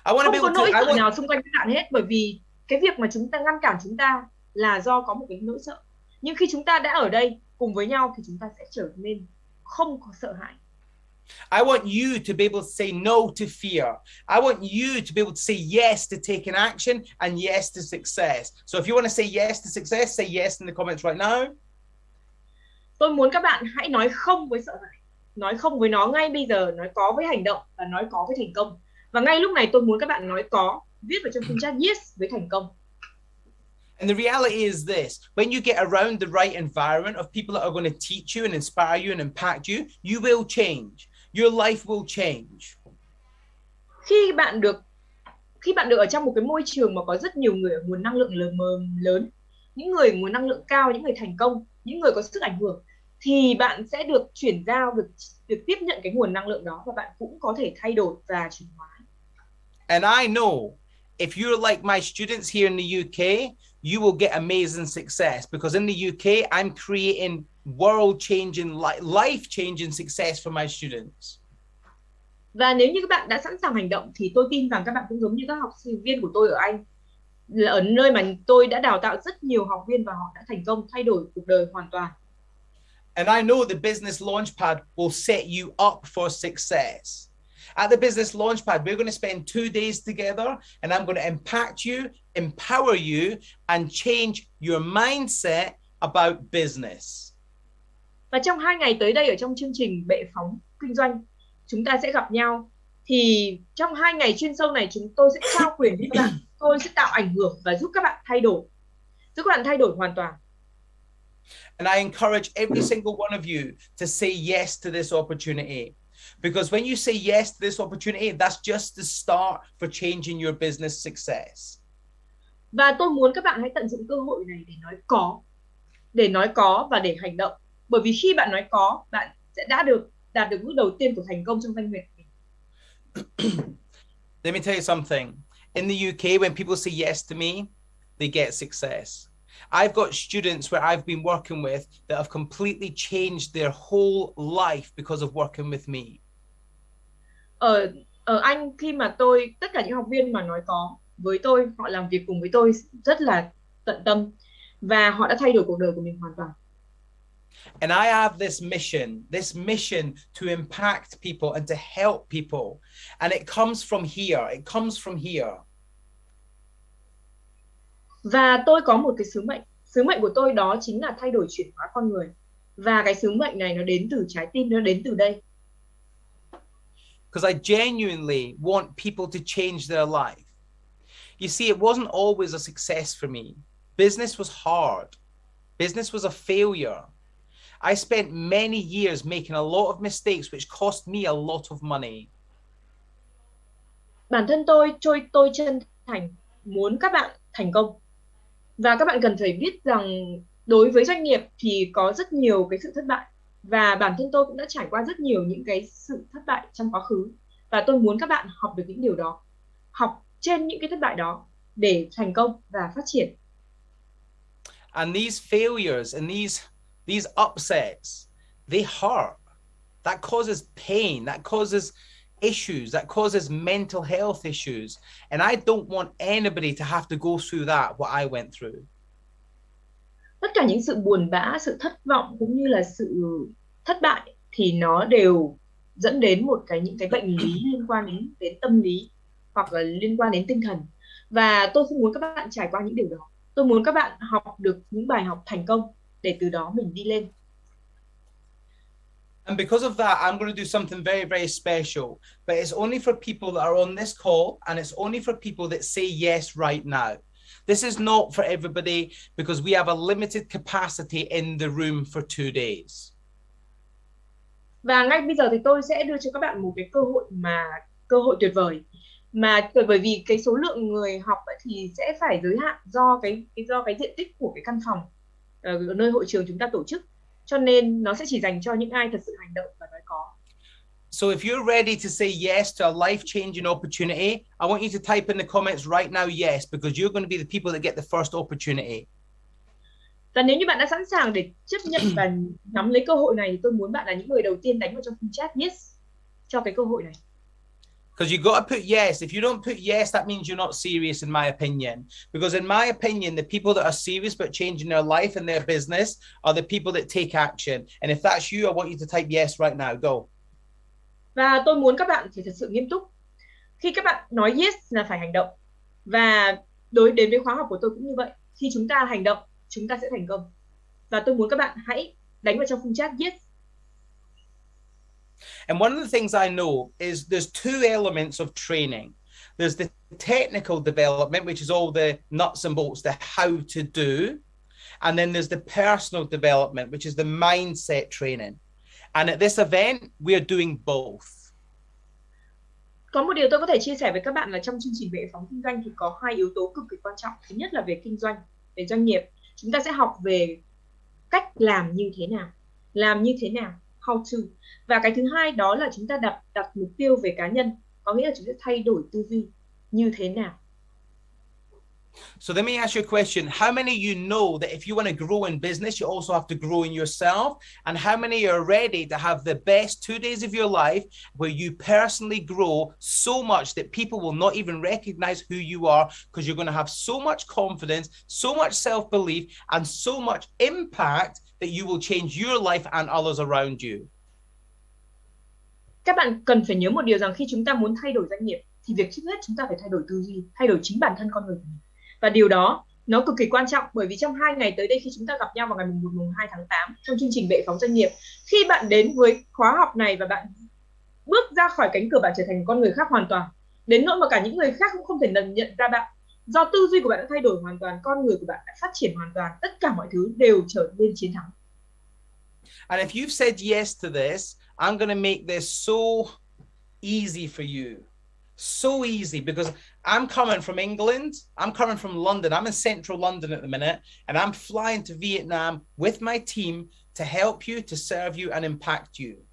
Không có nỗi sợ nào xung quanh các bạn hết, bởi vì cái việc mà chúng ta ngăn cản chúng ta là do có một cái nỗi sợ. Nhưng khi chúng ta đã ở đây cùng với nhau thì chúng ta sẽ trở nên không có sợ hãi. I want you to be able to say no to fear. I want you to be able to say yes to taking action and yes to success. So if you want to say yes to success, say yes in the comments right now. Tôi muốn các bạn hãy nói không với sợ hãi, nói không với nó ngay bây giờ, nói có với hành động và nói có với thành công. Và ngay lúc này tôi muốn các bạn nói có, viết vào trong phần chat yes với thành công. And the reality is this: when you get around the right environment of people that are going to teach you and inspire you and impact you, you will change. Your life will change. Khi bạn được ở trong một cái môi trường mà có rất nhiều người ở nguồn năng lượng lớn, những người nguồn năng lượng cao, những người thành công, những người có sức ảnh hưởng, thì bạn sẽ được chuyển giao, được tiếp nhận cái nguồn năng lượng đó, và bạn cũng có thể thay đổi và chuyển hóa. And I know if you're like my students here in the UK, you will get amazing success, because in the UK I'm creating world-changing, life-changing success for my students. Và nếu như các bạn đã sẵn sàng hành động thì tôi tin rằng các bạn cũng giống như các học sinh viên của tôi ở Anh, là ở nơi mà tôi đã đào tạo rất nhiều học viên và họ đã thành công, thay đổi cuộc đời hoàn toàn. And I know the Business Launchpad will set you up for success. At the Business Launchpad, we're going to spend 2 days together, and I'm going to impact you, empower you, and change your mindset about business. Và trong 2 ngày tới đây ở trong chương trình bệ phóng kinh doanh, chúng ta sẽ gặp nhau. Thì trong 2 ngày chuyên sâu này, tôi sẽ trao quyền cho các bạn. Tôi sẽ tạo ảnh hưởng và giúp các bạn thay đổi hoàn toàn. And I encourage every single one of you to say yes to this opportunity. Because when you say yes to this opportunity, that's just the start for changing your business success. Và tôi muốn các bạn hãy tận dụng cơ hội này để nói có và để hành động. Bởi vì khi bạn nói có, bạn sẽ đạt được bước đầu tiên của thành công trong doanh nghiệp. Let me tell you something. In the UK, when people say yes to me, they get success. I've got students where I've been working with that have completely changed their whole life because of working with me. Ở Anh, khi mà tất cả những học viên mà nói có với tôi, họ làm việc cùng với tôi rất là tận tâm và họ đã thay đổi cuộc đời của mình hoàn toàn. And I have this mission to impact people and to help people. And it comes from here. It comes from here. Và tôi có một cái sứ mệnh của tôi đó chính là thay đổi chuyển hóa con người. Và cái sứ mệnh này nó đến từ trái tim, nó đến từ đây. Because I genuinely want people to change their life. You see, it wasn't always a success for me. Business was hard. Business was a failure. I spent many years making a lot of mistakes which cost me a lot of money. Bản thân tôi chân thành muốn các bạn thành công. Và các bạn cần phải biết rằng đối với doanh nghiệp thì có rất nhiều cái sự thất bại. Và bản thân tôi cũng đã trải qua rất nhiều những cái sự thất bại trong quá khứ. Và tôi muốn các bạn học được những điều đó. Học trên những cái thất bại đó để thành công và phát triển. And these failures and these upsets, they hurt. That causes pain. That causes issues. That causes mental health issues. And I don't want anybody to have to go through that, what I went through. Tất cả những sự buồn bã, sự thất vọng cũng như là sự thất bại thì nó đều dẫn đến những cái bệnh lý liên quan đến tâm lý hoặc là liên quan đến tinh thần. Và tôi không muốn các bạn trải qua những điều đó. Tôi muốn các bạn học được những bài học thành công để từ đó mình đi lên. And because of that, I'm going to do something very, very special. But it's only for people that are on this call, and it's only for people that say yes right now. This is not for everybody because we have a limited capacity in the room for 2 days. Và ngay bây giờ thì tôi sẽ đưa cho các bạn một cái cơ hội tuyệt vời. Bởi vì cái số lượng người học thì sẽ phải giới hạn do cái diện tích của cái căn phòng ở nơi hội trường chúng ta tổ chức. Cho nên nó sẽ chỉ dành cho những ai thật sự hành động và nói có. So if you're ready to say yes to a life-changing opportunity, I want you to type in the comments right now yes, because you're going to be the people that get the first opportunity. Và nếu như bạn đã sẵn sàng để chấp nhận và nắm lấy cơ hội này thì tôi muốn bạn là những người đầu tiên đánh vào trong khung chat yes cho cái cơ hội này. Because you got to put yes. If you don't put yes, that means you're not serious, in my opinion. Because in my opinion, the people that are serious about changing their life and their business are the people that take action. And if that's you, I want you to type yes right now. Go. Và tôi muốn các bạn phải thật sự nghiêm túc. Khi các bạn nói yes là phải hành động. Và đến với khóa học của tôi cũng như vậy. Khi chúng ta hành động, chúng ta sẽ thành công. Và tôi muốn các bạn hãy đánh vào trong khung chat yes. And one of the things I know is there's two elements of training. There's the technical development, which is all the nuts and bolts, the how to do. And then there's the personal development, which is the mindset training. And at this event, we are doing both. Có một điều tôi có thể chia sẻ với các bạn là trong chương trình về phóng kinh doanh thì có hai yếu tố cực kỳ quan trọng. Thứ nhất là về kinh doanh, về doanh nghiệp. Chúng ta sẽ học về cách làm như thế nào, how to. Và cái thứ hai đó là chúng ta đặt mục tiêu về cá nhân, có nghĩa là chúng ta thay đổi tư duy như thế nào. So let me ask you a question. How many of you know that if you want to grow in business, you also have to grow in yourself? And how many are ready to have the best 2 days of your life where you personally grow so much that people will not even recognize who you are because you're going to have so much confidence, so much self-belief, and so much impact that you will change your life and others around you? Các bạn cần phải nhớ một điều rằng khi chúng ta muốn thay đổi doanh nghiệp thì việc trước hết chúng ta phải thay đổi tư duy, thay đổi chính bản thân con người của mình. Và điều đó nó cực kỳ quan trọng bởi vì trong 2 ngày tới đây khi chúng ta gặp nhau vào ngày mùng 2 tháng 8 trong chương trình bệ phóng doanh nghiệp, khi bạn đến với khóa học này và bạn bước ra khỏi cánh cửa, bạn trở thành một con người khác hoàn toàn. Đến nỗi mà cả những người khác cũng không thể nhận ra bạn. Do tư duy của bạn đã thay đổi hoàn toàn, con người của bạn đã phát triển hoàn toàn, tất cả mọi thứ đều trở nên chiến thắng. And if you've said yes to this, I'm going to make this so easy for you. So easy because I'm coming from England. I'm coming from London. I'm in central London at the minute, and I'm flying to Vietnam with my team to help you, to serve you, and impact you.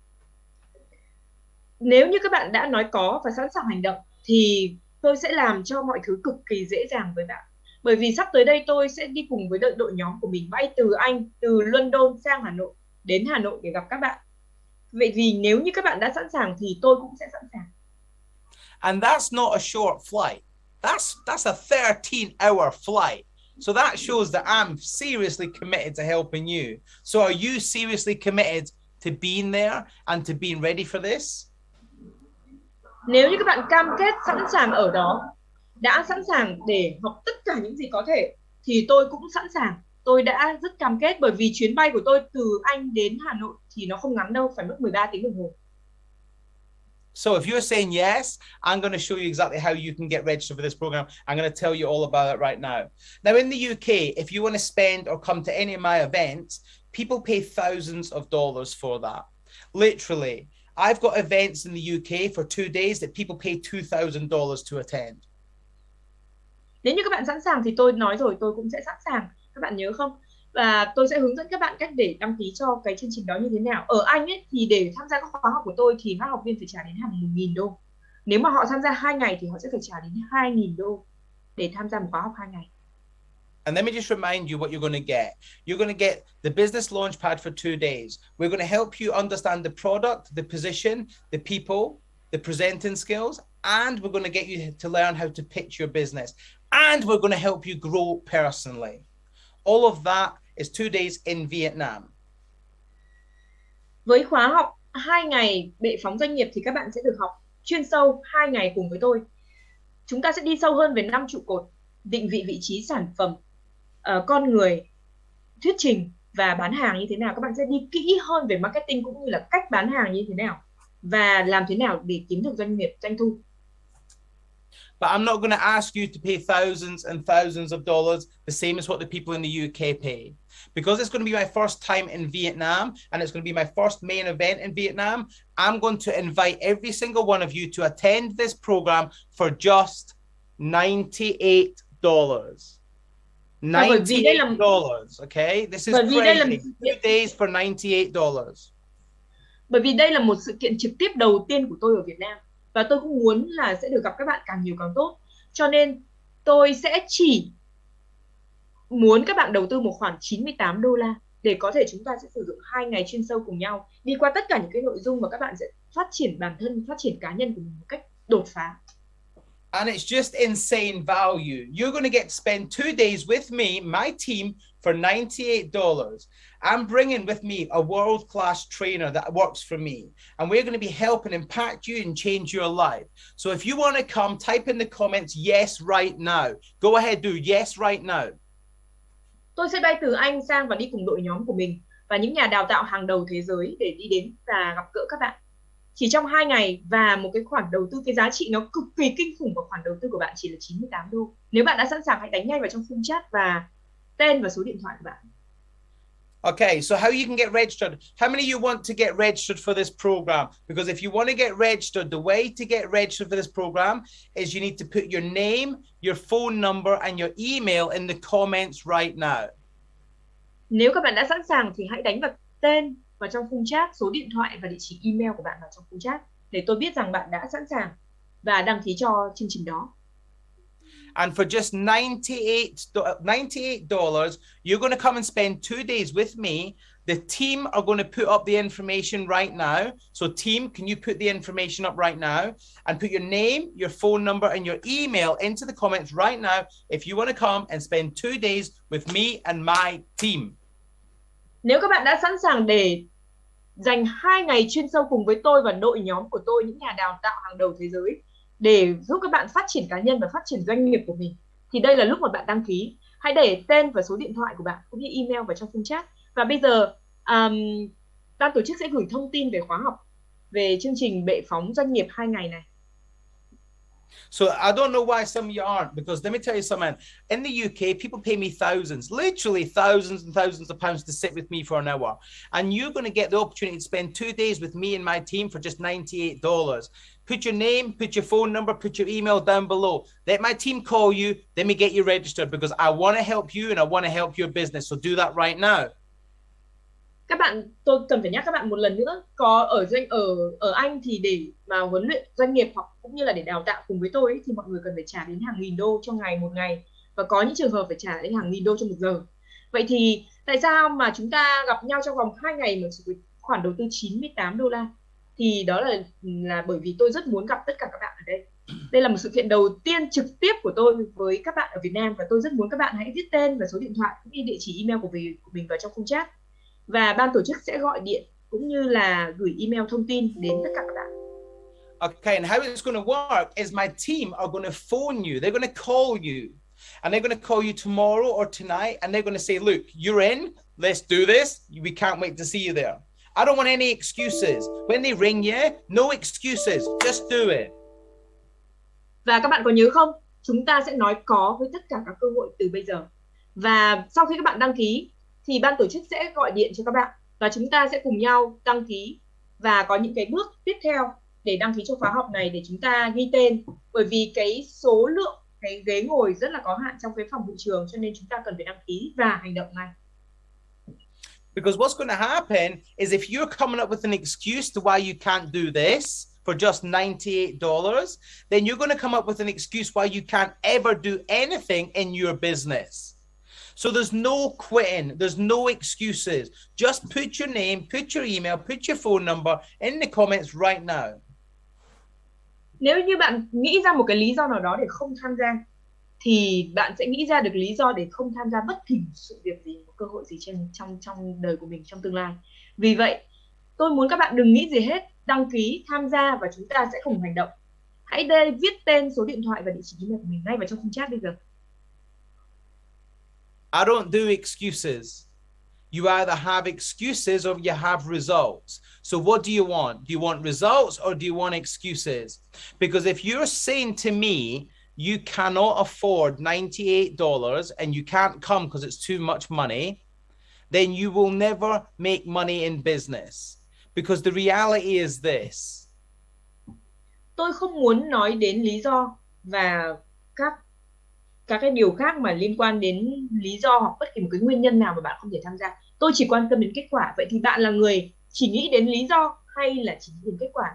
Nếu như các bạn đã nói có và sẵn sàng hành động thì tôi sẽ làm cho mọi thứ cực kỳ dễ dàng với bạn. Bởi vì sắp tới đây tôi sẽ đi cùng với đội nhóm của mình bay từ Anh, từ London sang Hà Nội, đến Hà Nội để gặp các bạn. Vậy vì nếu như các bạn đã sẵn sàng thì tôi cũng sẽ sẵn sàng. And that's not a short flight. That's a 13-hour flight. So that shows that I'm seriously committed to helping you. So are you seriously committed to being there and to being ready for this? Nếu như các bạn cam kết sẵn sàng ở đó, đã sẵn sàng để học tất cả những gì có thể, thì tôi cũng sẵn sàng. Tôi đã rất cam kết, bởi vì chuyến bay của tôi từ Anh đến Hà Nội thì nó không ngắn đâu, phải mất 13 tiếng đồng hồ. So if you're saying yes, I'm going to show you exactly how you can get registered for this program. I'm going to tell you all about it right now. Now in the UK, if you want to spend or come to any of my events, people pay thousands of dollars for that. Literally, I've got events in the UK for 2 days that people pay $2,000 to attend. Nếu như các bạn sẵn sàng thì tôi nói rồi, tôi cũng sẽ sẵn sàng. Các bạn nhớ không? Và tôi sẽ hướng dẫn các bạn cách để đăng ký cho cái chương trình đó như thế nào. Ở Anh ấy, thì để tham gia các khóa học của tôi thì các học viên phải trả đến hàng 1.000 đô. Nếu mà họ tham gia 2 ngày thì họ sẽ phải trả đến 2.000 đô để tham gia một khóa học 2 ngày. And let me just remind you what you're going to get. You're going to get the business launchpad for 2 days. We're going to help you understand the product, the position, the people, the presenting skills, and we're going to get you to learn how to pitch your business. And we're going to help you grow personally. All of that is 2 days in Vietnam. Với khóa học 2 ngày bệ phóng doanh nghiệp thì các bạn sẽ được học chuyên sâu 2 ngày cùng với tôi. Chúng ta sẽ đi sâu hơn về 5 trụ cột: định vị vị trí sản phẩm, con người, thuyết trình và bán hàng như thế nào. Các bạn sẽ đi kỹ hơn về marketing cũng như là cách bán hàng như thế nào và làm thế nào để kiếm được doanh thu. But I'm not going to ask you to pay thousands and thousands of dollars, the same as what the people in the UK pay. Because it's going to be my first time in Vietnam and it's going to be my first main event in Vietnam, I'm going to invite every single one of you to attend this program for just $98. $98, okay? This is crazy. 2 days for $98. Bởi vì đây là một sự kiện trực tiếp đầu tiên của tôi ở Việt Nam. Và tôi cũng muốn là sẽ được gặp các bạn càng nhiều càng tốt. Cho nên tôi sẽ chỉ muốn các bạn đầu tư một khoản $98 để có thể chúng ta sẽ sử dụng 2 ngày chuyên sâu cùng nhau, đi qua tất cả những cái nội dung mà các bạn sẽ phát triển bản thân, phát triển cá nhân của mình một cách đột phá. And it's just insane value. You're going to get to spend 2 days with me, my team, for $98. I'm bringing with me a world-class trainer that works for me. And we're going to be helping impact you and change your life. So if you want to come, type in the comments, yes, right now. Go ahead, do yes, right now. Tôi sẽ bay từ Anh sang và đi cùng đội nhóm của mình và những nhà đào tạo hàng đầu thế giới để đi đến và gặp gỡ các bạn. Chỉ trong 2 ngày và một cái khoản đầu tư, cái giá trị nó cực kỳ kinh khủng và khoản đầu tư của bạn chỉ là $98. Nếu bạn đã sẵn sàng, hãy đánh ngay vào trong khung chat và tên và số điện thoại của bạn. Okay, so how you can get registered? How many of you want to get registered for this program? Because if you want to get registered, the way to get registered for this program is you need to put your name, your phone number, and your email in the comments right now. Nếu các bạn đã sẵn sàng thì hãy đánh vào tên vào trong khung chat, số điện thoại và địa chỉ email của bạn vào trong khung chat để tôi biết rằng bạn đã sẵn sàng và đăng ký cho chương trình đó. And for just $98, you're going to come and spend 2 days with me. The team are going to put up the information right now. So team, can you put the information up right now? And put your name, your phone number, and your email into the comments right now if you want to come and spend 2 days with me and my team. Nếu các bạn đã sẵn sàng để dành 2 ngày chuyên sâu cùng với tôi và đội nhóm của tôi, những nhà đào tạo hàng đầu thế giới, để giúp các bạn phát triển cá nhân và phát triển doanh nghiệp của mình, thì đây là lúc mà bạn đăng ký. Hãy để tên và số điện thoại của bạn cũng như email vào trong khung chat. Và bây giờ ban tổ chức sẽ gửi thông tin về khóa học, về chương trình bệ phóng doanh nghiệp 2 ngày này. So I don't know why some of you aren't, because let me tell you something. In the UK, people pay me thousands, literally thousands and thousands of pounds to sit with me for an hour. And you're going to get the opportunity to spend 2 days with me and my team for just $98. Put your name, put your phone number, put your email down below. Let my team call you, let me get you registered, because I want to help you and I want to help your business. So do that right now. Các bạn, tôi cần phải nhắc các bạn một lần nữa, có ở Anh thì để mà huấn luyện doanh nghiệp hoặc cũng như là để đào tạo cùng với tôi ấy, thì mọi người cần phải trả đến hàng nghìn đô cho một ngày, và có những trường hợp phải trả đến hàng nghìn đô cho 1 giờ. Vậy thì tại sao mà chúng ta gặp nhau trong vòng 2 ngày mà chỉ với khoản đầu tư $98? Thì đó là bởi vì tôi rất muốn gặp tất cả các bạn ở đây. Đây là một sự kiện đầu tiên trực tiếp của tôi với các bạn ở Việt Nam và tôi rất muốn các bạn hãy viết tên và số điện thoại cũng như địa chỉ email của mình vào trong khung chat. Và ban tổ chức sẽ gọi điện cũng như là gửi email thông tin đến tất cả các bạn. Okay, and how it's going to work is my team are going to phone you. They're going to call you. And they're going to call you tomorrow or tonight. And they're going to say, look, you're in. Let's do this. We can't wait to see you there. I don't want any excuses. When they ring you, no excuses. Just do it. Và các bạn có nhớ không? Chúng ta sẽ nói có với tất cả các cơ hội từ bây giờ. Và sau khi các bạn đăng ký thì ban tổ chức sẽ gọi điện cho các bạn và chúng ta sẽ cùng nhau đăng ký và có những cái bước tiếp theo để đăng ký cho khóa học này để chúng ta ghi tên. Bởi vì cái số lượng cái ghế ngồi rất là có hạn trong cái phòng hội trường cho nên chúng ta cần phải đăng ký và hành động ngay. Because what's going to happen is if you're coming up with an excuse to why you can't do this for just $98, then you're going to come up with an excuse why you can't ever do anything in your business. So there's no quitting, there's no excuses. Just put your name, put your email, put your phone number in the comments right now. Nếu như bạn nghĩ ra một cái lý do nào đó để không tham gia thì bạn sẽ nghĩ ra được lý do để không tham gia bất kỳ một sự việc gì, một cơ hội gì trong đời của mình trong tương lai. Vì vậy, tôi muốn các bạn đừng nghĩ gì hết, đăng ký, tham gia và chúng ta sẽ cùng hành động. Hãy đây viết tên, số điện thoại và địa chỉ email của mình ngay vào trong khung chat bây giờ. I don't do excuses. You either have excuses or you have results. So what do you want? Do you want results or do you want excuses? Because if you're saying to me, you cannot afford $98 and you can't come because it's too much money, then you will never make money in business. Because the reality is this. Tôi không muốn nói đến lý do và các cái điều khác mà liên quan đến lý do hoặc bất kỳ một cái nguyên nhân nào mà bạn không thể tham gia. Tôi chỉ quan tâm đến kết quả. Vậy thì bạn là người chỉ nghĩ đến lý do hay là chỉ nghĩ đến kết quả?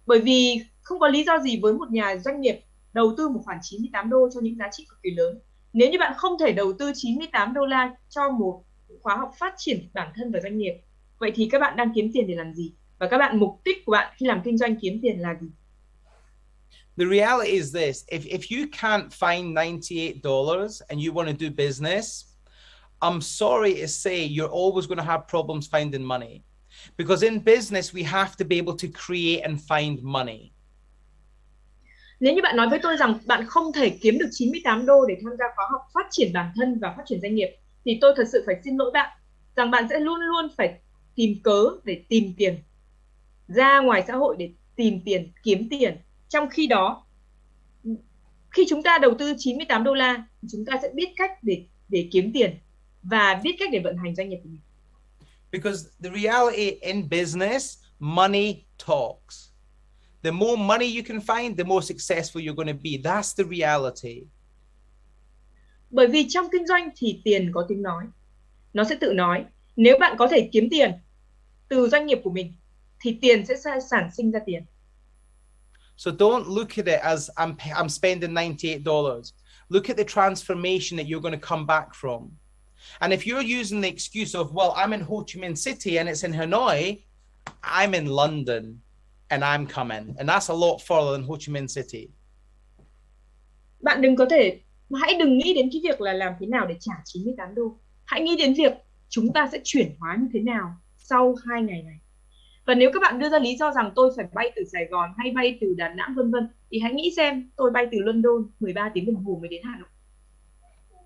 Bởi vì không có lý do gì với một nhà doanh nghiệp đầu tư một khoản 98 đô cho những giá trị cực kỳ lớn. Nếu như bạn không thể đầu tư 98 đô la cho một khóa học phát triển bản thân và doanh nghiệp, vậy thì các bạn đang kiếm tiền để làm gì? Và các bạn mục đích của bạn khi làm kinh doanh kiếm tiền là gì? The reality is this, if you can't find $98 and you want to do business, I'm sorry to say you're always going to have problems finding money. Because in business, we have to be able to create and find money. Nếu như bạn nói với tôi rằng bạn không thể kiếm được 98 đô để tham gia khóa học phát triển bản thân và phát triển doanh nghiệp, thì tôi thật sự phải xin lỗi bạn, rằng bạn sẽ luôn luôn phải tìm cớ để tìm tiền, ra ngoài xã hội để tìm tiền, kiếm tiền. Trong khi đó, khi chúng ta đầu tư 98 đô la, chúng ta sẽ biết cách để kiếm tiền và biết cách để vận hành doanh nghiệp của mình. Because the reality in business, money talks. The more money you can find, the more successful you're going to be. That's the reality. Bởi vì trong kinh doanh thì tiền có tiếng nói. Nó sẽ tự nói. Nếu bạn có thể kiếm tiền từ doanh nghiệp của mình, thì tiền sẽ sản sinh ra tiền. So don't look at it as I'm spending $98. Look at the transformation that you're going to come back from. And if you're using the excuse of, well, I'm in Ho Chi Minh City and it's in Hanoi, I'm in London and I'm coming. And that's a lot further than Ho Chi Minh City. Bạn hãy đừng nghĩ đến cái việc là làm thế nào để trả 98 đô. Hãy nghĩ đến việc chúng ta sẽ chuyển hóa như thế nào sau 2 ngày này. Và nếu các bạn đưa ra lý do rằng tôi phải bay từ Sài Gòn hay bay từ Đà Nẵng vân vân, thì hãy nghĩ xem tôi bay từ London 13 tiếng đồng hồ mới đến Hà Nội.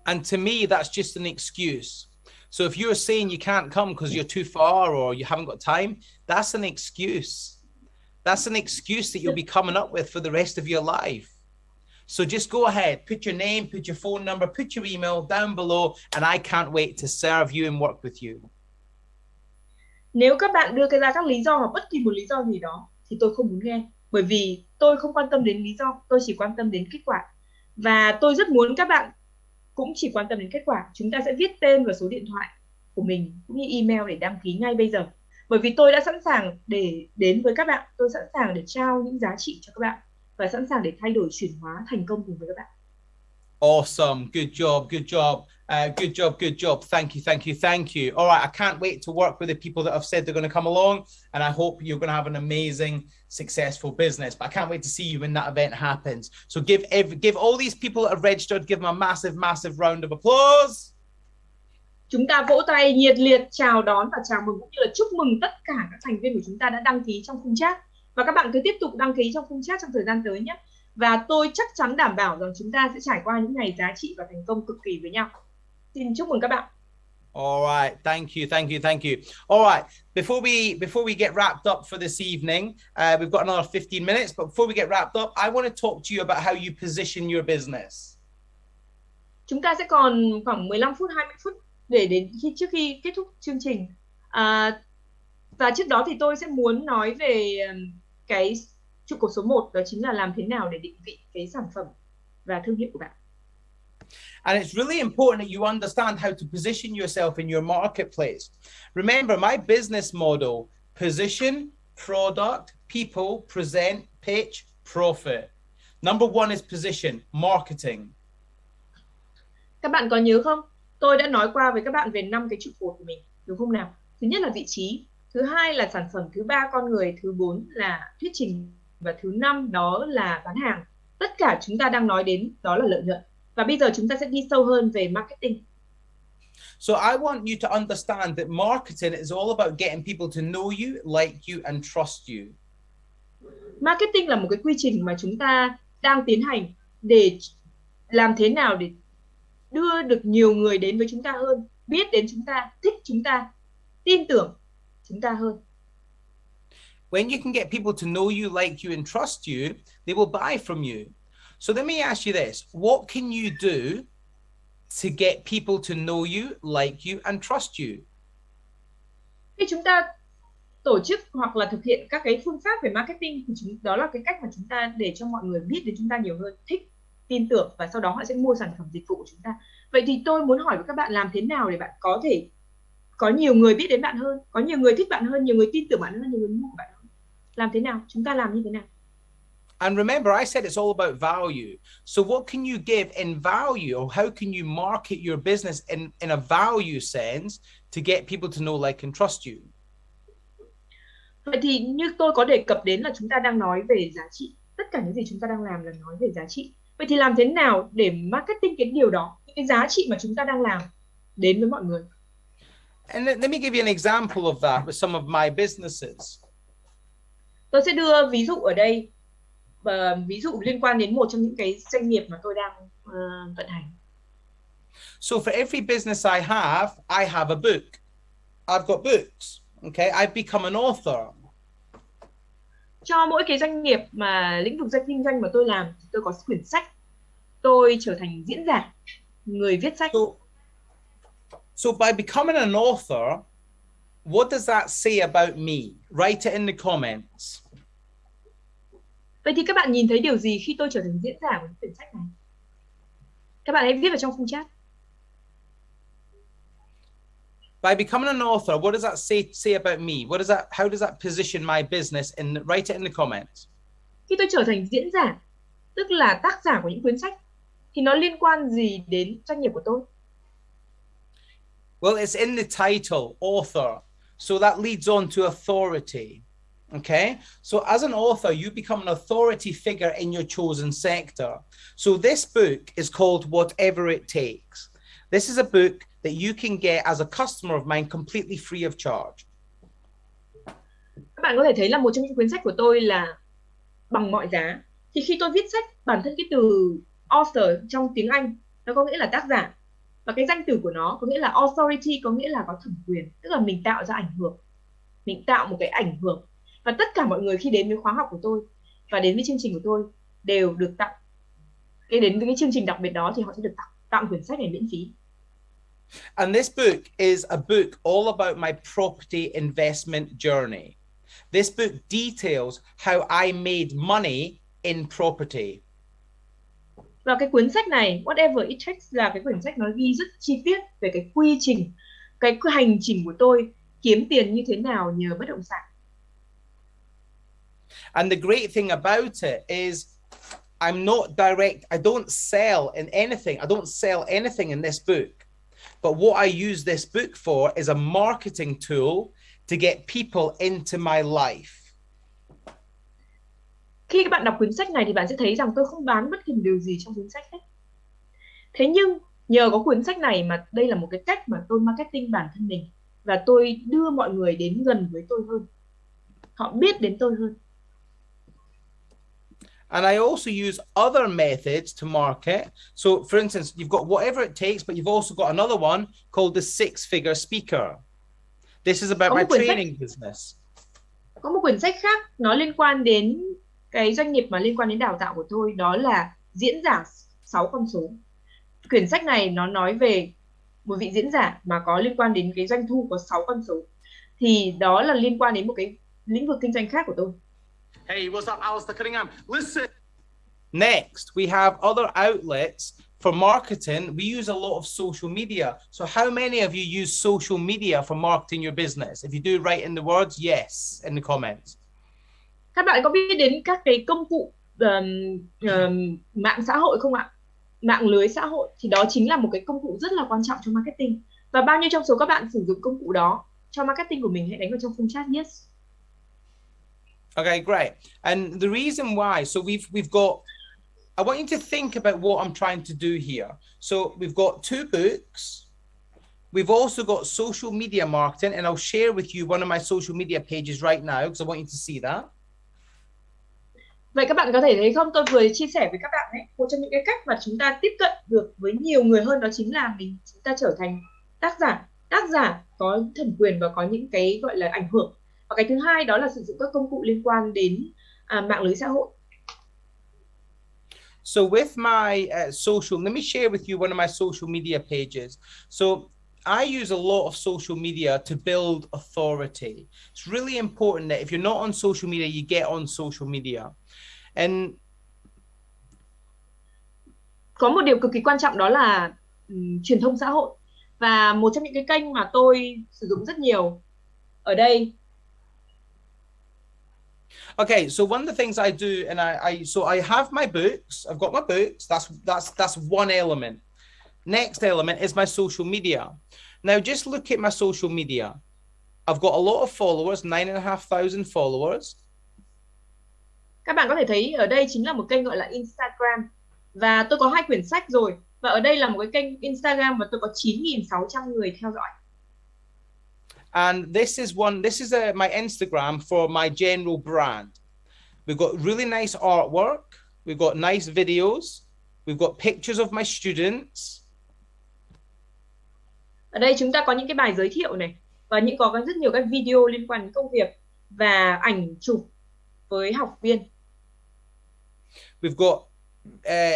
And to me, that's just an excuse. So if you're saying you can't come because you're too far or you haven't got time, that's an excuse. That's an excuse that you'll be coming up with for the rest of your life. So just go ahead, put your name, put your phone number, put your email down below, and I can't wait to serve you and work with you. Nếu các bạn đưa ra các lý do hoặc bất kỳ một lý do gì đó thì tôi không muốn nghe, bởi vì tôi không quan tâm đến lý do, tôi chỉ quan tâm đến kết quả. Và tôi rất muốn các bạn cũng chỉ quan tâm đến kết quả. Chúng ta sẽ viết tên và số điện thoại của mình cũng như email để đăng ký ngay bây giờ. Bởi vì tôi đã sẵn sàng để đến với các bạn, tôi sẵn sàng để trao những giá trị cho các bạn và sẵn sàng để thay đổi chuyển hóa thành công cùng với các bạn. Awesome. Good job. Good job. Good job. Good job. Thank you. Thank you. Thank you. All right. I can't wait to work with the people that have said they're going to come along. And I hope you're going to have an amazing, successful business. But I can't wait to see you when that event happens. So give all these people that have registered, give them a massive, massive round of applause. Chúng ta vỗ tay nhiệt liệt chào đón và chào mừng cũng như là chúc mừng tất cả các thành viên của chúng ta đã đăng ký trong khung chat. Và các bạn cứ tiếp tục đăng ký trong khung chat trong thời gian tới nhé. Và tôi chắc chắn đảm bảo rằng chúng ta sẽ trải qua những ngày giá trị và thành công cực kỳ với nhau. Xin chúc mừng các bạn. All right, thank you, thank you, thank you. All right, before we get wrapped up for this evening, we've got another 15 minutes. But before we get wrapped up, I want to talk to you about how you position your business. Chúng ta sẽ còn khoảng 15 phút, 20 phút để đến trước khi kết thúc chương trình. Và trước đó thì tôi sẽ muốn nói về cái trụ cột số 1, đó chính là làm thế nào để định vị cái sản phẩm và thương hiệu của bạn. And it's really important that you understand how to position yourself in your marketplace. Remember, my business model: position, product, people, present, pitch, profit. Number one is position, marketing. Các bạn có nhớ không? Tôi đã nói qua với các bạn về 5 cái trụ cột của mình, đúng không nào? Thứ nhất là vị trí, thứ hai là sản phẩm, thứ ba con người, thứ 4 là thuyết trình và thứ 5 đó là bán hàng. Tất cả chúng ta đang nói đến đó là lợi nhuận. Và bây giờ chúng ta sẽ đi sâu hơn về marketing. So I want you to understand that marketing is all about getting people to know you, like you and trust you. Marketing là một cái quy trình mà chúng ta đang tiến hành để làm thế nào để đưa được nhiều người đến với chúng ta hơn, biết đến chúng ta, thích chúng ta, tin tưởng chúng ta hơn. When you can get people to know you, like you and trust you, they will buy from you. So let me ask you this: what can you do to get people to know you, like you and trust you? Khi chúng ta tổ chức hoặc là thực hiện các cái phương pháp về marketing thì đó là cái cách mà chúng ta để cho mọi người biết đến chúng ta nhiều hơn, thích, tin tưởng và sau đó họ sẽ mua sản phẩm dịch vụ của chúng ta. Vậy thì tôi muốn hỏi với các bạn làm thế nào để bạn có thể có nhiều người biết đến bạn hơn, có nhiều người thích bạn hơn, nhiều người tin tưởng bạn hơn, nhiều người mua của bạn hơn. Làm thế nào? Chúng ta làm như thế nào? And remember, I said it's all about value. So what can you give in value, or how can you market your business in a value sense to get people to know, like and trust you? Vậy thì như tôi có đề cập đến là chúng ta đang nói về giá trị. Tất cả những gì chúng ta đang làm là nói về giá trị. Vậy thì làm thế nào để marketing cái điều đó, cái giá trị mà chúng ta đang làm đến với mọi người? And let me give you an example of that with some of my businesses. Tôi sẽ đưa ví dụ ở đây, ví dụ liên quan đến một trong những cái doanh nghiệp mà tôi đang vận hành. So for every business I have a book. I've got books. Okay, I've become an author. Cho mỗi cái doanh nghiệp mà lĩnh vực kinh doanh mà tôi làm, tôi có quyển sách. Tôi trở thành diễn giả, người viết sách. So by becoming an author, what does that say about me? Write it in the comments. Vậy thì các bạn nhìn thấy điều gì khi tôi trở thành diễn giả của quyển sách này? Các bạn hãy viết vào trong khung chat. By becoming an author, what does that say about me? How does that position my business? And write it in the comments. Khi tôi trở thành diễn giả, tức là tác giả của những cuốn sách, thì nó liên quan gì đến doanh nghiệp của tôi? Well, it's in the title, author. So that leads on to authority. Okay, so as an author, you become an authority figure in your chosen sector. So this book is called Whatever It Takes. This is a book that you can get as a customer of mine completely free of charge. Các bạn có thể thấy là một trong những cuốn sách của tôi là bằng mọi giá. Thì khi tôi viết sách, bản thân cái từ author trong tiếng Anh nó có nghĩa là tác giả. Và cái danh từ của nó có nghĩa là authority, có nghĩa là có thẩm quyền. Tức là mình tạo ra ảnh hưởng. Mình tạo một cái ảnh hưởng. Và tất cả mọi người khi đến với khóa học của tôi và đến với chương trình của tôi đều được tặng. Đến với cái chương trình đặc biệt đó thì họ sẽ được tặng quyển sách này miễn phí. And this book is a book all about my property investment journey. This book details how I made money in property. Và cái cuốn sách này, Whatever It Takes, là cái quyển sách nó ghi rất chi tiết về cái quy trình, cái hành trình của tôi kiếm tiền như thế nào nhờ bất động sản. And the great thing about it is I'm not direct. I don't sell in anything. I don't sell anything in this book. But what I use this book for is a marketing tool to get people into my life. Khi các bạn đọc quyển sách này thì bạn sẽ thấy rằng tôi không bán bất kỳ điều gì trong cuốn sách hết. Thế nhưng nhờ có cuốn sách này mà đây là một cái cách mà tôi marketing bản thân mình và tôi đưa mọi người đến gần với tôi hơn. Họ biết đến tôi hơn. And I also use other methods to market. So for instance, you've got whatever it takes, but you've also got another one called the six-figure speaker. This is about my training business. Có một quyển sách khác nó liên quan đến cái doanh nghiệp mà liên quan đến đào tạo của tôi, đó là diễn giả 6 con số. Quyển sách này nó nói về một vị diễn giả mà có liên quan đến cái doanh thu có 6 con số. Thì đó là liên quan đến một cái lĩnh vực kinh doanh khác của tôi. Hey, what's up, Alasdair Cunningham? Listen. Next, we have other outlets for marketing. We use a lot of social media. So how many of you use social media for marketing your business? If you do, write in the words yes in the comments. Các bạn có biết đến các cái công cụ mạng xã hội không ạ? Mạng lưới xã hội thì đó chính là một cái công cụ rất là quan trọng cho marketing. Và bao nhiêu trong số các bạn sử dụng công cụ đó cho marketing của mình, hãy đánh vào trong khung chat yes. Okay, great. And the reason why, so we've got, I want you to think about what I'm trying to do here. So we've got 2 books. We've also got social media marketing, and I'll share with you one of my social media pages right now because I want you to see that. Vậy các bạn có thể thấy không, tôi vừa chia sẻ với các bạn ấy, một trong những cái cách mà chúng ta tiếp cận được với nhiều người hơn đó chính là chúng ta trở thành tác giả. Tác giả có thẩm quyền và có những cái gọi là ảnh hưởng. Và cái thứ hai đó là sử dụng các công cụ liên quan đến mạng lưới xã hội. So with my social, let me share with you one of my social media pages. So I use a lot of social media to build authority. It's really important that if you're not on social media, you get on social media. And có một điều cực kỳ quan trọng đó là truyền thông xã hội. Và một trong những cái kênh mà tôi sử dụng rất nhiều ở đây. Okay, so one of the things I do, and I have my books. I've got my books. That's one element. Next element is my social media. Now, just look at my social media. I've got a lot of followers, 9,500 followers. Các bạn có thể thấy ở đây chính là một kênh gọi là Instagram. Và tôi có 2 quyển sách rồi. Và ở đây là một cái kênh Instagram và tôi có 9.600 người theo dõi. And this is my Instagram for my general brand. We've got really nice artwork. We've got nice videos. We've got pictures of my students. Ở đây chúng ta có những cái bài giới thiệu này và có rất nhiều các video liên quan đến công việc và ảnh chụp với học viên. We've got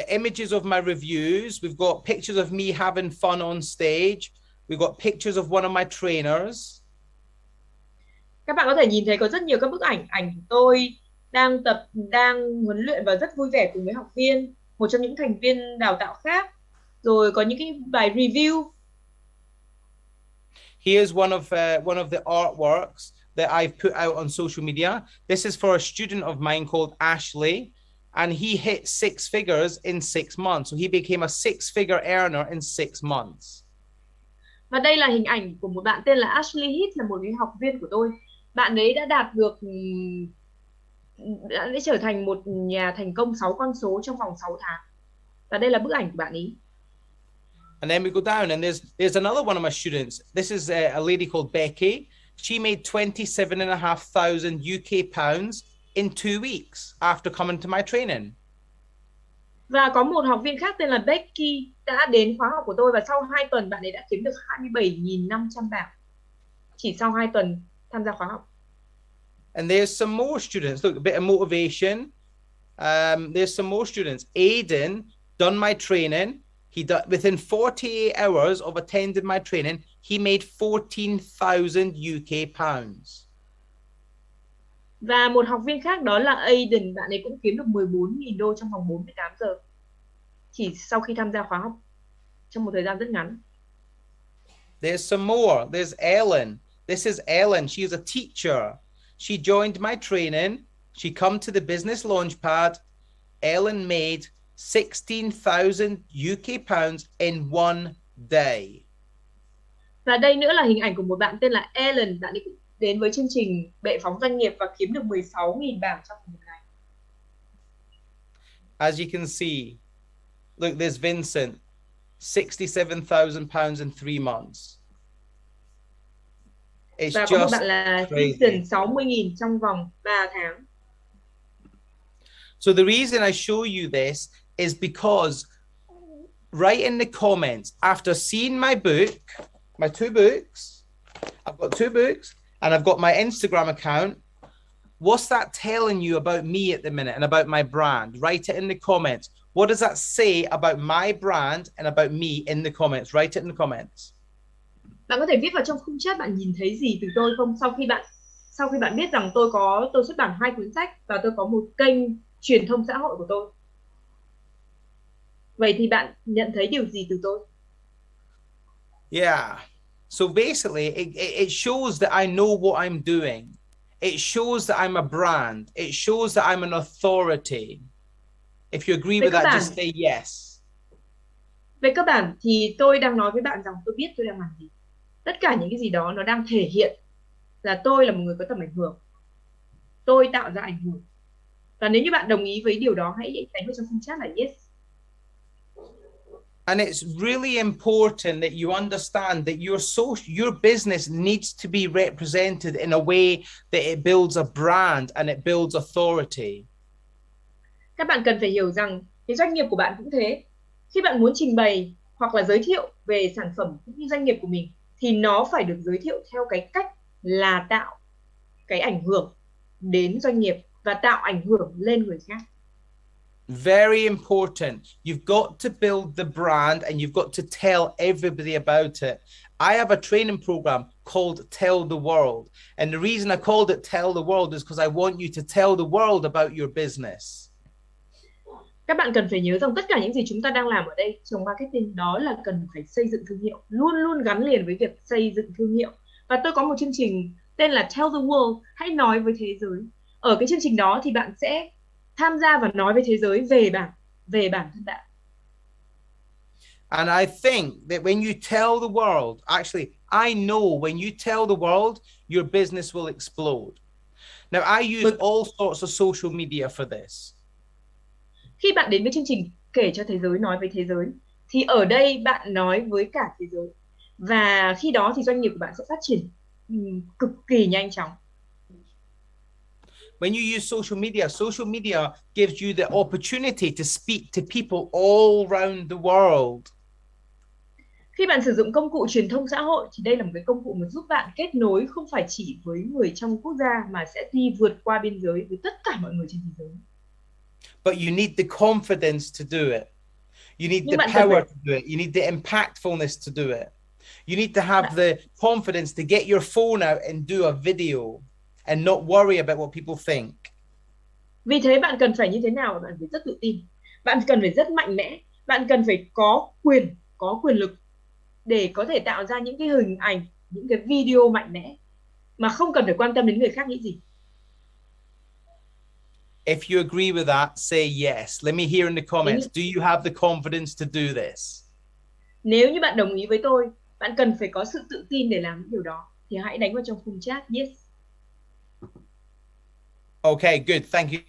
images of my reviews. We've got pictures of me having fun on stage. We've got pictures of one of my trainers. Các bạn có thể nhìn thấy có rất nhiều các bức ảnh của tôi đang huấn luyện và rất vui vẻ cùng với học viên, một trong những thành viên đào tạo khác. Rồi có những cái bài review. Here's one of the artworks that I've put out on social media. This is for a student of mine called Ashley, and he hit 6 figures in 6 months. So he became a 6-figure earner in 6 months. Và đây là hình ảnh của một bạn tên là Ashley Heath, là một cái học viên của tôi. Bạn ấy đã trở thành một nhà thành công 6 con số trong vòng 6 tháng. Và đây là bức ảnh của bạn ấy. And then we go down, and there's another one of my students. This is a lady called Becky. She made 27,500 UK pounds in 2 weeks after coming to my training. Và có một học viên khác tên là Becky đã đến khóa học của tôi và sau 2 tuần bạn ấy đã kiếm được 27.500 bảng chỉ sau 2 tuần tham gia khóa học. And there's some more students. Look, a bit of motivation. There's some more students. Aiden done my training. Within 48 hours of attending my training, he made 14,000 UK pounds. Và một học viên khác đó là Aiden, bạn ấy cũng kiếm được 14.000 đô trong vòng 48 giờ chỉ sau khi tham gia khóa học trong một thời gian rất ngắn. There's some more. There's Ellen. This is Ellen. She is a teacher. She joined my training. She come to the business launchpad. Ellen made 16,000 UK pounds in one day. Và đây nữa là hình ảnh của một bạn tên là Ellen. Bạn ấy đến với chương trình bệ phóng doanh nghiệp và kiếm được 16.000 bảng trong một ngày. As you can see, look, there's Vincent, 67,000 pounds in 3 months. It's Và có một just bạn là crazy. Vincent, 60.000 trong vòng 3 tháng. So the reason I show you this is because write in the comments, after seeing my book, my 2 books, I've got 2 books and I've got my Instagram account. What's that telling you about me at the minute and about my brand? Write it in the comments. What does that say about my brand and about me in the comments? Write it in the comments. Bạn có thể viết vào trong khung chat bạn nhìn thấy gì từ tôi không? Sau khi bạn biết rằng tôi xuất bản 2 cuốn sách và tôi có một kênh truyền thông xã hội của tôi. Vậy thì bạn nhận thấy điều gì từ tôi? Yeah. So basically, it shows that I know what I'm doing. It shows that I'm a brand. It shows that I'm an authority. If you agree with that, just say yes. Về cơ bản thì tôi đang nói với bạn rằng tôi biết tôi đang làm gì. Tất cả những cái gì đó nó đang thể hiện là tôi là một người có tầm ảnh hưởng. Tôi tạo ra ảnh hưởng. Và nếu như bạn đồng ý với điều đó, hãy đánh vào trong khung chat là yes. And it's really important that you understand that your business needs to be represented in a way that it builds a brand and it builds authority. Các bạn cần phải hiểu rằng cái doanh nghiệp của bạn cũng thế. Khi bạn muốn trình bày hoặc là giới thiệu về sản phẩm cũng như doanh nghiệp của mình thì nó phải được giới thiệu theo cái cách là tạo cái ảnh hưởng đến doanh nghiệp và tạo ảnh hưởng lên người khác. Very important. You've got to build the brand and you've got to tell everybody about it. I have a training program called Tell the World. And the reason I called it Tell the World is because I want you to tell the world about your business. Các bạn cần phải nhớ rằng tất cả những gì chúng ta đang làm ở đây trong marketing đó là cần phải xây dựng thương hiệu, luôn luôn gắn liền với việc xây dựng thương hiệu. Và tôi có một chương trình tên là Tell the World, hãy nói với thế giới. Ở cái chương trình đó thì bạn sẽ tham gia và nói với thế giới về bản thân bạn. And I think that when you tell the world, actually, I know when you tell the world, your business will explode. Now, I use all sorts of social media for this. Khi bạn đến với chương trình kể cho thế giới, nói với thế giới, thì ở đây bạn nói với cả thế giới. Và khi đó thì doanh nghiệp của bạn sẽ phát triển cực kỳ nhanh chóng. When you use social media gives you the opportunity to speak to people all around the world. Khi bạn sử dụng công cụ truyền thông xã hội thì đây là một cái công cụ mà giúp bạn kết nối không phải chỉ với người trong quốc gia mà sẽ đi vượt qua biên giới với tất cả mọi người trên thế giới. But you need the confidence to do it. You need the power to do it. You need the impactfulness to do it. You need to have the confidence to get your phone out and do a video and not worry about what people think. Vì thế bạn cần phải như thế nào? Bạn phải rất tự tin. Bạn cần phải rất mạnh mẽ. Bạn cần phải có quyền lực để có thể tạo ra những cái hình ảnh, những cái video mạnh mẽ mà không cần phải quan tâm đến người khác nghĩ gì. If you agree with that, say yes. Let me hear in the comments. Do you have the confidence to do this? Nếu như bạn đồng ý với tôi, bạn cần phải có sự tự tin để làm những điều đó, thì hãy đánh vào trong khung chat yes. Okay, good. Thank you.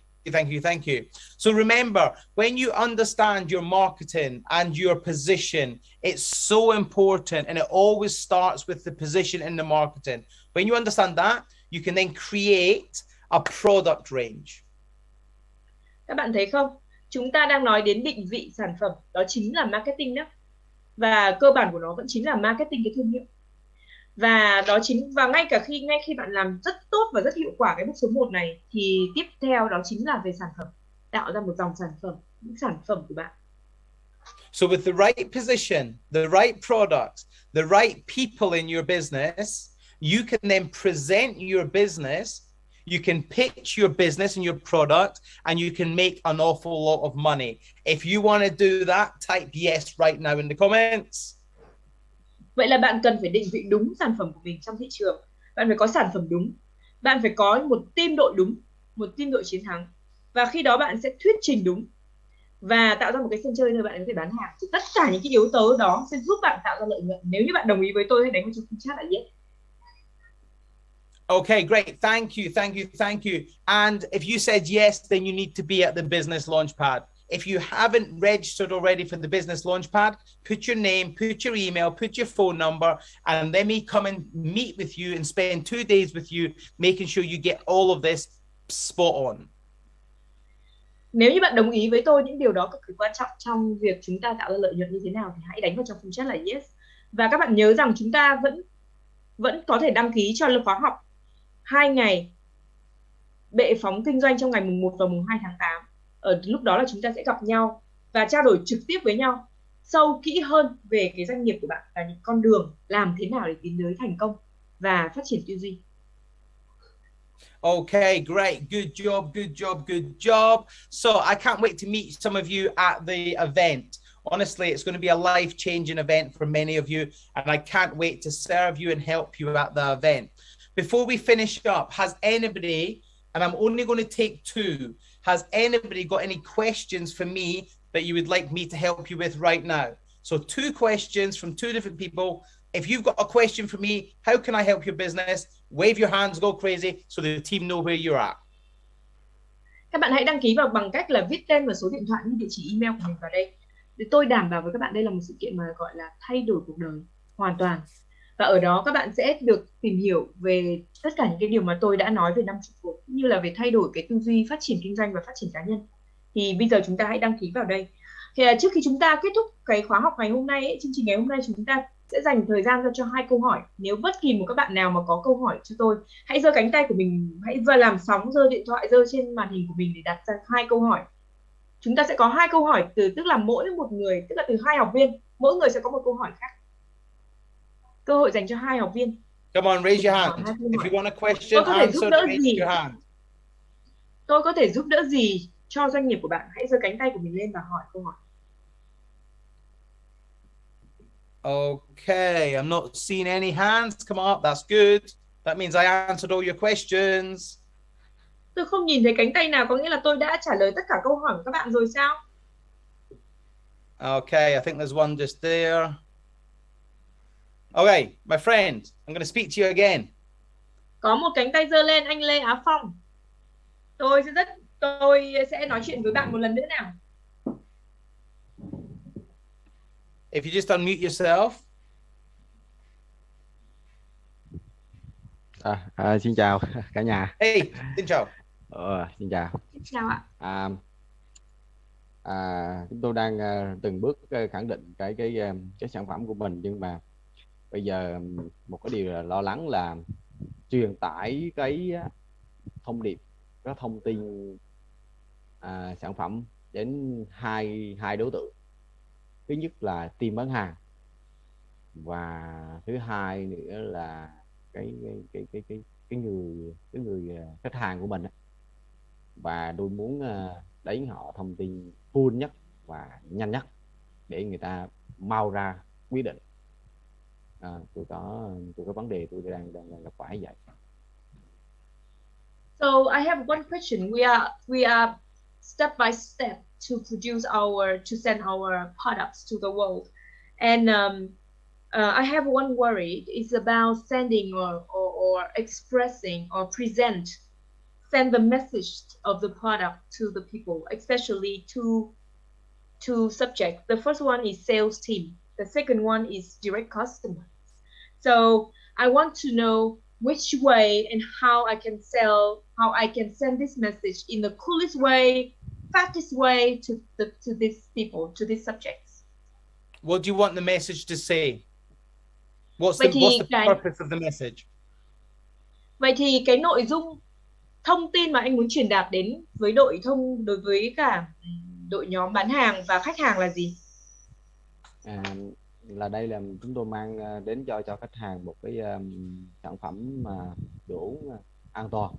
Thank you. So remember, when you understand your marketing and your position, it's so important, and it always starts with the position in the marketing. When you understand that, you can then create a product range. Các bạn thấy không? Chúng ta đang nói đến định vị sản phẩm, đó chính là marketing đó. Và cơ bản của nó vẫn chính là marketing cái thương hiệu. Và ngay khi bạn làm rất tốt và rất hiệu quả cái bước số 1 này thì tiếp theo đó chính là về sản phẩm, tạo ra một dòng sản phẩm, những sản phẩm của bạn. So with the right position, the right products, the right people in your business, you can then present your business, you can pitch your business and your product, and you can make an awful lot of money. If you want to do that, type yes right now in the comments. Vậy là bạn cần phải định vị đúng sản phẩm của mình trong thị trường. Bạn phải có sản phẩm đúng. Bạn phải có một team đội đúng, một team đội chiến thắng. Và khi đó bạn sẽ thuyết trình đúng. và tạo ra một cái sân chơi nơi bạn có thể bán hàng. Thì tất cả những cái yếu tố đó sẽ giúp bạn tạo ra lợi nhuận. Nếu như bạn đồng ý với tôi, hãy đánh vào trong chat là yes. Okay, great. Thank you, thank you, thank you. And if you said yes, then you need to be at the business launchpad. If you haven't registered already for the business launchpad, put your name, put your email, put your phone number, and let me come and meet with you and spend 2 days with you, making sure you get all of this spot on. Nếu như bạn đồng ý với tôi những điều đó cực kỳ quan trọng trong việc chúng ta tạo ra lợi nhuận như thế nào, thì hãy đánh vào trong phần chat là yes. Và các bạn nhớ rằng chúng ta vẫn có thể đăng ký cho khóa học 2 ngày bệ phóng kinh doanh trong ngày mùng 1 và mùng 2 tháng 8. Ở lúc đó là chúng ta sẽ gặp nhau và trao đổi trực tiếp với nhau sâu kỹ hơn về cái doanh nghiệp của bạn và những con đường làm thế nào để tiến tới thành công và phát triển tư duy. Okay, great. Good job, good job, good job. So I can't wait to meet some of you at the event. Honestly, it's going to be a life-changing event for many of you, and I can't wait to serve you and help you at the event. Before we finish up, has anybody, and I'm only going to take 2, has anybody got any questions for me that you would like me to help you with right now? So 2 questions from 2 different people. If you've got a question for me, how can I help your business? Wave your hands, go crazy, so the team know where you're at. Các bạn hãy đăng ký vào bằng cách là viết tên và số điện thoại như địa chỉ email của mình vào đây. Thì tôi đảm bảo với các bạn đây là một sự kiện mà gọi là thay đổi cuộc đời hoàn toàn. Và ở đó các bạn sẽ được tìm hiểu về tất cả những cái điều mà tôi đã nói về 5 trụ cột, cũng như là về thay đổi cái tư duy phát triển kinh doanh và phát triển cá nhân. Thì bây giờ chúng ta hãy đăng ký vào đây. Thì trước khi chúng ta kết thúc cái khóa học ngày hôm nay ấy, chương trình ngày hôm nay chúng ta sẽ dành thời gian ra cho 2 câu hỏi. Nếu bất kỳ một các bạn nào mà có câu hỏi cho tôi, hãy giơ cánh tay của mình, hãy làm sóng, giơ điện thoại, giơ trên màn hình của mình để đặt ra 2 câu hỏi. Chúng ta sẽ có 2 câu hỏi tức là mỗi một người, tức là từ 2 học viên, mỗi người sẽ có một câu hỏi khác. Cơ hội dành cho 2 học viên. Come on, raise your hand. If you want a question answered, raise your hand. Tôi có thể giúp đỡ gì cho doanh nghiệp của bạn? Hãy giơ cánh tay của mình lên và hỏi câu hỏi. Okay, I'm not seeing any hands come up. That's good. That means I answered all your questions. Tôi không nhìn thấy cánh tay nào, có nghĩa là tôi đã trả lời tất cả câu hỏi của các bạn rồi sao? Okay, I think there's one just there. Okay, my friend, I'm going to speak to you again. Có một cánh tay giơ lên, anh Lê Á Phong. Tôi sẽ nói chuyện với bạn một lần nữa nào. If you just unmute yourself. Xin chào cả nhà. Hey, xin chào. Xin chào. Xin chào ạ. Chúng tôi đang từng bước khẳng định cái sản phẩm của mình, nhưng mà bây giờ một cái điều là lo lắng là truyền tải cái thông điệp, cái thông tin sản phẩm đến hai đối tượng. Thứ nhất là team bán hàng, và thứ hai nữa là cái người khách hàng của mình. Và tôi muốn đánh họ thông tin full nhất và nhanh nhất để người ta mau ra quyết định. Tôi có vấn đề tôi đang gặp phải vậy. So I have one question. We are step by step to send our products to the world, and I have one worry. It's about sending or expressing or send the message of the product to the people, especially two subjects. The first one is sales team. The second one is direct customer. So I want to know which way and how I can send this message in the coolest way, fastest way to these people, to these subjects. What do you want the message to say? What's the purpose of the message? Vậy thì cái nội dung thông tin mà anh muốn truyền đạt đến với đối với cả đội nhóm bán hàng và khách hàng là gì? Là đây là chúng tôi mang đến cho khách hàng một cái sản phẩm mà đồ uống an toàn.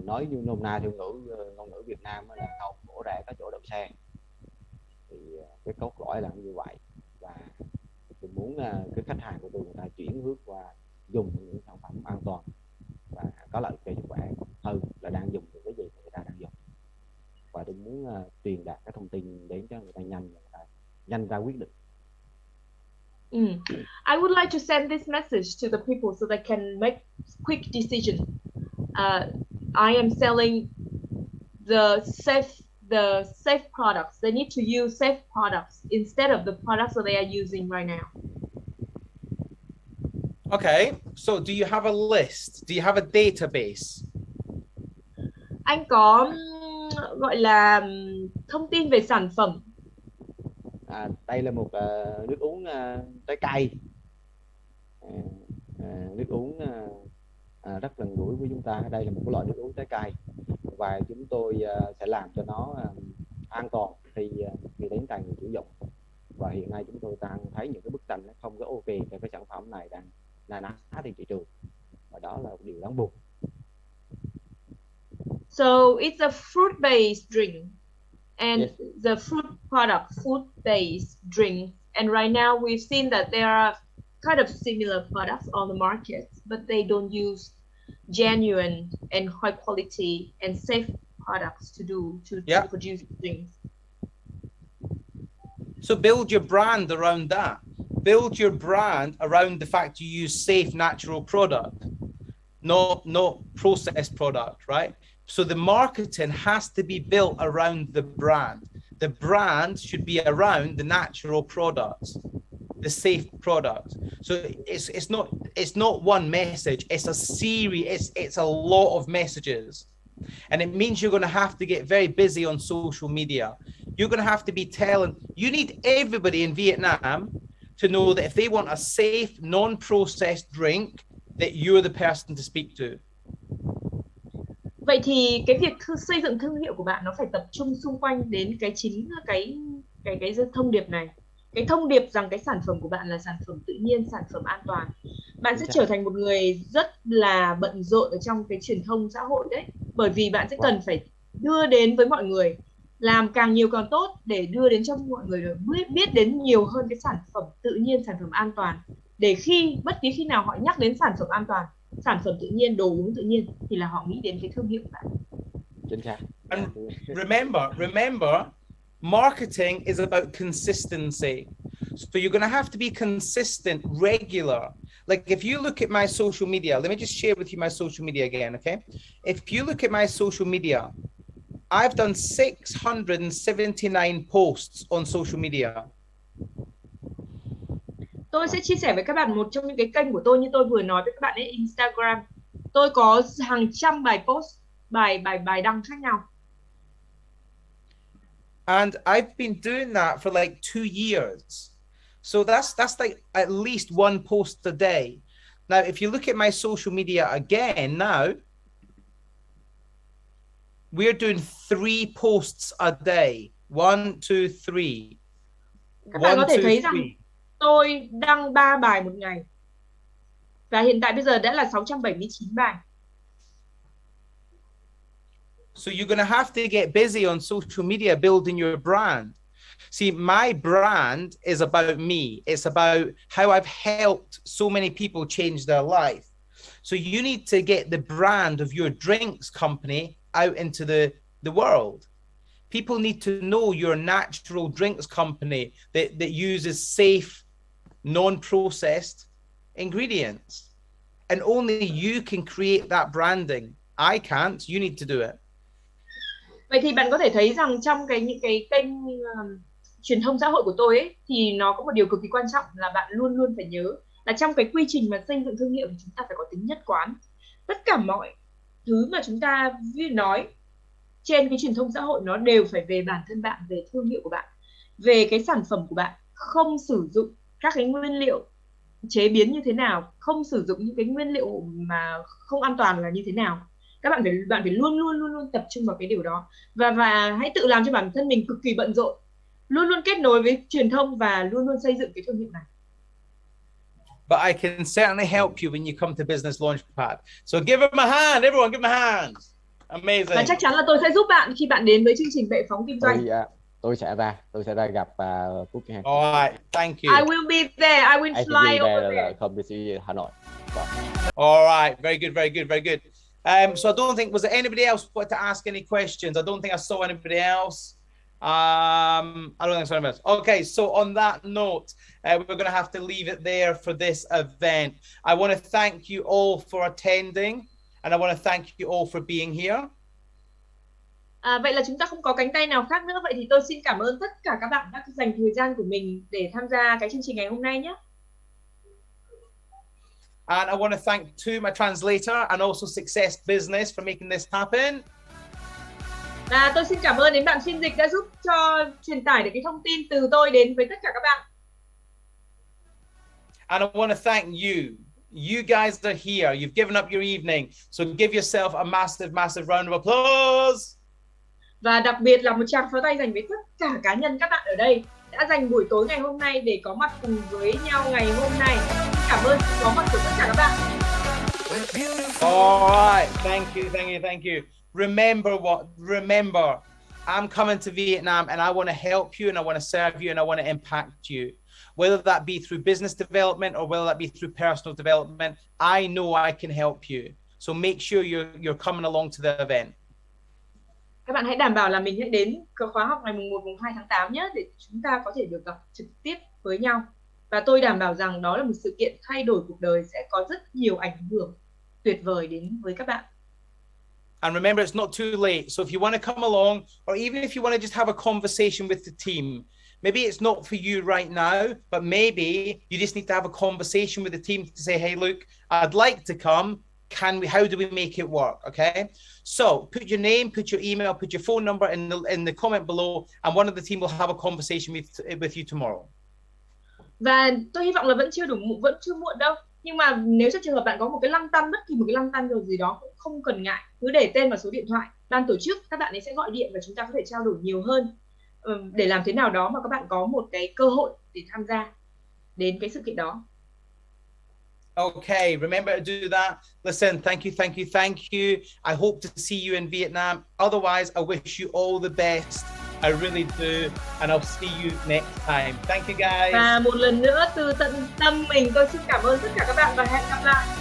Nói như nôm na theo ngôn ngữ Việt Nam là không bổ rẻ có chỗ đậu xe. Thì cái cốt lõi là như vậy, và tôi muốn cái khách hàng của tôi người ta chuyển hướng qua dùng những sản phẩm an toàn và có lợi cho sức khỏe hơn là đang dùng những cái gì người ta đang dùng. Và tôi muốn truyền đạt cái thông tin đến cho người ta nhanh ra quyết định. I would like to send this message to the people so they can make quick decision. I am selling the safe products. They need to use safe products instead of the products that they are using right now. Okay, so do you have a list? Do you have a database? Anh có gọi là thông tin về sản phẩm. Đây là một nước uống trái cây. Nước uống rất gần gũi với chúng ta. Đây là một cái loại nước uống trái cây và chúng tôi sẽ làm cho nó an toàn khi đến tay người sử dụng. Và hiện nay chúng tôi đang thấy những cái bức tranh nó không có ok về cái sản phẩm này đang nát trên thị trường, và đó là một điều đáng buồn. So it's a fruit-based drink, and yes, the food-based drink. And right now we've seen that there are kind of similar products on the market, but they don't use genuine and high quality and safe products to produce drinks. So build your brand around that. Build your brand around the fact you use safe, natural product, not processed product, right? So the marketing has to be built around the brand. The brand should be around the natural products, the safe products. So it's not one message. It's a series. It's a lot of messages, and it means you're going to have to get very busy on social media. You're going to have to be telling. You need everybody in Vietnam to know that if they want a safe, non-processed drink, that you're the person to speak to. Vậy thì cái việc xây dựng thương hiệu của bạn nó phải tập trung xung quanh đến cái thông điệp này. Cái thông điệp rằng cái sản phẩm của bạn là sản phẩm tự nhiên, sản phẩm an toàn. Bạn sẽ trở thành một người rất là bận rộn ở trong cái truyền thông xã hội đấy. Bởi vì bạn sẽ cần phải đưa đến với mọi người, làm càng nhiều càng tốt để đưa đến cho mọi người biết đến nhiều hơn cái sản phẩm tự nhiên, sản phẩm an toàn. Để bất kỳ khi nào họ nhắc đến sản phẩm an toàn, sản phẩm tự nhiên, đồ uống tự nhiên thì là họ nghĩ đến cái thương hiệu của bạn. Chính xác. And remember, marketing is about consistency. So you're going to have to be consistent, regular. Like if you look at my social media, let me just share with you my social media again, okay? If you look at my social media, I've done 679 posts on social media. Tôi sẽ chia sẻ với các bạn một trong những cái kênh của tôi như tôi vừa nói với các bạn ấy, Instagram. Tôi có hàng trăm bài post, bài đăng khác nhau. And I've been doing that for like 2 years. So that's like at least one post a day. Now, if you look at my social media again now, we're doing 3 posts a day. 1, 2, 3. Các bạn có thể thấy rằng tôi đăng 3 bài một ngày. Và hiện tại bây giờ đã là 679 bài. So you're going to have to get busy on social media building your brand. See, my brand is about me. It's about how I've helped so many people change their life. So you need to get the brand of your drinks company out into the world. People need to know your natural drinks company that uses safe, non-processed ingredients. And only you can create that branding. I can't. You need to do it. Vậy thì bạn có thể thấy rằng trong những cái kênh truyền thông xã hội của tôi ấy, thì nó có một điều cực kỳ quan trọng là bạn luôn luôn phải nhớ là trong cái quy trình mà xây dựng thương hiệu thì chúng ta phải có tính nhất quán. Tất cả mọi thứ mà chúng ta nói trên cái truyền thông xã hội nó đều phải về bản thân bạn, về thương hiệu của bạn, về cái sản phẩm của bạn, không sử dụng các cái nguyên liệu chế biến như thế nào, không sử dụng những cái nguyên liệu mà không an toàn là như thế nào. Các bạn phải luôn tập trung vào cái điều đó, và hãy tự làm cho bản thân mình cực kỳ bận rộn, luôn kết nối với truyền thông và luôn xây dựng cái thương hiệu này. But I can certainly help you when you come to Business Launchpad. So give him a hand, everyone, give him a hand. Amazing. Và chắc chắn là tôi sẽ giúp bạn khi bạn đến với chương trình bệ phóng kinh doanh. Tôi sẽ ra gặp Phúc nha. All right, thank you. I will be there. I will fly over there. Không đi Hà Nội. All right, very good, very good, very good. So I don't think, was there anybody else who wanted to ask any questions? I don't think I saw anybody else. I don't think so. Okay, so on that note, we're going to have to leave it there for this event. I want to thank you all for attending, and I want to thank you all for being here. Vậy là chúng ta không có cánh tay nào khác nữa. Vậy thì tôi xin cảm ơn tất cả các bạn đã dành thời gian của mình để tham gia cái chương trình ngày hôm nay nhé. And I want to thank to my translator and also Success Business for making this happen. Và tôi xin cảm ơn đến bạn phiên dịch đã giúp cho truyền tải được cái thông tin từ tôi đến với tất cả các bạn. And I want to thank you. You guys are here. You've given up your evening. So give yourself a massive, massive round of applause. Và đặc biệt là một tràng pháo tay dành với tất cả cá nhân các bạn ở đây đã dành buổi tối ngày hôm nay để có mặt cùng với nhau ngày hôm nay. Cảm ơn sự có mặt của tất cả các bạn. All right. Thank you, thank you, thank you. Remember, I'm coming to Vietnam and I want to help you and I want to serve you and I want to impact you. Whether that be through business development or whether that be through personal development, I know I can help you. So make sure you're coming along to the event. Các bạn hãy đảm bảo là mình hãy đến khóa học ngày mùng 1, mùng 2 tháng 8 nhé, để chúng ta có thể được gặp trực tiếp với nhau. Và tôi đảm bảo rằng đó là một sự kiện thay đổi cuộc đời, sẽ có rất nhiều ảnh hưởng tuyệt vời đến với các bạn. And remember, it's not too late. So if you want to come along, or even if you want to just have a conversation with the team, maybe it's not for you right now, but maybe you just need to have a conversation with the team to say, hey, look, I'd like to come. How do we make it work? Okay. So put your name, put your email, put your phone number in the comment below, and one of the team will have a conversation with you tomorrow. Và tôi hy vọng là vẫn chưa muộn đâu. Nhưng mà nếu trong trường hợp bạn có một cái lăn tăn, bất kỳ một cái lăn tăn gì đó cũng không cần ngại, cứ để tên và số điện thoại ban tổ chức, các bạn ấy sẽ gọi điện và chúng ta có thể trao đổi nhiều hơn để làm thế nào đó mà các bạn có một cái cơ hội để tham gia đến cái sự kiện đó. Okay, remember to do that. Listen, thank you, thank you, thank you. I hope to see you in Vietnam. Otherwise, I wish you all the best. I really do. And I'll see you next time. Thank you, guys. Và một lần nữa từ tận tâm mình tôi xin cảm ơn tất cả các bạn và hẹn gặp lại.